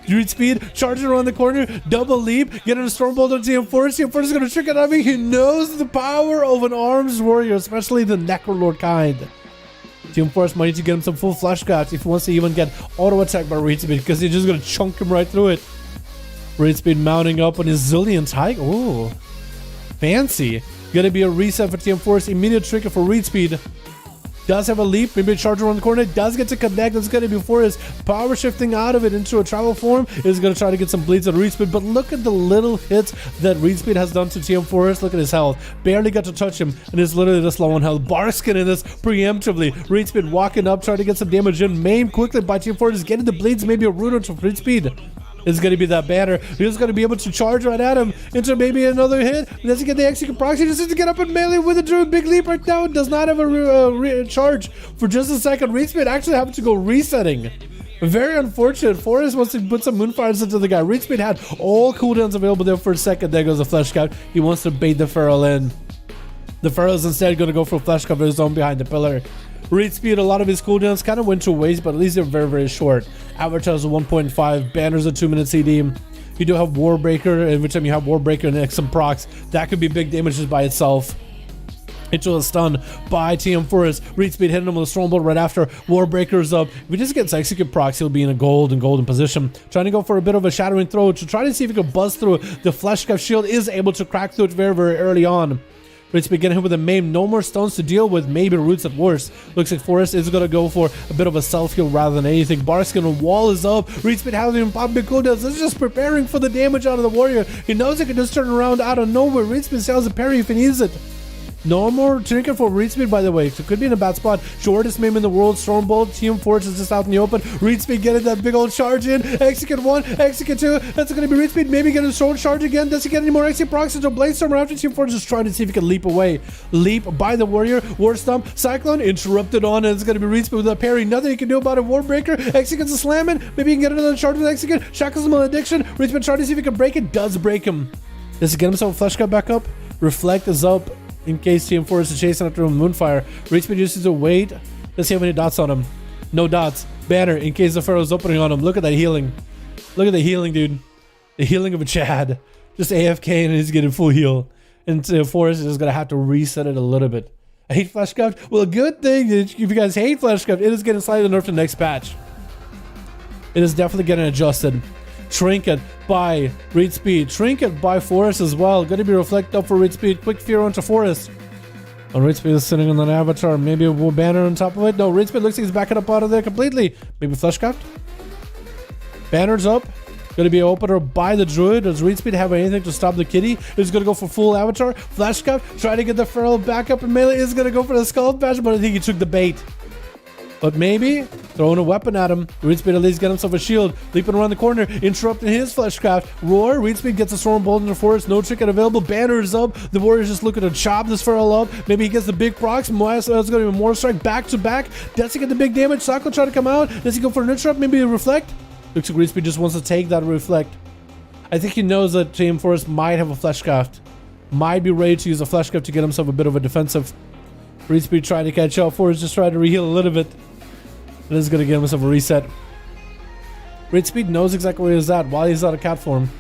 Druid speed, charging around the corner, double leap, getting a Stormbolt on TM Forest. TM Forest is going to trick it out of me. He knows the power of an arms warrior, especially the Necrolord kind. Team Forest might need to get him some full flash guards if he wants to even get auto attack by Reed Speed, because he's just gonna chunk him right through it. Reed Speed mounting up on his Zillion Tiger. Ooh, fancy. Gonna be a reset for Team Forest. Immediate trigger for Reed Speed. Does have a leap, maybe a charge around the corner. Does get to connect. That's gonna be Forest. Power shifting out of it into a travel form. Is gonna try to get some bleeds at Reed Speed, but look at the little hits that Reed Speed has done to TM Forest. Look at his health. Barely got to touch him, and is literally just low on health. Barskin in this preemptively. Reed Speed walking up, trying to get some damage in. Maim quickly by TM Forest, getting the bleeds, maybe a root onto Reed Speed. Is going to be that banner. He's going to be able to charge right at him into maybe another hit. Does he get the execute proxy? Just needs to get up in melee with a Druid. Big leap right now. Does not have a charge for just a second. Reed Speed actually having to go resetting. Very unfortunate. Forest wants to put some Moonfires into the guy. Reed Speed had all cooldowns available there for a second. There goes the Flesh Scout. He wants to bait the Feral in. The Feral is instead going to go for a Flesh Cover of his own behind the pillar. Reed Speed, a lot of his cooldowns kind of went to waste, but at least they're very, very short. Avatars are 1.5, banners are 2-minute CD. You do have Warbreaker, every time you have Warbreaker and some procs, that could be big damage just by itself. Into a stun by TM Forest. Reed Speed hitting him with a Stormbolt right after. Warbreaker's up. If he just gets execute procs, he'll be in a golden position. Trying to go for a bit of a shattering throw to try to see if he can buzz through. The Flesh Scuff shield is able to crack through it very, very early on. Reed Speed getting him with a maim. No more stones to deal with. Maybe roots at worst. Looks like Forest is going to go for a bit of a self-heal rather than anything. Barskin wall is up. Reed Speed hasn't even popped big cooldowns. This is just preparing for the damage out of the warrior. He knows he can just turn around out of nowhere. Reed Speed sells a parry if he needs it. No more trinket for Reed Speed, by the way. So could be in a bad spot. Shortest meme in the world. Stormbolt. Team Forest is just out in the open. Reed Speed getting that big old charge in. Execute 1. Execute 2. That's going to be Reed Speed. Maybe getting a short charge again. Does he get any more execute procs into Bladestorm after Team Forest is trying to see if he can leap away. Leap by the warrior. War Stomp. Cyclone interrupted on. And it's going to be Reed Speed with a parry. Nothing he can do about it. Warbreaker. Executes a slamming. Maybe he can get another charge with Execute. Shackles him Malediction. Reed Speed trying to see if he can break it. Does break him. Does he get himself a Flesh Cut back up? Reflect is up. In case TM Forest is chasing after him Moonfire. Reed Speed uses to wait. Let's see how many dots on him. No dots. Banner in case the Pharaoh's opening on him. Look at that healing. Look at the healing, dude. The healing of a Chad. Just AFK and he's getting full heal. And Forest is just going to have to reset it a little bit. I hate Fleshcraft. Well, good thing if you guys hate Fleshcraft, it is getting slightly nerfed in the next patch. It is definitely getting adjusted. Trinket by Reed Speed. Trinket by Forest as well. Going to be reflect up for Reed Speed. Quick fear onto Forest. And Reed Speed is sitting on an avatar. Maybe a banner on top of it. No, Reed Speed looks like he's backing up out of there completely. Maybe Fleshcraft. Banner's up. Going to be an opener by the Druid. Does Reed Speed have anything to stop the kitty? He's going to go for full avatar. Fleshcraft. Try to get the Feral back up in melee. Is going to go for the Skull Bash, but I think he took the bait. But maybe throwing a weapon at him. Reed Speed at least get himself a shield. Leaping around the corner, interrupting his fleshcraft. Roar. Reed Speed gets a storm bolt in the forest. No trinket available. Banners up. The warrior's just looking to chop this feral up. Maybe he gets the big procs. That's going to be more strike back to back. Does he get the big damage? Sako try to come out. Does he go for an interrupt? Maybe a reflect? Looks like Reed Speed just wants to take that reflect. I think he knows that Team Forest might have a fleshcraft. Might be ready to use a fleshcraft to get himself a bit of a defensive. Reed Speed trying to catch up. Forest just trying to reheal a little bit. This is going to give himself a reset. Reed Speed knows exactly where he's at while he's out of cat form.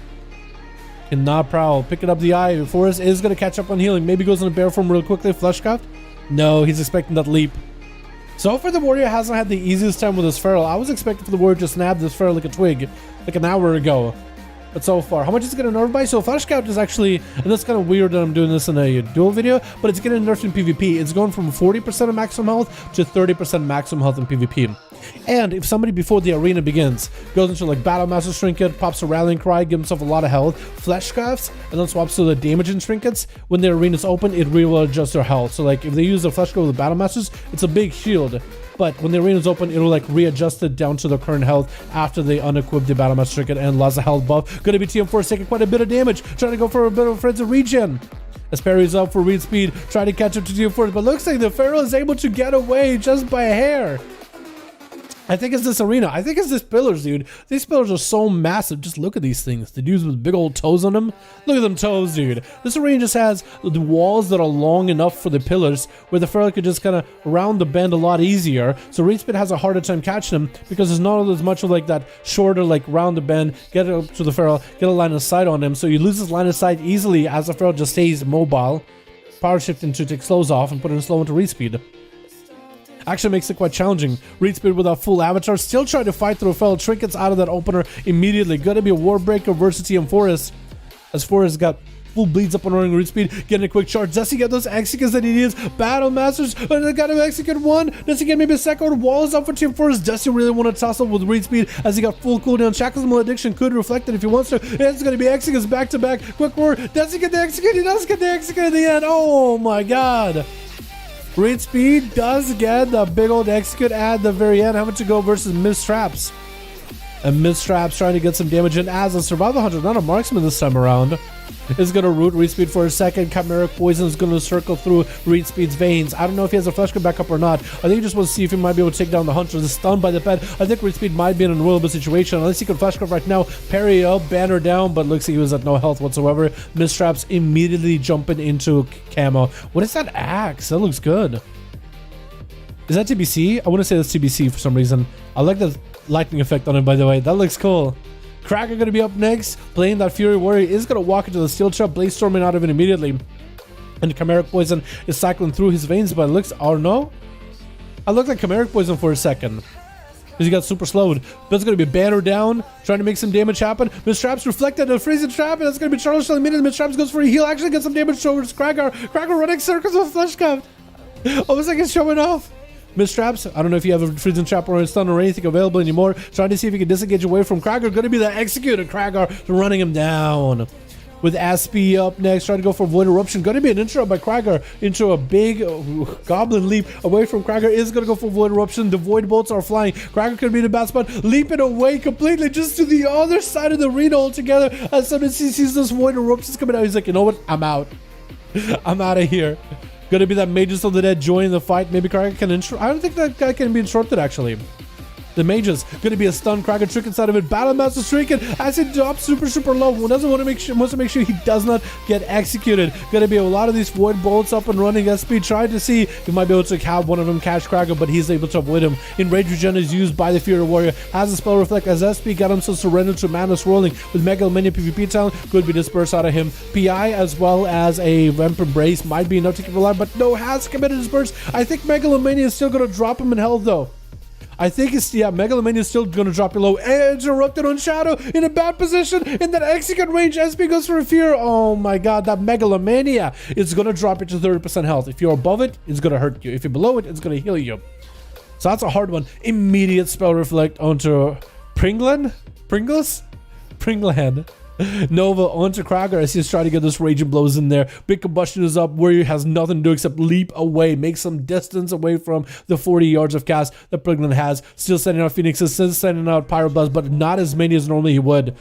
Cannot prowl. Picking up the eye. Forest is going to catch up on healing. Maybe goes into bear form real quickly. Fleshcraft? No, he's expecting that leap. So far, the warrior hasn't had the easiest time with his feral. I was expecting for the warrior to snap this feral like a twig, like an hour ago. But so far, how much is it getting nerfed by? So Fleshcraft is actually, and that's kind of weird that I'm doing this in a duel video, but it's getting nerfed in PvP. It's going from 40% of maximum health to 30% maximum health in PvP. And if somebody before the arena begins goes into like Battle Master Trinket, pops a rallying cry, gives himself a lot of health, Fleshcrafts, and then swaps to the damage in trinkets, when the arena's open, it really will adjust their health. So like if they use the Fleshcraft with the Battle Masters, it's a big shield. But when the arena's open, it'll like readjust it down to the current health after they unequip the Battle Master Trinket and lost a health buff. Gonna be TM4 taking quite a bit of damage, trying to go for a bit of frenzy regen. As parries up for Reed Speed, trying to catch up to TM4, but looks like the Pharaoh is able to get away just by a hair. I think it's this arena. I think it's these pillars, dude. These pillars are so massive. Just look at these things. The dudes with big old toes on them. Look at them toes, dude. This arena just has the walls that are long enough for the pillars where the Pharaoh could just kind of round the bend a lot easier. So Reed Speed has a harder time catching them because there's not as much of like that shorter, like round the bend, get it up to the Pharaoh, get a line of sight on him. So you lose this line of sight easily as the Pharaoh just stays mobile. Power shifting to take slows off and put it in slow into Reed Speed. Actually makes it quite challenging. Reed Speed without full avatar, still trying to fight through fellow trinkets out of that opener immediately. Gonna be a Warbreaker versus TM Forest. As Forest got full bleeds up on running Reed Speed, getting a quick charge. Does he get those executes that he needs? Battle Masters, and they got him execute one. Does he get maybe a second? Walls up for Team Forest. Does he really want to tussle with Reed Speed as he got full cooldown? Shackles Malediction could reflect it if he wants to. It's going to be executes back to back. Quick roar. Does he get the execute? He does get the execute at the end. Oh my god. Reed Speed does get the big old execute at the very end. Having to go versus Mistraps. And Mistraps trying to get some damage in as a survival hunter, not a marksman this time around. Is going to root Reed Speed for a second. Chimeric Poison is going to circle through Reed Speed's veins. I don't know if he has a flesh gun back up or not. I think he just wants to see if he might be able to take down the hunter. The stunned by the pet. I think Reed Speed might be in an unwinnable situation. Unless he can flash gun right now. Parry up, banner down, but looks like he was at no health whatsoever. Mistraps immediately jumping into camo. What is that axe? That looks good. Is that TBC? I want to say that's TBC for some reason. I like the lightning effect on it, by the way. That looks cool. Cracker going to be up next, playing that Fury Warrior, is going to walk into the steel trap, blaze storming out of it immediately. And Chimeric Poison is cycling through his veins, but it looks, or no? I looked like Chimeric Poison for a second. Because he got super slowed. But it's going to be banner down, trying to make some damage happen. Mistraps reflected a freezing trap, and that's going to be Charles Shell immediately. Mistraps goes for a heal, actually gets some damage towards Cracker. Cracker running circles with Flesh Cup. Almost like it's showing off. Mistraps, I don't know if you have a freezing trap or a stun or anything available anymore. Trying to see if he can disengage away from Cracker. Going to be the execute, and Cracker running him down. With Aspie up next, trying to go for Void Eruption. Going to be an interrupt by Cracker into a big goblin leap away from Cracker. Is going to go for Void Eruption. The Void Bolts are flying. Cracker could be in a bad spot. Leaping away completely just to the other side of the arena altogether. As soon as he sees those Void Eruptions coming out, he's like, you know what? I'm out. I'm out of here. Gonna be that Mages of the Dead joining the fight. Maybe Cracker can I don't think that guy can be interrupted actually. The Mages gonna be a stun. Cracker trick inside of it. Battle Master streaking as it drops super low. Doesn't want to make sure, wants to make sure he does not get executed. Gonna be a lot of these Void Bolts up and running. SP trying to see if he might be able to have one of them catch Cracker, but he's able to avoid him. Enrage Regen is used by the Fury Warrior. Has a spell reflect as SP got himself surrendered to Manus rolling with Megalomania PvP talent. Could be dispersed out of him. PI as well as a Vamp Embrace might be enough to keep him alive, but no, has committed disperse. I think Megalomania is still gonna drop him in health though. I think it's, yeah, Megalomania is still going to drop you low. Interrupted on Shadow in a bad position. In that execute range, SP goes for a fear. Oh my god, that Megalomania is going to drop you to 30% health. If you're above it, it's going to hurt you. If you're below it, it's going to heal you. So that's a hard one. Immediate spell reflect onto Pringland? Pringles? Pringland. Nova onto Krager as he's trying to get those raging blows in there. Big combustion is up where he has nothing to do except leap away, make some distance away from the 40 yards of cast that Priglin has. Still sending out Phoenixes, still sending out Pyroblast, but not as many as normally he would.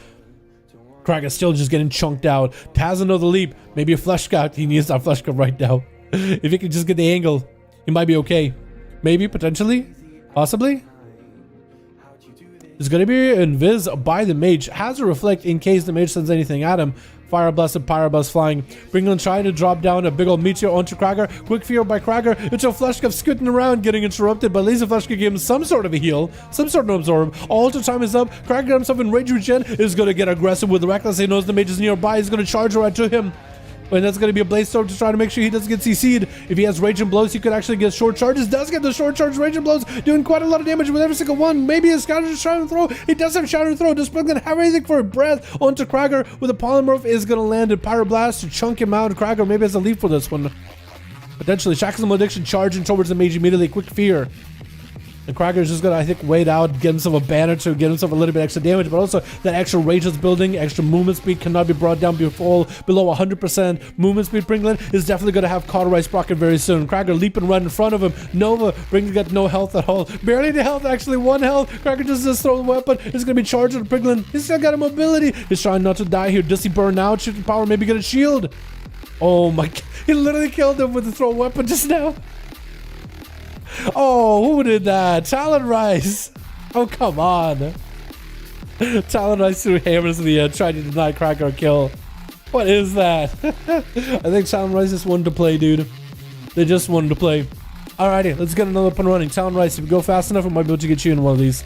Krager still just getting chunked out. Has another leap, maybe a flesh cut. He needs that flesh cut right now. If he can just get the angle, he might be okay. Maybe, potentially, possibly. It's going to be invis by the mage. Has to reflect in case the mage sends anything at him. Fire Blast and Pyroblast flying. Bringland trying to drop down a big old meteor onto Krager. Quick fear by Krager until Fleshcup scooting around, getting interrupted, but Laser Fleshcup gave him some sort of a heal, some sort of absorb. Alter time is up. Krager himself in Rage Regen is going to get aggressive with Reckless. He knows the mage is nearby. He's going to charge right to him. And that's going to be a Blaze Storm to try to make sure he doesn't get CC'd. If he has Raging Blows, he could actually get short charges. Does get the short charge Raging Blows, doing quite a lot of damage with every single one. Maybe a Shatter and Throw. He does have Shatter and Throw. Does Priglin have anything for a breath onto Krager with a Polymorph is going to land a Pyroblast to chunk him out. Krager maybe has a lead for this one. Potentially, Shackles and Malediction charging towards the mage immediately. Quick fear. And Krager's just gonna, I think, wait out, get himself a banner to get himself a little bit extra damage, but also that extra rage that's building, extra movement speed cannot be brought down below 100% movement speed. Priglin is definitely gonna have Cauterize Sprocket very soon. Krager leaping right in front of him. Nova, Priglin got no health at all. Barely any health, actually 1 health. Krager just throw the weapon. It's gonna be charged on Priglin. He's still got a mobility. He's trying not to die here. Does he burn out? Shifting power, maybe get a shield. Oh my god. He literally killed him with the throw weapon just now. Oh, who did that? Talon Rise. Oh, come on. Talon Rise threw hammers in the air, trying to deny Krager a kill. What is that? I think Talon Rise just wanted to play, dude. They just wanted to play. Alrighty, let's get another up and running. Talon Rise, if we go fast enough, we might be able to get you in one of these.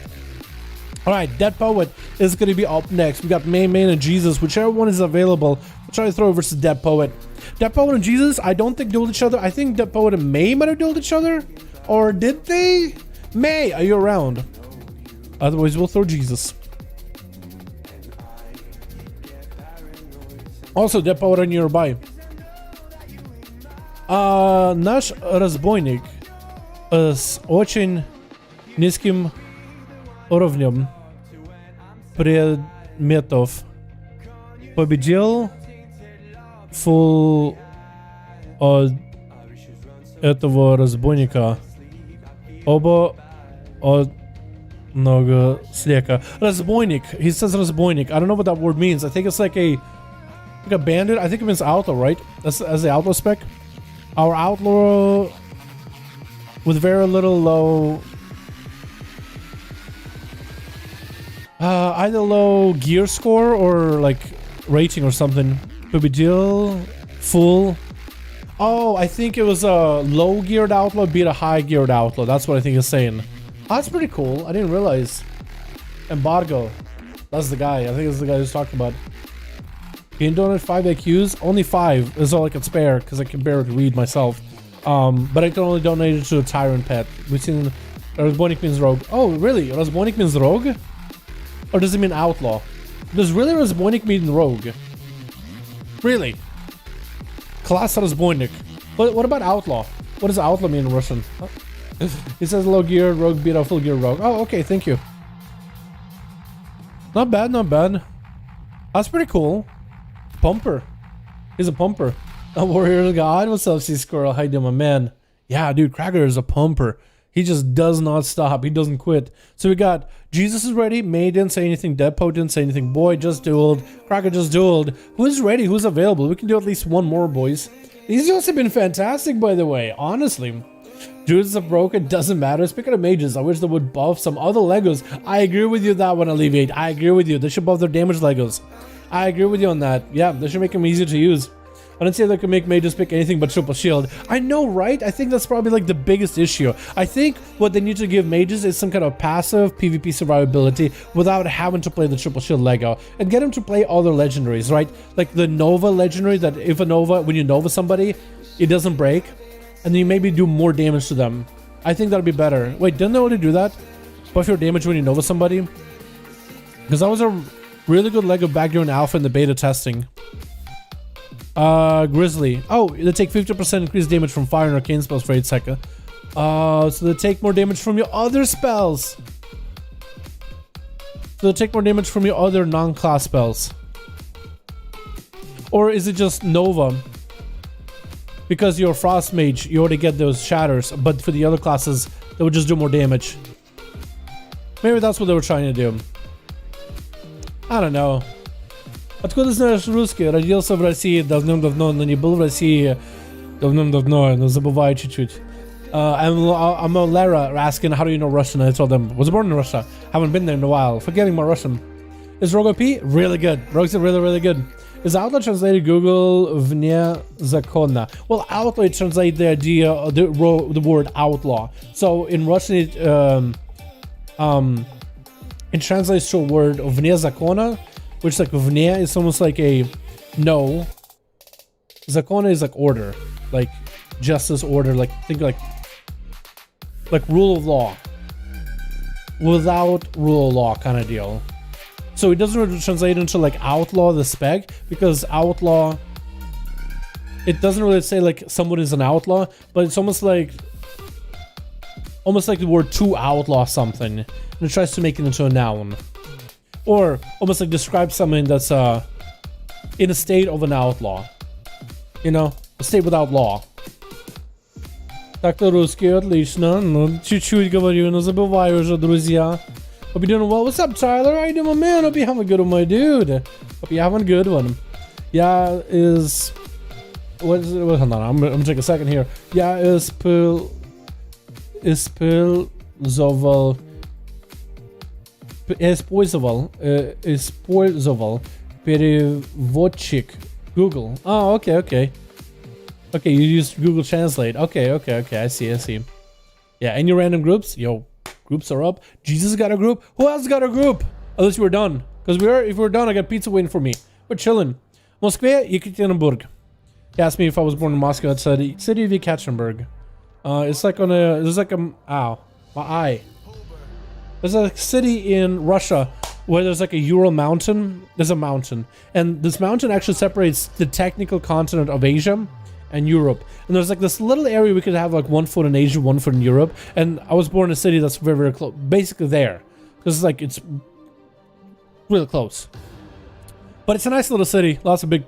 Alright, Dead Poet is going to be up next. We got Main and Jesus, whichever one is available. We'll try to throw versus Dead Poet. Dead Poet and Jesus, I don't think dueled each other. I think Dead Poet and May might have dueled each other. Or did they? May, are you around? Otherwise, we'll throw Jesus. Also, Dead Poet are nearby. Наш разбойник с очень низким уровнем предметов победил фул от этого разбойника. Оба одного слека. Разбойник. He says разбойник. I don't know what that word means. I think it's like a bandit. I think it means outlaw, right? That's as the outlaw spec. Our outlaw with very little low, either low gear score or like rating or something. Победил full. Oh, I think it was a low geared outlaw beat a high geared outlaw. That's what I think it's saying. Oh, that's pretty cool. I didn't realize. Embargo. That's the guy. I think it's the guy who's talking about. Can you donate 5 AQs? Only 5 is all I can spare because I can barely read myself. But I can only donate it to a Tyrant pet. We've seen Razbonik means rogue. Oh, really? Razbonik means rogue? Or does it mean outlaw? Does really Razbonik mean rogue? Really? Class Razbonik. What about outlaw? What does outlaw mean in Russian? Huh? It says low gear, rogue beat a full gear rogue. Oh, okay, thank you. Not bad, not bad. That's pretty cool. Pumper. He's a pumper. A warrior god. What's up, Sea Squirrel? How you doing, my man? Yeah, dude, Krager is a pumper. He just does not stop. He doesn't quit. So we got Jesus is ready. May didn't say anything. Deadpo didn't say anything. Boy just dueled. Krager just dueled. Who's ready? Who's available? We can do at least one more, boys. These duels have been fantastic, by the way. Honestly. Druids are broken. Doesn't matter. Speaking of mages, I wish they would buff some other Legos. I agree with you that one, Alleviate. I agree with you. They should buff their damage Legos. I agree with you on that. Yeah, they should make them easier to use. I don't say they can make mages pick anything but triple shield. I know, right? I think that's probably like the biggest issue. I think what they need to give mages is some kind of passive PvP survivability without having to play the triple shield Lego and get them to play other legendaries, right? Like the Nova legendary that if a Nova, when you Nova somebody, it doesn't break and then you maybe do more damage to them. I think that'd be better. Wait, didn't they already do that? Buff your damage when you Nova somebody? Because that was a really good Lego back during alpha and the beta testing. Grizzly. Oh, they take 50% increased damage from fire and arcane spells for 8 seconds. So they take more damage from your other spells. So they take more damage from your other non-class spells. Or is it just Nova? Because you're Frost Mage, you already get those shatters, but for the other classes, they would just do more damage. Maybe that's what they were trying to do. I don't know. Откуда знаешь русский? Родился в России давным-давно, но не был в России давным-давно, но забываю чуть-чуть. I'm a Lara asking, how do you know Russian? I told them, was born in Russia. Haven't been there in a while. Forgetting my Russian. Is Rogue OP? Really good. Rogue's really, really good. Is Outlaw translated Google вне закона? Well, Outlaw translates the idea, the word outlaw. So in Russian, it translates to a word вне закона, which is like вне is almost like a no. Закона is like order, like justice, order, like think like rule of law. Without rule of law kind of deal. So it doesn't really translate into like outlaw the spec, because outlaw, it doesn't really say like someone is an outlaw, but it's almost like the word to outlaw something, and it tries to make it into a noun, or almost like describe something that's in a state of an outlaw, you know, a state without law. Так-то русский отлично, ну чуть-чуть говорю, но забываю уже, друзья. Hope you're doing well. What's up, Tyler? How you doing, my man? Hope you're having a good one, my dude. Hope you're having a good one. Yeah, is... What is it? Hold on, I'm gonna take a second here. Yeah, использовал переводчик Google. Oh, okay, okay. Okay, you used Google Translate. Okay, I see. Yeah, any random groups? Yo. Groups are up. Jesus got a group. Who else got a group? Unless you were done. Because if we're done, I got pizza waiting for me. We're chilling. Moskva, Yekaterinburg. He asked me if I was born in Moscow. It said city of Yekaterinburg. It's like on a... There's like a... Ow. My eye. There's a city in Russia where there's like a Ural mountain. There's a mountain. And this mountain actually separates the technical continent of Asia and Europe. And there's like this little area we could have like 1 foot in Asia, 1 foot in Europe. And I was born in a city that's very, very close, basically there. Because it's like, it's really close. But it's a nice little city. Lots of big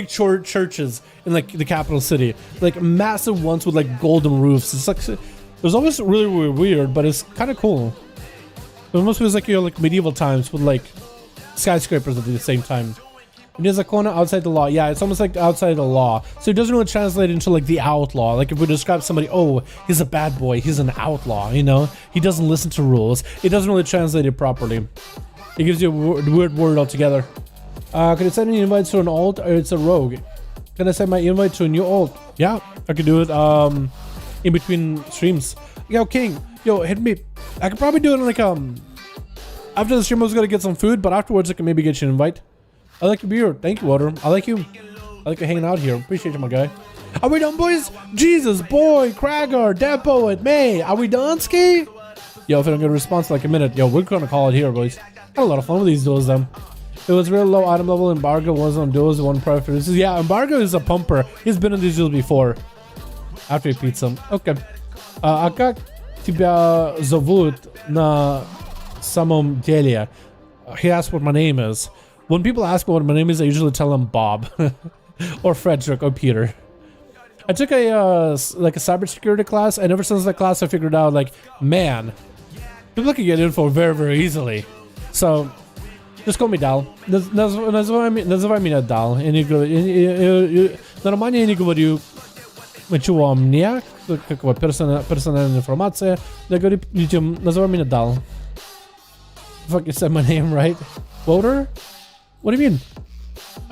churches in like the capital city. Like massive ones with like golden roofs. It's like, it was always really, really weird, but it's kind of cool. It almost feels like you're like medieval times with like skyscrapers at the same time. There's a corner outside the law. Yeah, it's almost like outside the law. So it doesn't really translate into like the outlaw. Like if we describe somebody, oh, he's a bad boy, he's an outlaw, you know? He doesn't listen to rules. It doesn't really translate it properly. It gives you a weird word altogether. Can I send an invite to an alt or it's a rogue? Can I send my invite to a new alt? Yeah, I could do it in between streams. Yo, King, yo, hit me. I could probably do it like after the stream I was gonna get some food, but afterwards I can maybe get you an invite. I like your beard. Thank you, Water. I like you. I like you hanging out here. Appreciate you, my guy. Are we done, boys? Jesus, boy, Krager, Dead Poet, May. Are we done, Ski? Yo, if I don't get a response in like a minute, yo, we're gonna call it here, boys. Had a lot of fun with these duels, then. It was real low item level. Embargo was on duels, one preference. Yeah, Embargo is a pumper. He's been in these duels before. After he beats them. Okay. А как тебя зовут на самом деле? He asked what my name is. When people ask me what my name is, I usually tell them Bob or Frederick or Peter. I took a like a cybersecurity class, and ever since that class, I figured out like, man, people can get info very, very easily. So just call me Dal. Называй меня Dal. Нормально я не говорю ничего о мне, как персональная информация. Я говорю людям, называй меня Dal. Fuck, you said my name right, Woder? What do you mean?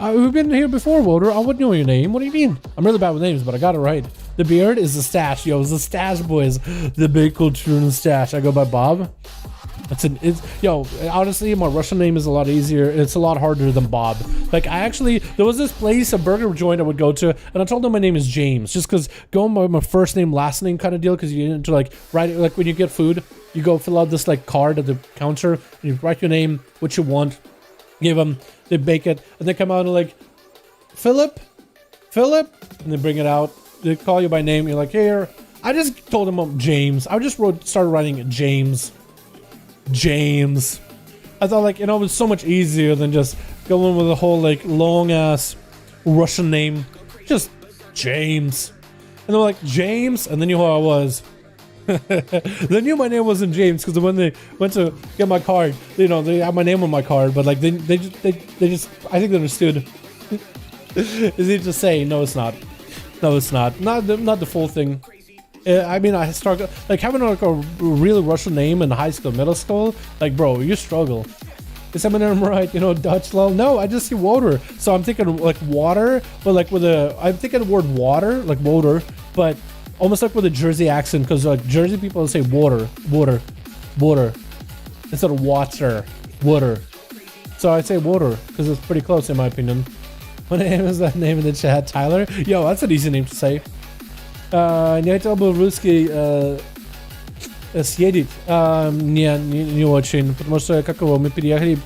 We've been here before, Woder. I wouldn't know your name. What do you mean? I'm really bad with names, but I got it right. The beard is the stash. Yo, it's the stash, boys. The big culture and stash. I go by Bob. Yo, honestly, my Russian name is a lot easier. It's a lot harder than Bob. Like, there was this place, a burger joint I would go to, and I told them my name is James, just because going by my first name, last name kind of deal, because you need to like write it, like when you get food, you go fill out this like card at the counter, and you write your name, what you want, give them, they bake it, and they come out and like, Philip, and they bring it out, they call you by name, you're like, here, I just told them I'm James. I just started writing James. I thought, like, you know, it was so much easier than just going with a whole like long ass Russian name, just James. And they're like, James, and they knew who I was. They knew my name wasn't James because when they went to get my card, you know, they had my name on my card, but like they just I think they understood. Is easy to say, no, it's not. No, it's not. Not the full thing. I mean, I struggle like having like a real Russian name in high school, middle school. Like, bro, you struggle. Is Eminem right? You know, Dutch lol. No, I just see water. So I'm thinking like water, but like with a. I'm thinking the word water, like water, but almost like with a Jersey accent, because like Jersey people say water, water, water, instead of water, water. So I say water because it's pretty close in my opinion. What name is that name in the chat? Tyler? Yo, that's an easy name to say. Не хотел бы русский съездить. Не очень, потому что как его мы переехали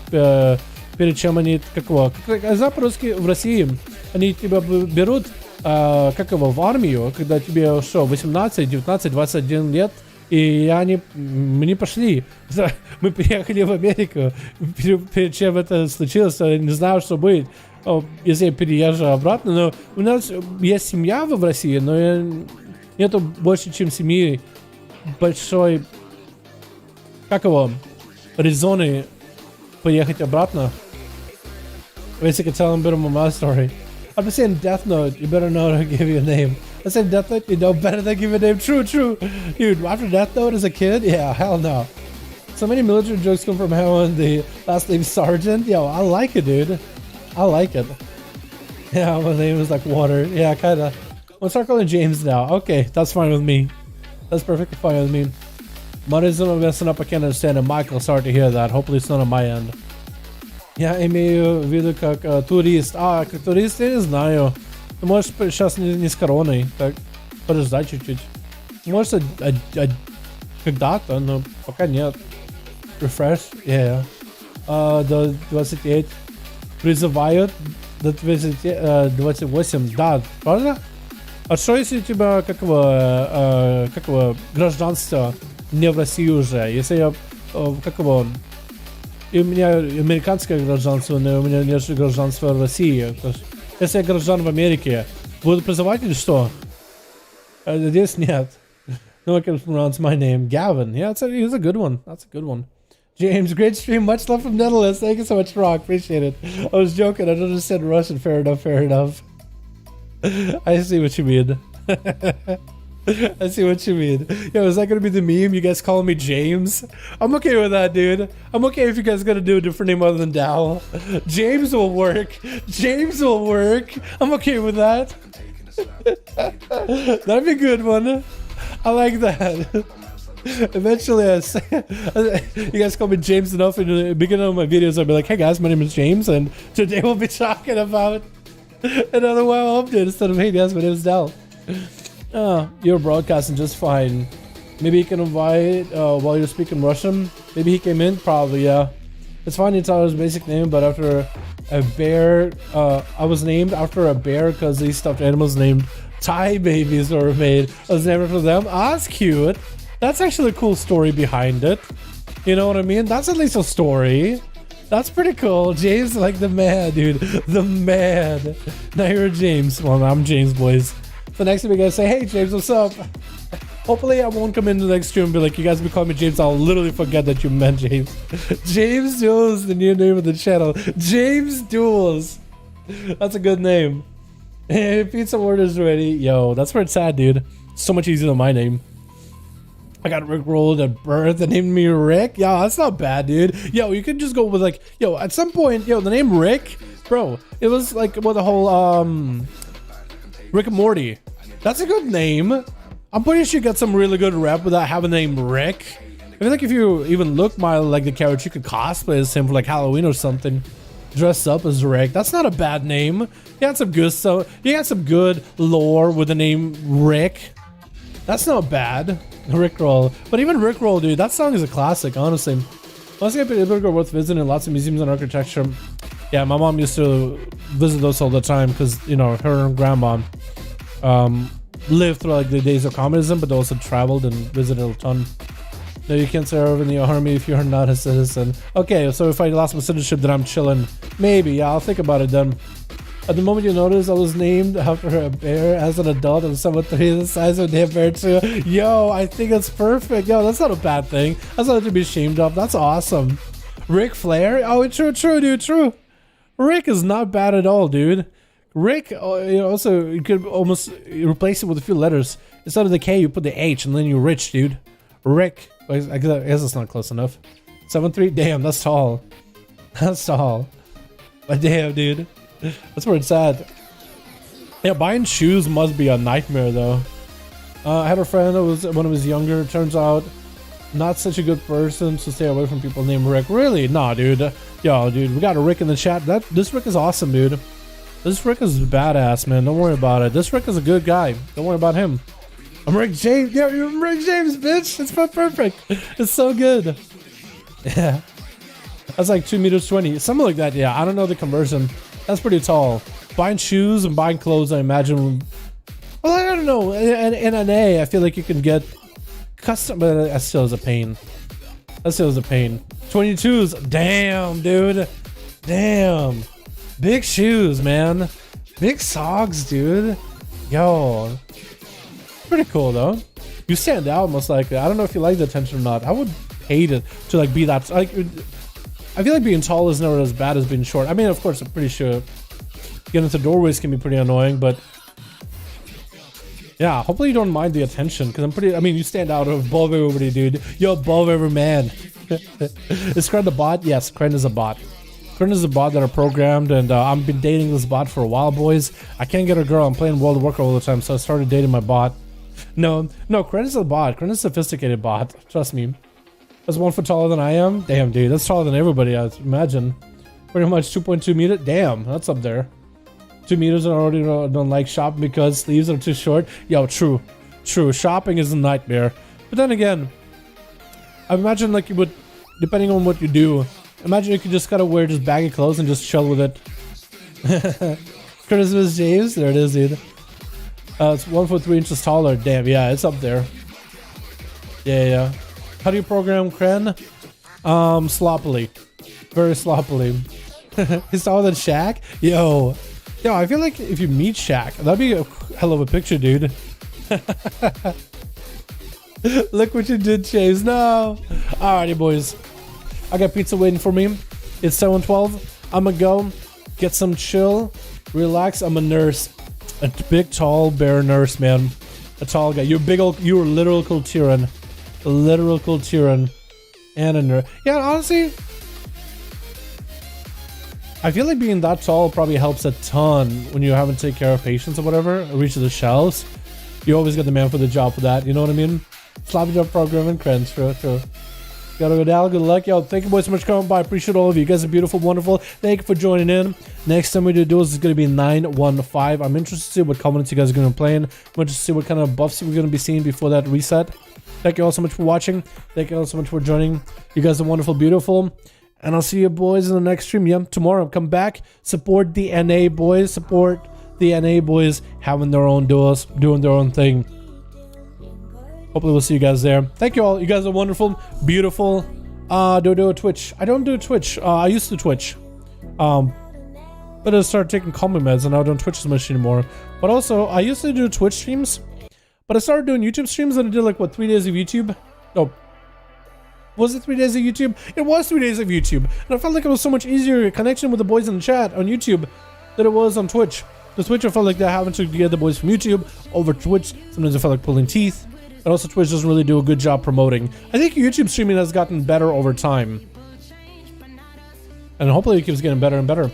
перед чем они как его. Как по-русски в России они тебя берут как его в армию, когда тебе что 18, 19, 21 лет. И мы не пошли. Мы приехали в Америку. Перед чем это случилось, я не знаю, что будет. Если я переезжаю обратно. Но у нас есть семья в России, но нету больше, чем семьи большой, как его, резоны поехать обратно. Если I tell them a bit of my story. I'm just saying Death Note, you better know how to give you a name. I said Death Note, you know better than give a name. True, true. Dude, after Death Note as a kid, yeah, hell no. So many military jokes come from having the last name Sergeant. Yo, I like it, dude. I like it. Yeah, my name is like water. Yeah, kinda. I'll start calling James now. Okay, that's fine with me. That's perfectly fine with me. Money's messing up, I can't understand it. Michael, sorry to hear that. Hopefully it's not on my end. Я имею в виду как турист. Как турист я не знаю. Ты можешь сейчас не с короной. Так, подождать чуть-чуть. Может, когда-то, но пока нет. Refresh, yeah. До 28. Призывают до 28. Да, правда? А что если у тебя как его гражданство не в России уже? Если я как его... И у меня американское гражданство, но у меня нет гражданства в России. Если я граждан в Америке, буду призывать или что? Здесь нет. No one can pronounce my name. Gavin. Yeah, it's a good one. That's a good one. James, great stream. Much love from Netherlands. Thank you so much, Rock. Appreciate it. I was joking. I don't understand Russian. Fair enough. Fair enough. I see what you mean. I see what you mean. Yo, is that gonna be the meme? You guys calling me James? I'm okay with that, dude. I'm okay if you guys gonna do a different name other than Dal. James will work. James will work. I'm okay with that. That'd be a good one. I like that. Eventually, you guys call me James enough in the beginning of my videos. I'll be like, hey guys, my name is James, and today we'll be talking about another WoW update instead of hey guys, my name is Dal. You're broadcasting just fine. Maybe you can invite while you're speaking Russian. Maybe he came in, probably, yeah. It's fine, it's not his basic name, but after a bear, I was named after a bear because these stuffed animals named Thai babies were made. I was named after them. That's cute. That's actually a cool story behind it. You know what I mean? That's at least a story. That's pretty cool. James, like the man, dude. The man. Now you're James. Well, I'm James, boys. So next time you guys say, hey James, what's up? Hopefully I won't come into the next stream and be like, you guys be calling me James. I'll literally forget that you meant James. James Duels, the new name of the channel. James Duels. That's a good name. Hey, pizza order's ready. Yo, that's where it's at, dude. So much easier than my name. I got Rick rolled at birth and named me Rick. Yo, that's not bad, dude. Yo, you could just go with like, yo, at some point, yo, the name Rick, bro, it was like what the whole Rick and Morty. That's a good name. I'm pretty sure you got some really good rep without having the name Rick. I feel like if you even look like the character, you could cosplay as him for like Halloween or something. Dress up as Rick. That's not a bad name. You got some good you got some good lore with the name Rick. That's not bad. Rickroll. But even Rickroll, dude, that song is a classic, honestly. Honestly, Edinburgh worth visiting, lots of museums and architecture. Yeah, my mom used to visit those all the time because, you know, her and grandma lived through like the days of communism, but they also traveled and visited a ton. No, you can't serve in the army if you're not a citizen. Okay, so if I lost my citizenship, then I'm chilling. Maybe, yeah, I'll think about it then. At the moment you notice, I was named after a bear as an adult and 7'3", the size of a bear too. Yo, I think it's perfect. Yo, that's not a bad thing. That's not to be ashamed of. That's awesome. Ric Flair? Oh, true, dude, true. Rick is not bad at all, dude. Rick, you know, also, you could almost replace it with a few letters. Instead of the K, you put the H, and then you're rich, dude. Rick. I guess it's not close enough. 7'3"? Damn, that's tall. That's tall. But damn, dude. That's where it's at. Yeah, buying shoes must be a nightmare, though. I had a friend that was, when I was younger, turns out, not such a good person, so stay away from people named Rick. Really? Nah, dude. Yo, dude, we got a Rick in the chat. This Rick is awesome, dude. This Rick is badass, man. Don't worry about it. This Rick is a good guy. Don't worry about him. I'm Rick James. Yeah, you're Rick James, bitch. It's perfect. It's so good. Yeah. That's like 2 meters 20. Something like that, yeah. I don't know the conversion. That's pretty tall. Buying shoes and buying clothes, I imagine. Well, I don't know. In NA, I feel like you can get custom, but that still is a pain. That still is a pain. 22s. Damn, dude. Damn. Big shoes, man. Big socks, dude. Yo. Pretty cool, though. You stand out most likely. I don't know if you like the attention or not. I would hate it to like be that. Like, I feel like being tall is never as bad as being short. I mean, of course, I'm pretty sure getting into doorways can be pretty annoying, but yeah, hopefully you don't mind the attention, because I mean, you stand out above everybody, dude. You're above every man. Is Kren the bot? Yes, Kren is a bot. Kren is a bot that I programmed, and I've been dating this bot for a while, boys. I can't get a girl. I'm playing World of Warcraft all the time, so I started dating my bot. No, Kren is a bot. Kren is a sophisticated bot. Trust me. That's 1 foot taller than I am. Damn, dude, that's taller than everybody, I imagine. Pretty much 2.2 meters. Damn, that's up there. 2 meters, and I already don't like shopping because sleeves are too short. Yo, true. Shopping is a nightmare. But then again, I imagine like you would, depending on what you do, imagine you could just gotta wear just baggy clothes and just chill with it. Christmas James, there it is, dude. It's 1 foot 3 inches taller. Damn, yeah, it's up there. Yeah. How do you program Kren? Sloppily. Very sloppily. He's taller than Shaq? Yo, I feel like if you meet Shaq, that'd be a hell of a picture, dude. Look what you did, Chase. No. Alrighty, boys. I got pizza waiting for me. It's 7:12. I'ma go get some chill, relax. I'm a nurse. A big, tall, bear nurse, man. A tall guy. You're a literal Kultiran. A literal Kultiran. And a nurse. Yeah, honestly, I feel like being that tall probably helps a ton when you're having to take care of patients or whatever, reach the shelves. You always get the man for the job for that, you know what I mean? Sloppy job programming, Krens, true. Gotta go down, good luck. Yo, thank you boys so much for coming by. I appreciate all of you. You guys are beautiful, wonderful. Thank you for joining in. Next time we do duels is going to be 915. I'm interested to see what covenants you guys are going to be playing. I'm interested to see what kind of buffs we're going to be seeing before that reset. Thank you all so much for watching. Thank you all so much for joining. You guys are wonderful, beautiful. And I'll see you boys in the next stream. Yeah, tomorrow. Come back. Support the NA boys. Support the NA boys having their own duels, doing their own thing. Hopefully we'll see you guys there. Thank you all. You guys are wonderful, beautiful. Do a Twitch. I don't do Twitch. I used to Twitch. But I started taking calming meds and I don't Twitch as much anymore. But also, I used to do Twitch streams. But I started doing YouTube streams and I did like, what, 3 days of YouTube? No. Was it 3 days of YouTube? It was 3 days of YouTube. And I felt like it was so much easier connection with the boys in the chat on YouTube than it was on Twitch. The Twitch, I felt like they're having to get the boys from YouTube over Twitch. Sometimes I felt like pulling teeth. And also Twitch doesn't really do a good job promoting. I think YouTube streaming has gotten better over time. And hopefully it keeps getting better and better.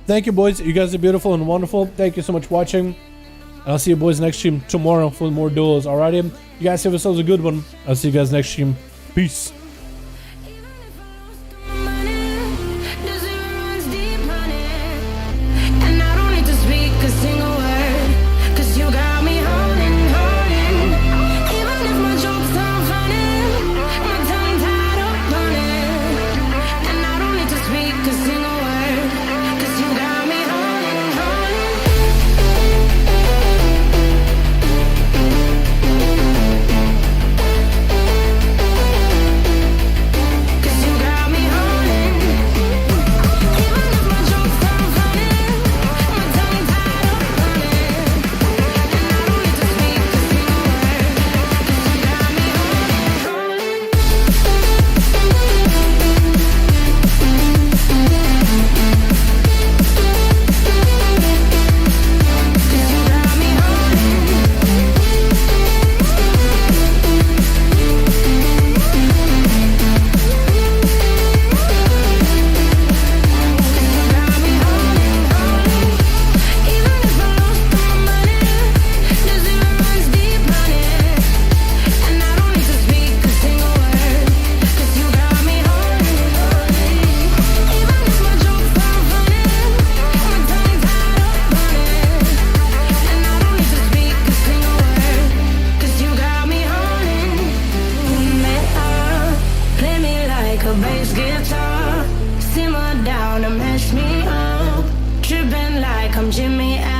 Thank you, boys. You guys are beautiful and wonderful. Thank you so much for watching. And I'll see you boys next stream tomorrow for more duels. Alrighty? You guys have yourselves a good one. I'll see you guys next stream. Peace. I'm Jimmy